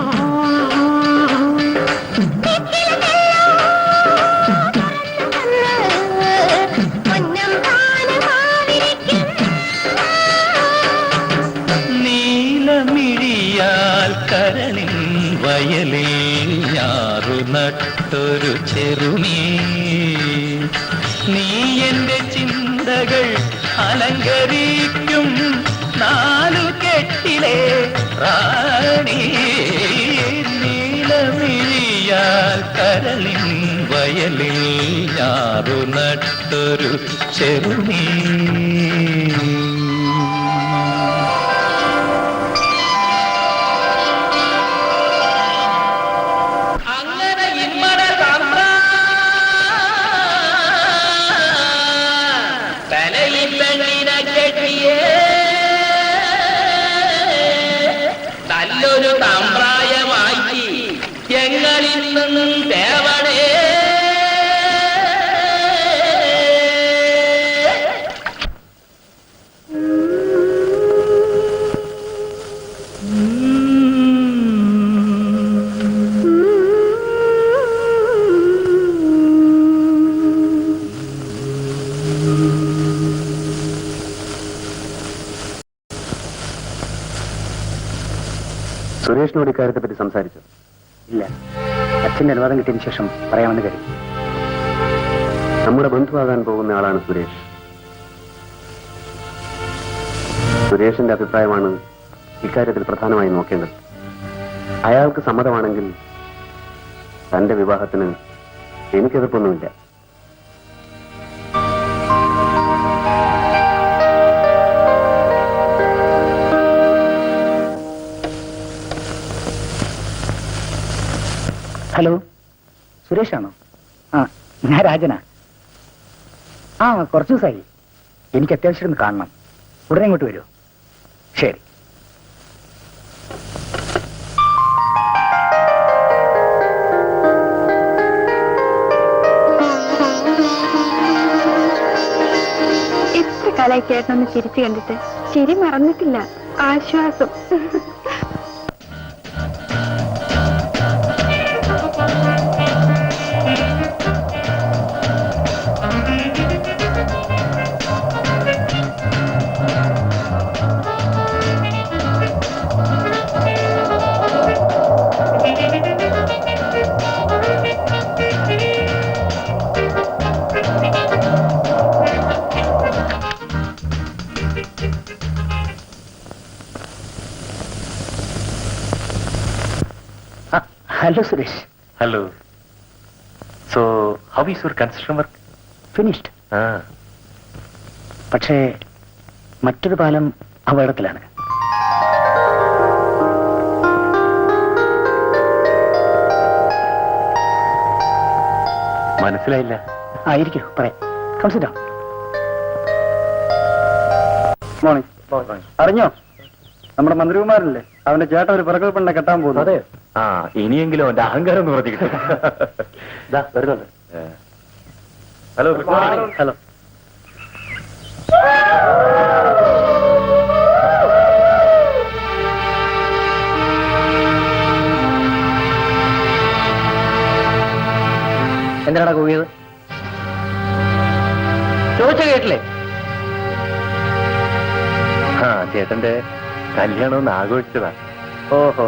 പൊന്നം താന് ഭാവിരിക്കും നീലമിഴിയാൽ കരളിൻ വയലിൽ ഞാറു നട്ടൊരു ചെറുമീ നീ എന്റെ ചിന്തകൾ അലങ്കരിക്കും നാലുകെട്ടിലെ റാണി നീലമിഴിയാൽ കരളിൻ വയലിൽ ഞാറു നട്ടൊരു ചെറുമീ നല്ലൊരു തമ്പ്രായമാക്കി ഞങ്ങളിൽ നിന്നും ദേവണേ. സുരേഷിനോട് ഇക്കാര്യത്തെ പറ്റി സംസാരിച്ചു? ഇല്ല, അച്ഛന്റെ അനുവാദം കിട്ടിയതിന് ശേഷം പറയാമെന്ന് കരുതി. നമ്മുടെ ബന്ധുവാകാൻ പോകുന്ന ആളാണ് സുരേഷ്. സുരേഷിന്റെ അഭിപ്രായമാണ് ഇക്കാര്യത്തിൽ പ്രധാനമായി നോക്കേണ്ടത്. അയാൾക്ക് സമ്മതമാണെങ്കിൽ തന്റെ വിവാഹത്തിന് എനിക്കെതിർപ്പൊന്നുമില്ല. ഹലോ, സുരേഷാണോ? ആ, ഞാൻ രാജനാ. ആ, കുറച്ച് ദിവസമായി. എനിക്ക് അത്യാവശ്യം ഒന്ന് കാണണം. ഉടനെ ഇങ്ങോട്ട് വരുമോ? ശരി. എത്ര കാലായി ചേട്ടനൊന്ന് ചിരിച്ചു കണ്ടിട്ട്. ചിരി മറന്നിട്ടില്ല, ആശ്വാസം. Hello Suresh. Hello. So how is your construction work? Finished. പക്ഷേ മറ്റൊരു പാലം അപകടത്തിലാണ്. മനസ്സിലായില്ല. ആയിരിക്കും, പറയാം. കൺസിഡർ. മോർണിംഗ്. അറിഞ്ഞോ, നമ്മുടെ മന്ത്രികുമാരല്ലേ, അവന്റെ ചേട്ടൻ ഒരു പിറകൽ പെണ്ണെ കെട്ടാൻ പോകുന്നു. അതെ. ആ, ഇനിയെങ്കിലും അവന്റെ അഹങ്കാരം ഒന്ന് വർദ്ധിക്കട്ടെ. വരുന്നുണ്ട്. Hello, good morning. ഹലോ. എന്തിനാടാ കൂവിയത്? ചോദിച്ച കേട്ടില്ലേ? ആ, ചേട്ടന്റെ കല്യാണം ഒന്ന് ആഘോഷിച്ചതാ. ഓഹോ,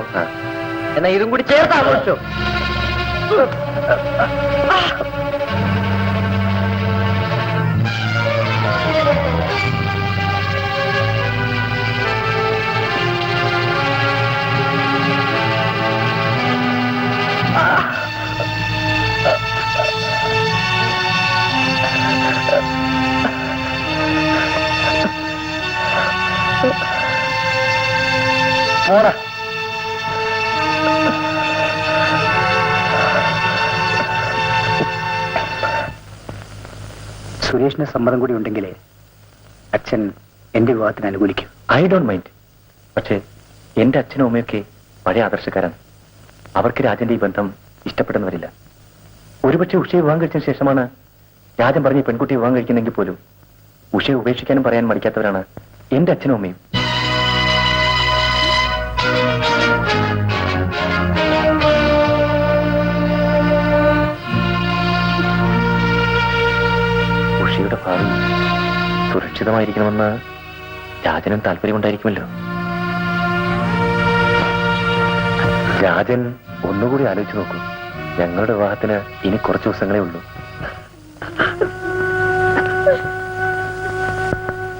എന്നാ ഇതും കൂടി ചേർത്ത് ആഘോഷിച്ചോ? മോടാ. സുരേഷിന്റെ സമ്മതം കൂടി ഉണ്ടെങ്കിൽ അച്ഛൻ എന്റെ വിവാഹത്തിന് അനുകൂലിക്കും. I don't mind. പക്ഷേ എന്റെ അച്ഛനും അമ്മയൊക്കെ പഴയ ആദർശക്കാരാണ്. അവർക്ക് രാജന്റെ ഈ ബന്ധം ഇഷ്ടപ്പെടുന്നവരില്ല. ഒരുപക്ഷെ ഉഷയെ വിവാഹം കഴിച്ചതിന് ശേഷമാണ് രാജൻ പറഞ്ഞ് പെൺകുട്ടിയെ വിവാഹം കഴിക്കുന്നെങ്കിൽ പോലും ഉഷയെ ഉപേക്ഷിക്കാനും പറയാൻ മടിക്കാത്തവരാണ് എന്റെ അച്ഛനും അമ്മയും. ഉഷയുടെ ഭാവി സുരക്ഷിതമായിരിക്കണമെന്ന് രാജനും താല്പര്യമുണ്ടായിരിക്കുമല്ലോ. രാജൻ ഒന്നുകൂടി ആലോചിച്ച് നോക്കൂ. ഞങ്ങളുടെ വിവാഹത്തിന് ഇനി കുറച്ച് ദിവസങ്ങളേ ഉള്ളൂ.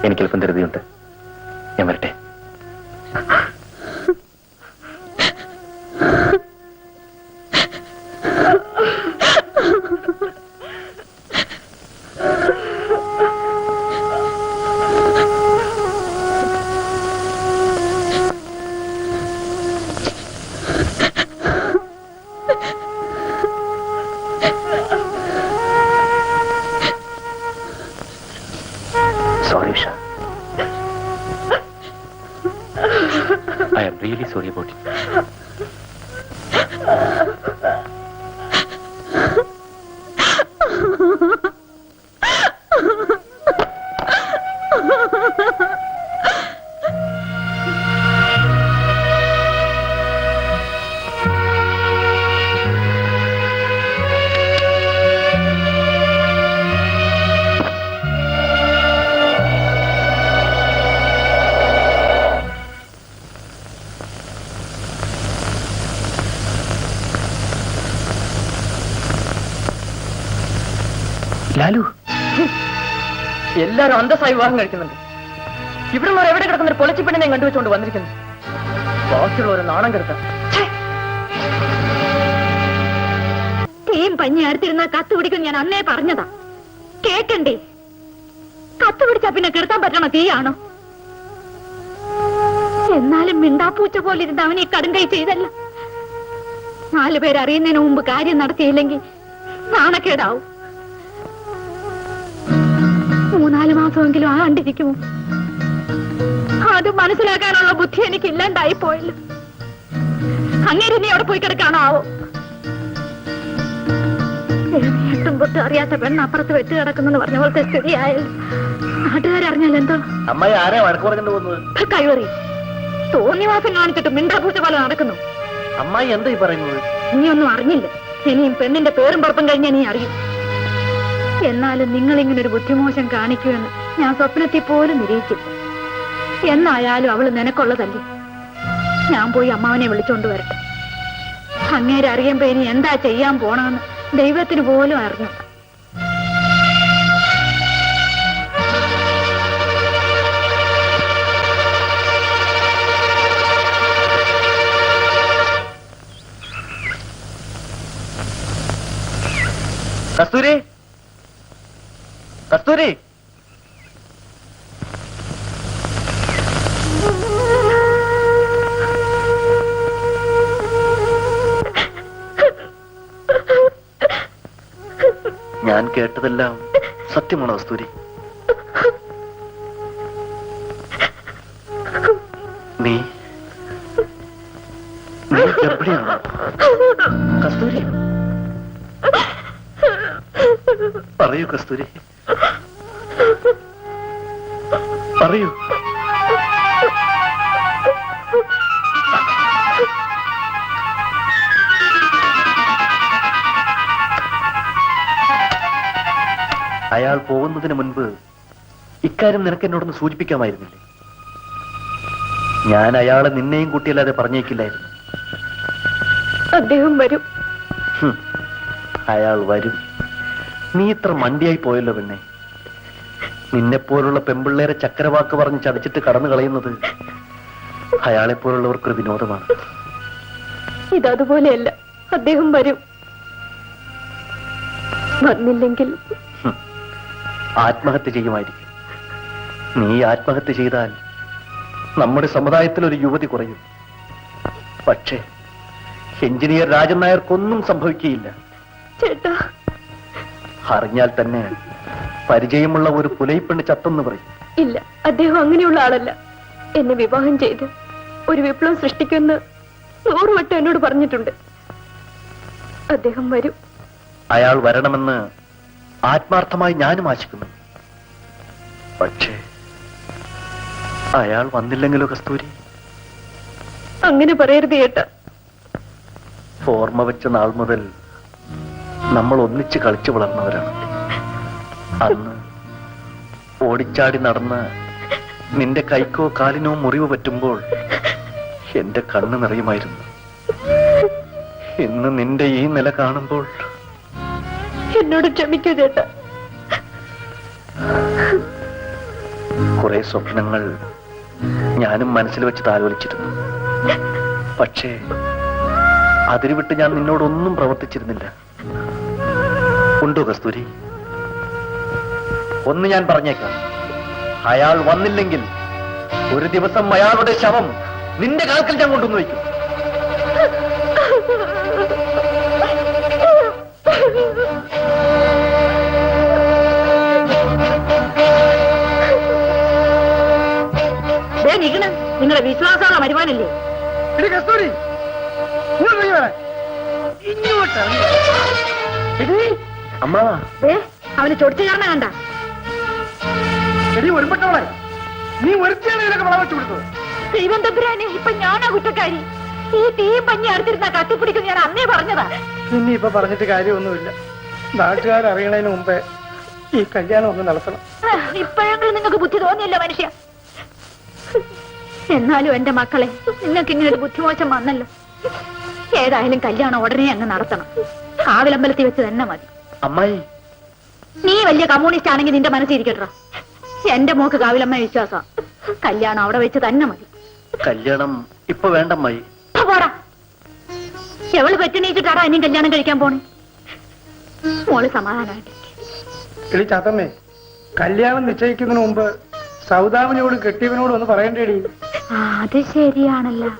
എനിക്കല്പം ധൃതിയുണ്ട്. ഞാൻ വരട്ടെ. Sorry, Usha. I am really sorry about it. Lalu, എല്ലാരും അന്തസ്സായി വിവാഹം കഴിക്കുന്നുണ്ട്. ഇവിടെ നിന്ന് എവിടെ കിടക്കുന്ന ഒരു പൊളിച്ചിപ്പെണ്ണിനെ കണ്ടുവെച്ചുകൊണ്ട് വന്നിരിക്കുന്നു. ബാക്കിയുള്ള ഒരു നാണം കെടുത്താം. തീയും പഞ്ഞി അടുത്തിരുന്ന കത്ത് പിടിക്കും ഞാൻ അന്നേ പറഞ്ഞതാ. കേക്കണ്ടേ? കത്ത് പിടിച്ചാ പിന്നെ കിടത്താൻ പറ്റണ തീയാണോ? എന്നാലും മിണ്ടാപ്പൂച്ച പോലിരുന്ന് അവൻ ഈ കടുങ്കൈ ചെയ്തല്ല. 4 പേരറിയുന്നതിന് മുമ്പ് കാര്യം നടത്തിയില്ലെങ്കിൽ നാണക്കേടാവും. 3-4 മാസമെങ്കിലും ആണ്ടിരിക്കുമോ? അത് മനസ്സിലാക്കാനുള്ള ബുദ്ധി എനിക്ക് ഇല്ലാണ്ടായി പോയല്ലോ. അങ്ങേര് നീ അവിടെ പോയി കിടക്കാണോ ആവോ? 8 പൊട്ടും അറിയാത്ത പെണ്ണ് അപ്പുറത്ത് വെച്ച് കിടക്കുന്നെന്ന് പറഞ്ഞ പോലത്തെ സ്ഥിതിയായാലും നാട്ടുകാരറിഞ്ഞാൽ എന്തോ? അമ്മായി ആരെയാ വഴക്ക് പറഞ്ഞിട്ട് പോകുന്നത്? കൈവറി തോന്നിവാസം കാണിച്ചിട്ട് മിണ്ടാപൂച്ച പോലെ നടക്കുന്നു. അമ്മായി എന്താ ഈ പറയുന്നത്? നീ ഒന്നും അറിഞ്ഞില്ല. ഇനിയും പെണ്ണിന്റെ പേരും പുറപ്പും കഴിഞ്ഞാൽ നീ അറിയും. എന്നാലും നിങ്ങളിങ്ങനൊരു ബുദ്ധിമോശം കാണിക്കുമെന്ന് ഞാൻ സ്വപ്നത്തിൽ പോലും നിരീക്ഷിച്ചു. എന്നായാലും അവള് നിനക്കുള്ളതല്ലേ. ഞാൻ പോയി അമ്മാവനെ വിളിച്ചോണ്ട് വരട്ടെ. അങ്ങേരെ അറിയുമ്പോ ഇനി എന്താ ചെയ്യാൻ പോണെന്ന് ദൈവത്തിന് പോലും അറിഞ്ഞു. കസ്തൂരി, കസ്തൂരി, ഞാൻ കേട്ടതെല്ലാം സത്യമാണോ കസ്തൂരി? നീ എവിടെയാണോ കസ്തൂരി? പറയൂ കസ്തൂരി, പറയൂ. അയാൾ പോകുന്നതിന് മുൻപ് ഇക്കാര്യം നിനക്ക് എന്നോടൊന്ന് സൂചിപ്പിക്കാമായിരുന്നില്ലേ? ഞാൻ അയാളെ നിന്നെയും കൂട്ടിയല്ലാതെ പറഞ്ഞേക്കില്ലായിരുന്നു. അദ്ദേഹം വരും. അയാൾ വരും. നീ ഇത്ര മണ്ടിയായി പോയല്ലോ പെണ്ണെ. നിന്നെപ്പോലുള്ള പെമ്പിള്ളേരെ ചക്കരവാക്ക് പറഞ്ഞ് ചതച്ചിട്ട് കടന്നു കളയുന്നത് അയാളെപ്പോലുള്ളവർക്കൊരു വിനോദമാണ്. ഇതതുപോലെയല്ല. അദ്ദേഹം വരും. വന്നില്ലെങ്കിൽ ആത്മഹത്യ ചെയ്യുമായിരിക്കും. നീ ആത്മഹത്യ ചെയ്താൽ നമ്മുടെ സമുദായത്തിൽ ഒരു യുവതി കുറയും. പക്ഷേ എഞ്ചിനീയർ രാജൻ നായർക്കൊന്നും സംഭവിക്കുകയില്ല. ചേട്ടാ, അറിഞ്ഞാൽ തന്നെ പരിചയമുള്ള ഒരു പുലൈപ്പെണ്ണ് ചത്തെന്ന് പറയും. ഇല്ല, അദ്ദേഹം അങ്ങനെയുള്ള ആളല്ല. എന്നെ വിവാഹം ചെയ്ത് ഒരു വിപ്ലവം സൃഷ്ടിക്കുമെന്ന് 100 വട്ടം എന്നോട് പറഞ്ഞിട്ടുണ്ട്. അദ്ദേഹം വരും. അയാൾ വരണമെന്ന് ആത്മാർത്ഥമായി ഞാനും ആശിക്കുന്നു. പക്ഷേ അയാൾ വന്നില്ലെങ്കിലോ കസ്തൂരി? അങ്ങനെ പറയരുത് ഏട്ടാ. ഓർമ്മ വെച്ച നാൾ മുതൽ നമ്മൾ ഒന്നിച്ച് കളിച്ചു വളർന്നവരാണ്. അന്ന് ഓടിച്ചാടി നടന്ന് നിന്റെ കൈക്കോ കാലിനോ മുറിവ് പറ്റുമ്പോൾ എന്റെ കണ്ണ് നിറയുമായിരുന്നു. ഇന്ന് നിന്റെ ഈ നില കാണുമ്പോൾ എന്നോട് ക്ഷമിക്കൂ ചേട്ടാ. കുറെ സ്വപ്നങ്ങൾ ഞാനും മനസ്സിൽ വെച്ച് താലോലിച്ചിരുന്നു. പക്ഷേ അതിരുവിട്ട് ഞാൻ നിന്നോടൊന്നും പ്രവർത്തിച്ചിരുന്നില്ല. ഉണ്ടോ കസ്തൂരി? ഒന്ന് ഞാൻ പറഞ്ഞേക്കാം, അയാൾ വന്നില്ലെങ്കിൽ ഒരു ദിവസം അയാളുടെ ശവം നിന്റെ കാൽക്കൽ ഞാൻ കൊണ്ടുവന്ന് വയ്ക്കും. നിങ്ങളുടെ വിശ്വാസമുള്ള വരുമാനല്ലേ? എടി കസ്തൂരി, ഇങ്ങോട്ട് അമ്മ, അവന് ചൊടിച്ചു കയറണ കണ്ട. എടി ഒരുപെട്ടവളെ, നീ ഒരുത്തിയാണ് ഇതിനൊക്കെ വളം വെച്ചു കൊടുത്തത്. ദൈവം തമ്പുരാനെ, ഇപ്പൊ ഞാനാ കുറ്റക്കാരി. ഈ തീയും പഞ്ഞി അടുത്തിരുന്ന കത്തിപ്പിടിക്കും ഞാൻ അന്നേ പറഞ്ഞതാ. ഇനി ഇപ്പൊ പറഞ്ഞിട്ട് കാര്യമൊന്നുമില്ല. നാട്ടുകാരറിയണതിന് മുമ്പേ ഈ കല്യാണം ഒന്ന് നടത്തണം. ഇപ്പോഴെങ്കിലും നിങ്ങൾക്ക് ബുദ്ധി തോന്നിയല്ലോ മനുഷ്യ. എന്നാലും എന്റെ മക്കളെ, നിങ്ങൾക്ക് ഇങ്ങനെ ഒരു ബുദ്ധിമോശം വന്നല്ലോ. ഏതായാലും കല്യാണം ഉടനെ അങ്ങ് നടത്തണം. കാവിലമ്പലത്തിൽ വെച്ച് തന്നെ മതി. അമ്മായി, നീ വലിയ കമ്മ്യൂണിസ്റ്റ് ആണെങ്കിൽ നിന്റെ മനസ്സിരിക്കട്ടോ. എന്റെ മോക്ക് കാവിലമ്മ വിശ്വാസം. കല്യാണം അവിടെ വെച്ച് തന്നെ മതി. കല്യാണം ഇപ്പൊ വേണ്ടമ്മായി. പോടാ, എവള് പെറ്റിണീച്ചിട്ടാടാ ഇനിയും കല്യാണം കഴിക്കാൻ പോണേ. മോള് സമാധാനായിട്ട്. എടി ചാത്തമ്മേ, കല്യാണം നിശ്ചയിക്കുന്നതിന് മുമ്പ് സൗദാമിനോടും കെട്ടിയവനോടും ഒന്ന് പറയണ്ടേടി. അത് ശരിയാണല്ലോ.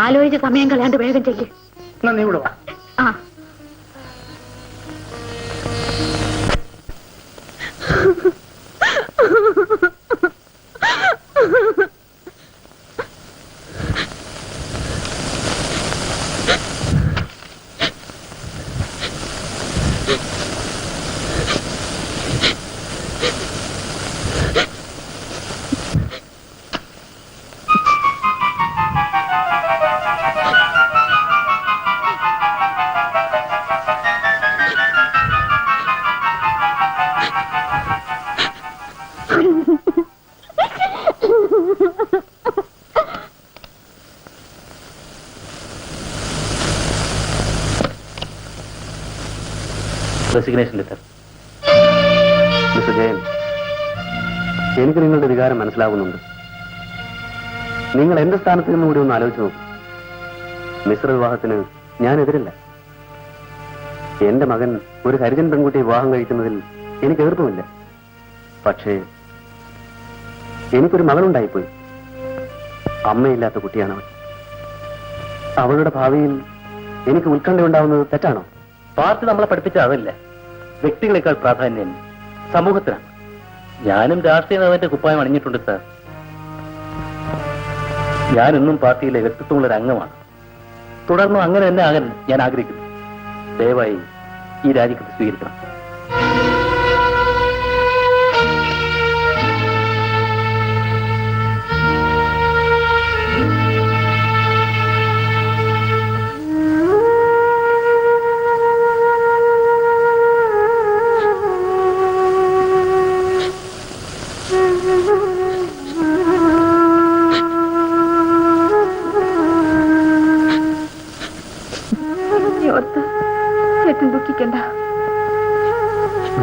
ആലോചിച്ച് സമയം കളയാണ്ട് വേഗം ചെല്ല്. എന്നാ നീ ഇവിടെ വാ. ആ, റെസിഗ്നേഷൻ ലെറ്റർ. മിസ്റ്റർ ജയൻ, എനിക്ക് നിങ്ങളുടെ വികാരം മനസ്സിലാകുന്നുണ്ട്. നിങ്ങൾ എന്റെ സ്ഥാനത്ത് നിന്നും കൂടി ഒന്ന് ആലോചിച്ച് നോക്കും. മിശ്ര വിവാഹത്തിന് ഞാൻ എതിരില്ല. എന്റെ മകൻ ഒരു ഹരിജൻ പെൺകുട്ടിയെ വിവാഹം കഴിക്കുന്നതിൽ എനിക്ക് എതിർപ്പുമില്ല. പക്ഷേ എനിക്കൊരു മകളുണ്ടായിപ്പോയി. അമ്മയില്ലാത്ത കുട്ടിയാണവൾ. അവളുടെ ഭാവിയിൽ എനിക്ക് ഉത്കണ്ഠ ഉണ്ടാവുന്നത് തെറ്റാണോ? പാർട്ടി നമ്മളെ പഠിപ്പിച്ച അതല്ല, വ്യക്തികളെക്കാൾ പ്രാധാന്യം സമൂഹത്തിനാണ്. ഞാനും രാഷ്ട്രീയ നേതാവിന്റെ കുപ്പായം അണിഞ്ഞിട്ടുണ്ട് സാർ. ഞാനെന്നും പാർട്ടിയിലെ വ്യക്തിത്വമുള്ള ഒരു അംഗമാണ്. തുടർന്നും അങ്ങനെ തന്നെ ആകാൻ ഞാൻ ആഗ്രഹിക്കുന്നു. ദയവായി ഈ രാജിക്കത്ത് സ്വീകരിക്കണം.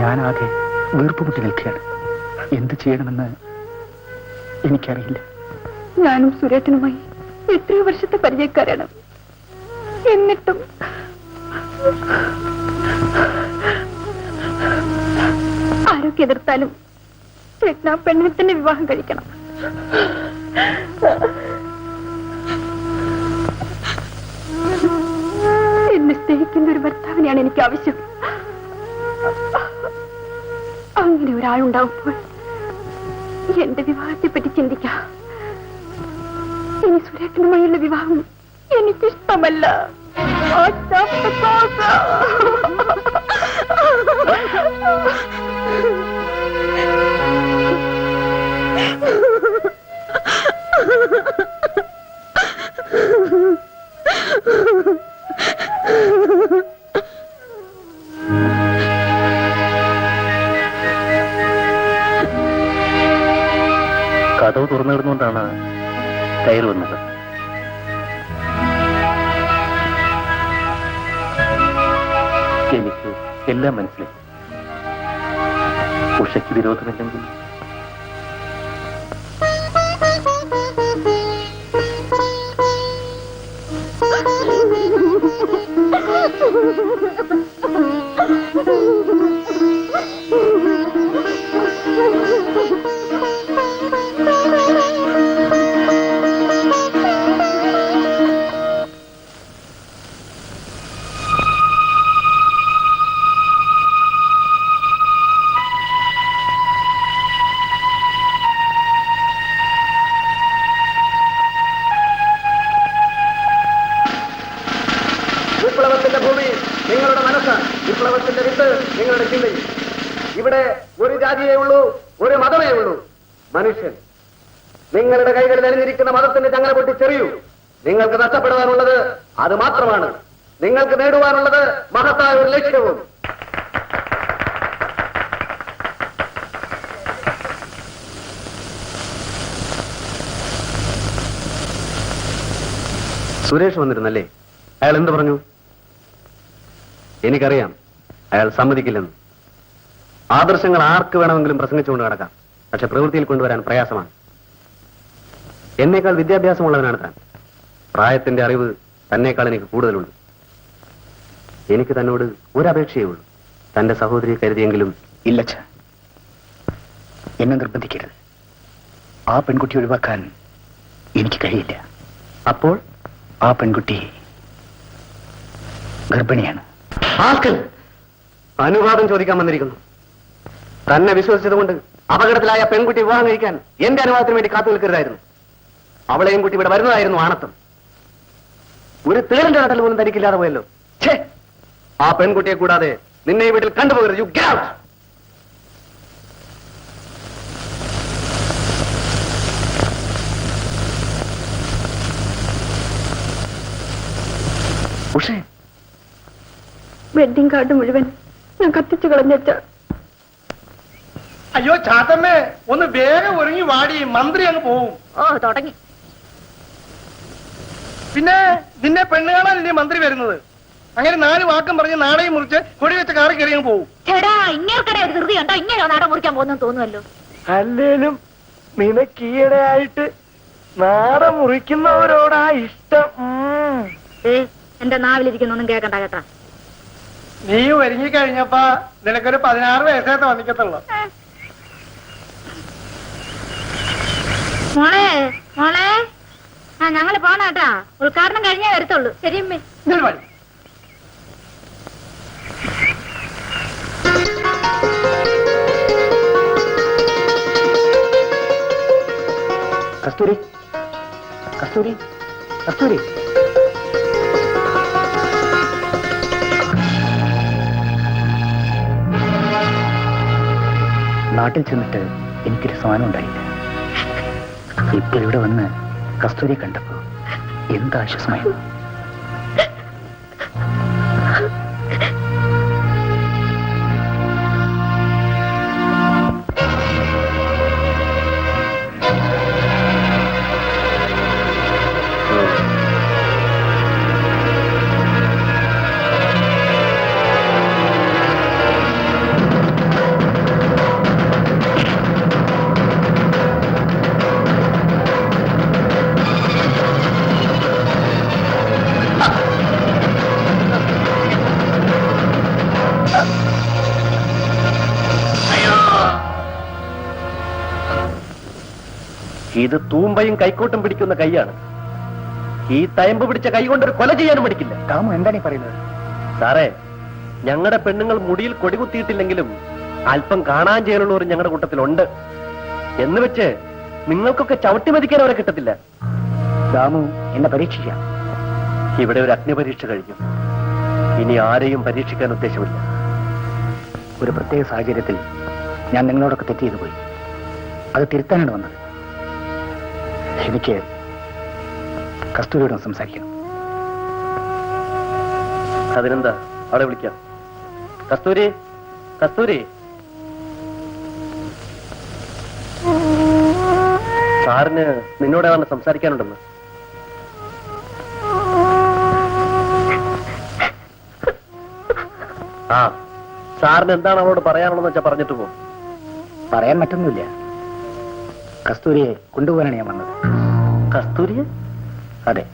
ഞാനാകെ വീർപ്പുമുട്ടി നിൽക്കുകയാണ്. എന്ത് ചെയ്യണമെന്ന് എനിക്കറിയില്ല. ഞാനും സുരേട്ടനുമായി എത്രയോ വർഷത്തെ പരിചയക്കാരാണ്. എന്നിട്ടും ആരൊക്കെ എതിർത്താലും ചേട്ടൻ ആ പെണ്ണിനെ തന്നെ വിവാഹം കഴിക്കണം. എന്നെ സ്നേഹിക്കുന്ന ഒരു ഭർത്താവിനെയാണ് എനിക്ക് ആവശ്യം. അങ്ങനെ ഒരാളുണ്ടാവുമ്പോൾ എന്റെ വിവാഹത്തെ പറ്റി ചിന്തിക്കാം. ഇനി സുരേഖനുമായുള്ള വിവാഹം എനിക്കിഷ്ടമല്ല. കഥവ് തുറന്നിടുന്നുകൊണ്ടാണ് കയറി വന്നത്. എനിക്ക് എല്ലാം മനസ്സിലായി. ഉഷയ്ക്ക് വിരോധമില്ലെങ്കിൽ വിപ്ലവത്തിന്റെ ഭൂമി നിങ്ങളുടെ മനസ്സ്, വിപ്ലവത്തിന്റെ വിത്ത് നിങ്ങളുടെ ചിന്തയിൽ. ഇവിടെ ഒരു ജാതിയേ ഉള്ളൂ, ഒരു മതമേ ഉള്ളൂ, മനുഷ്യൻ. നിങ്ങളുടെ കൈകളിൽ അണിഞ്ഞിരിക്കുന്ന മതത്തിന്റെ ചങ്ങല പൊട്ടിച്ചെറിയൂ. നിങ്ങൾക്ക് നഷ്ടപ്പെടാനുള്ളത് അത് മാത്രമാണ്. നിങ്ങൾക്ക് നേടുവാനുള്ളത് മഹത്തായ ഒരു ലക്ഷ്യവും. സുരേഷ് വന്നിരുന്നല്ലേ? അയാൾ എന്ത് പറഞ്ഞു? എനിക്കറിയാം അയാൾ സമ്മതിക്കില്ലെന്ന്. ആദർശങ്ങൾ ആർക്ക് വേണമെങ്കിലും പ്രസംഗിച്ചുകൊണ്ട് നടക്കാം, പക്ഷെ പ്രവൃത്തിയിൽ കൊണ്ടുവരാൻ പ്രയാസമാണ്. എന്നേക്കാൾ വിദ്യാഭ്യാസമുള്ളവനാണ് താൻ. പ്രായത്തിന്റെ അറിവ് തന്നേക്കാൾ എനിക്ക് കൂടുതലുണ്ട്. എനിക്ക് തന്നോട് ഒരപേക്ഷയേ ഉള്ളൂ. തന്റെ സഹോദരിയെ കരുതിയെങ്കിലും. ഇല്ലച്ച, എന്നെ നിർബന്ധിക്കരുത്. ആ പെൺകുട്ടി ഒഴിവാക്കാൻ എനിക്ക് കഴിയില്ല. അപ്പോൾ ആ പെൺകുട്ടി ഗർഭിണിയാണ്. അനുവാദം ചോദിക്കാൻ വന്നിരിക്കുന്നു. തന്നെ വിശ്വസിച്ചതുകൊണ്ട് അപകടത്തിലായ പെൺകുട്ടി വിവാഹം കഴിക്കാൻ എന്റെ അനുവാദത്തിന് വേണ്ടി കാത്തു നിൽക്കരുതായിരുന്നു. അവളെയും കുട്ടി ഇവിടെ വരുന്നതായിരുന്നു ആണത്തം. ഒരു തേളിന്റെ കടൽ പോലും തനിക്കില്ലാതെ പോയല്ലോ. ഛേ, ആ പെൺകുട്ടിയെ കൂടാതെ നിന്നെ ഈ വീട്ടിൽ കണ്ടുപോകരുത്. You get out. ഉഷേ, വെഡിങ് കാർഡ് മുഴുവൻ ഞാൻ കത്തിച്ചു കളഞ്ഞിട്ട. അയ്യോ ചാത്തമ്മേ, ഒന്ന് വേഗം ഒരുങ്ങി വാടി, മന്ത്രി അങ്ങ് പോവും. ഓ തുടങ്ങി. പിന്നെ നിന്നെ പെണ്ണ് കാണാനല്ലേ മന്ത്രി വരുന്നത്? അങ്ങനെ 4 വാക്കും പറഞ്ഞ് നാളെയും മുറിച്ച് കൊടി വെച്ച കാറി കയറി അങ്ങ് പോവും. ചേടാ, ഇങ്ങേർക്കടെ ഒരു ധൃതി ഉണ്ടോ? ഇങ്ങനെ നാടൻ മുറിക്കാൻ പോകുന്നു തോന്നുമല്ലോ. അല്ലേലും നിനക്ക് ഈയിടെയായിട്ട് നാടൻ മുറിക്കുന്നവരോടാ ഇഷ്ടം. എന്റെ നാവിലിരിക്കുന്നൊന്നും കേക്കണ്ട കേട്ടാ. നീ ഒരുങ്ങി കഴിഞ്ഞപ്പോ നിനക്കൊരു 16 വയസ്സേ തോന്നിക്കത്തുള്ളൂ. മോളെ മോളെ, ആ ഞങ്ങള് പോണേട്ടാ. ഉദ്ഘാടനം കഴിഞ്ഞേ വരത്തുള്ളൂ. ശരിയമ്മേ. കസ്തൂരി, കസ്തൂരി, കസ്തൂരി. നാട്ടിൽ ചെന്നിട്ട് എനിക്കൊരു സമാനം ഉണ്ടായില്ല. ഇപ്പൊ ഇവിടെ വന്ന് കസ്തൂരി കണ്ടപ്പോ എന്താശ്വാസമായിരുന്നു. ഇത് തൂമ്പയും കൈക്കോട്ടും പിടിക്കുന്ന കൈയാണ്. ഈ തയമ്പ് പിടിച്ച കൈ കൊണ്ടൊരു കൊല ചെയ്യാനും പഠിക്കില്ല. കാമു എന്താണ് ഈ പറയുന്നത്? സാറേ, ഞങ്ങളുടെ പെണ്ണുങ്ങൾ മുടിയിൽ കൊടികുത്തിയിട്ടില്ലെങ്കിലും അല്പം കാണാൻ ചെയ്യാനുള്ളവർ ഞങ്ങളുടെ കൂട്ടത്തിലുണ്ട്. എന്ന് വെച്ച് നിങ്ങൾക്കൊക്കെ ചവിട്ടി മതിക്കാൻ അവരെ കിട്ടത്തില്ല. ദാമു എന്നെ പരീക്ഷിക്കാം. ഇവിടെ ഒരു അഗ്നിപരീക്ഷ കഴിഞ്ഞു. ഇനി ആരെയും പരീക്ഷിക്കാൻ ഉദ്ദേശമില്ല. ഒരു പ്രത്യേക സാഹചര്യത്തിൽ ഞാൻ നിങ്ങളോടൊക്കെ തെറ്റ് ചെയ്തു പോയി. അത് തിരുത്താനാണ് വന്നത്. എനിക്ക് കസ്തൂരിയോട് സംസാരിക്കണം. അതിനെന്താ, അവിടെ വിളിക്കാം. കസ്തൂരി, കസ്തൂരി, സാറിന് നിന്നോട് ഏതാണ്ട് സംസാരിക്കാനുണ്ടെന്ന്. ആ, സാറിന് എന്താണ് അവളോട് പറയാനുള്ളതെന്ന് വെച്ചാൽ പറഞ്ഞിട്ട് പോ. പറയാൻ മറ്റൊന്നുമില്ല. കസ്തൂരിയെ കൊണ്ടുപോകാനാണ് ഞാൻ വന്നത്. കസ്തൂരിയെ? അതെ,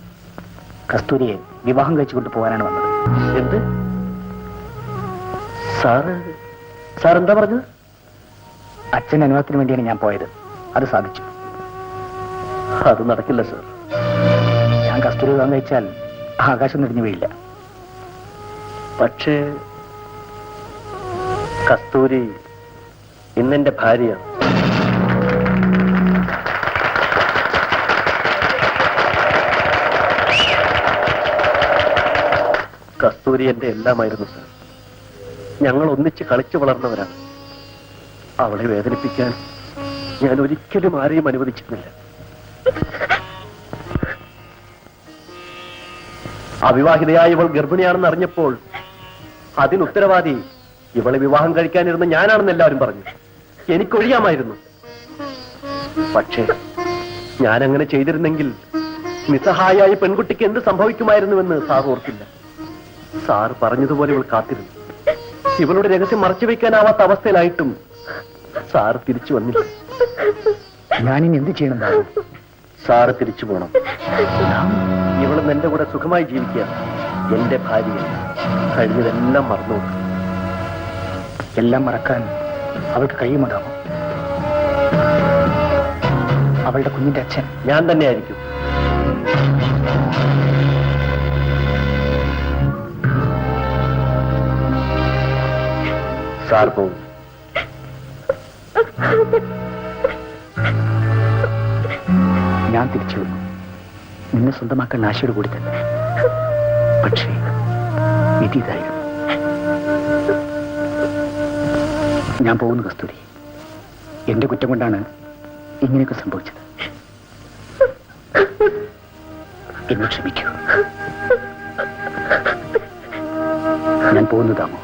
കസ്തൂരിയെ വിവാഹം കഴിച്ചു കൊണ്ടുപോകാനാണ് വന്നത്. എന്ത്? സാർ എന്താ പറഞ്ഞത്? അച്ഛൻ അനുവാദത്തിന് വേണ്ടിയാണ് ഞാൻ പോയത്. അത് സാധിച്ചു. അത് നടക്കില്ല സാർ. ഞാൻ കസ്തൂരി വിവാഹം കഴിച്ചാൽ ആകാശം നിറഞ്ഞു വീഴില്ല. പക്ഷേ കസ്തൂരി ഇന്നെന്റെ ഭാര്യയാണ്. കസ്തൂരി എന്റെ എല്ലാമായിരുന്നു സാർ. ഞങ്ങൾ ഒന്നിച്ച് കളിച്ചു വളർന്നവരാണ്. അവളെ വേദനിപ്പിക്കാൻ ഞാൻ ഒരിക്കലും ആരെയും അനുവദിച്ചിരുന്നില്ല. അവിവാഹിതയായ ഇവൾ ഗർഭിണിയാണെന്ന് അറിഞ്ഞപ്പോൾ അതിന് ഉത്തരവാദി ഇവളെ വിവാഹം കഴിക്കാനിരുന്ന ഞാനാണെന്ന് എല്ലാവരും പറഞ്ഞു. എനിക്കൊഴിയാമായിരുന്നു. പക്ഷേ ഞാൻ അങ്ങനെ ചെയ്തിരുന്നെങ്കിൽ നിസ്സഹായായ പെൺകുട്ടിക്ക് എന്ത് സംഭവിക്കുമായിരുന്നുവെന്ന് സാർ ഓർത്തില്ല. സാർ പറഞ്ഞതുപോലെ ഇവൾ കാത്തിരുന്നു. ഇവളുടെ രഹസ്യം മറച്ചു വയ്ക്കാനാവാത്ത അവസ്ഥയിലായിട്ടും സാർ തിരിച്ചു വന്നില്ല. ഞാനിനി എന്ത് ചെയ്യണം? സാറ് തിരിച്ചു പോണം. ഇവളും എന്റെ കൂടെ സുഖമായി ജീവിക്കുക. എന്റെ ഭാര്യ കഴിഞ്ഞതെല്ലാം മറന്നു. എല്ലാം മറക്കാൻ അവൾക്ക് കഴിയുമുണ്ടാവും. അവളുടെ കുഞ്ഞിന്റെ അച്ഛൻ ഞാൻ തന്നെയായിരിക്കും. സാർ പോകും. ഞാൻ തിരിച്ചു വന്നു. നിന്നെ സ്വന്തമാക്കാൻ ആശയോട് കൂടി തന്നെ. പക്ഷേ വിധി ഇതായിരുന്നു. ഞാൻ പോകുന്നു കസ്തൂരി. എന്റെ കുറ്റം കൊണ്ടാണ് ഇങ്ങനെയൊക്കെ സംഭവിച്ചത്. എന്നെ ക്ഷമിക്കൂ. ഞാൻ പോകുന്നു ദാമു.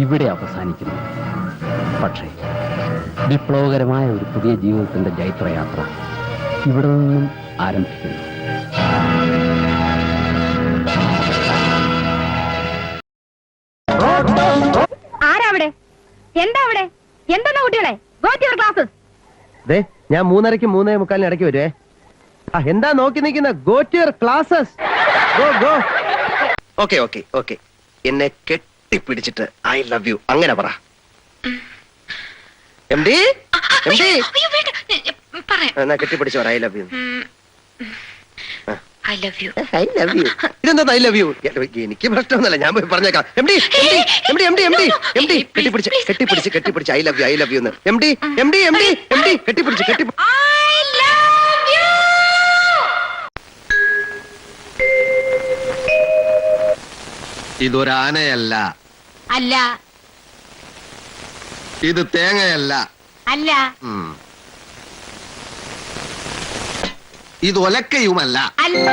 ഇവിടെ അവസാനിക്കുന്നു. പക്ഷേ വിപ്ലവകരമായ ഒരു പുതിയ ജീവിതത്തിന്റെ ജൈത്രയാത്ര ഇവിടെ നിന്നും ആരംഭിക്കുന്നു. ആരാവിടെ? എന്താ അവിടെ? എന്താ കുട്ടികളെ? Go to your classes. ഞാൻ 3:30 3:45 ഇടയ്ക്ക് വരുവേ. എന്താ നോക്കി നിൽക്കുന്ന? Go to your classes. Go go. Okay okay okay. എന്നെ കെട്ടിപ്പിടിച്ചിട്ട് ഐ ലവ് യു അങ്ങനെ പറ. എം ഡി എന്നാ കെട്ടിപ്പിടിച്ചു പറ I love you. I love you. I love you. ഇതെന്താ ഐ ലവ് യു? എനിക്ക് പ്രശ്നമൊന്നുമല്ല, ഞാൻ പോയി പറഞ്ഞേക്കാം. എം ഡി കെട്ടിപ്പിടിച്ച് ഐ ലവ് യു എന്ന്. എം ഡി കെട്ടിപ്പിടിച്ച് ഇതൊരാനയല്ല. അല്ല. ഇത് തേങ്ങയല്ല. അല്ല. ഇത് ഒലക്കയുമല്ല. അല്ല.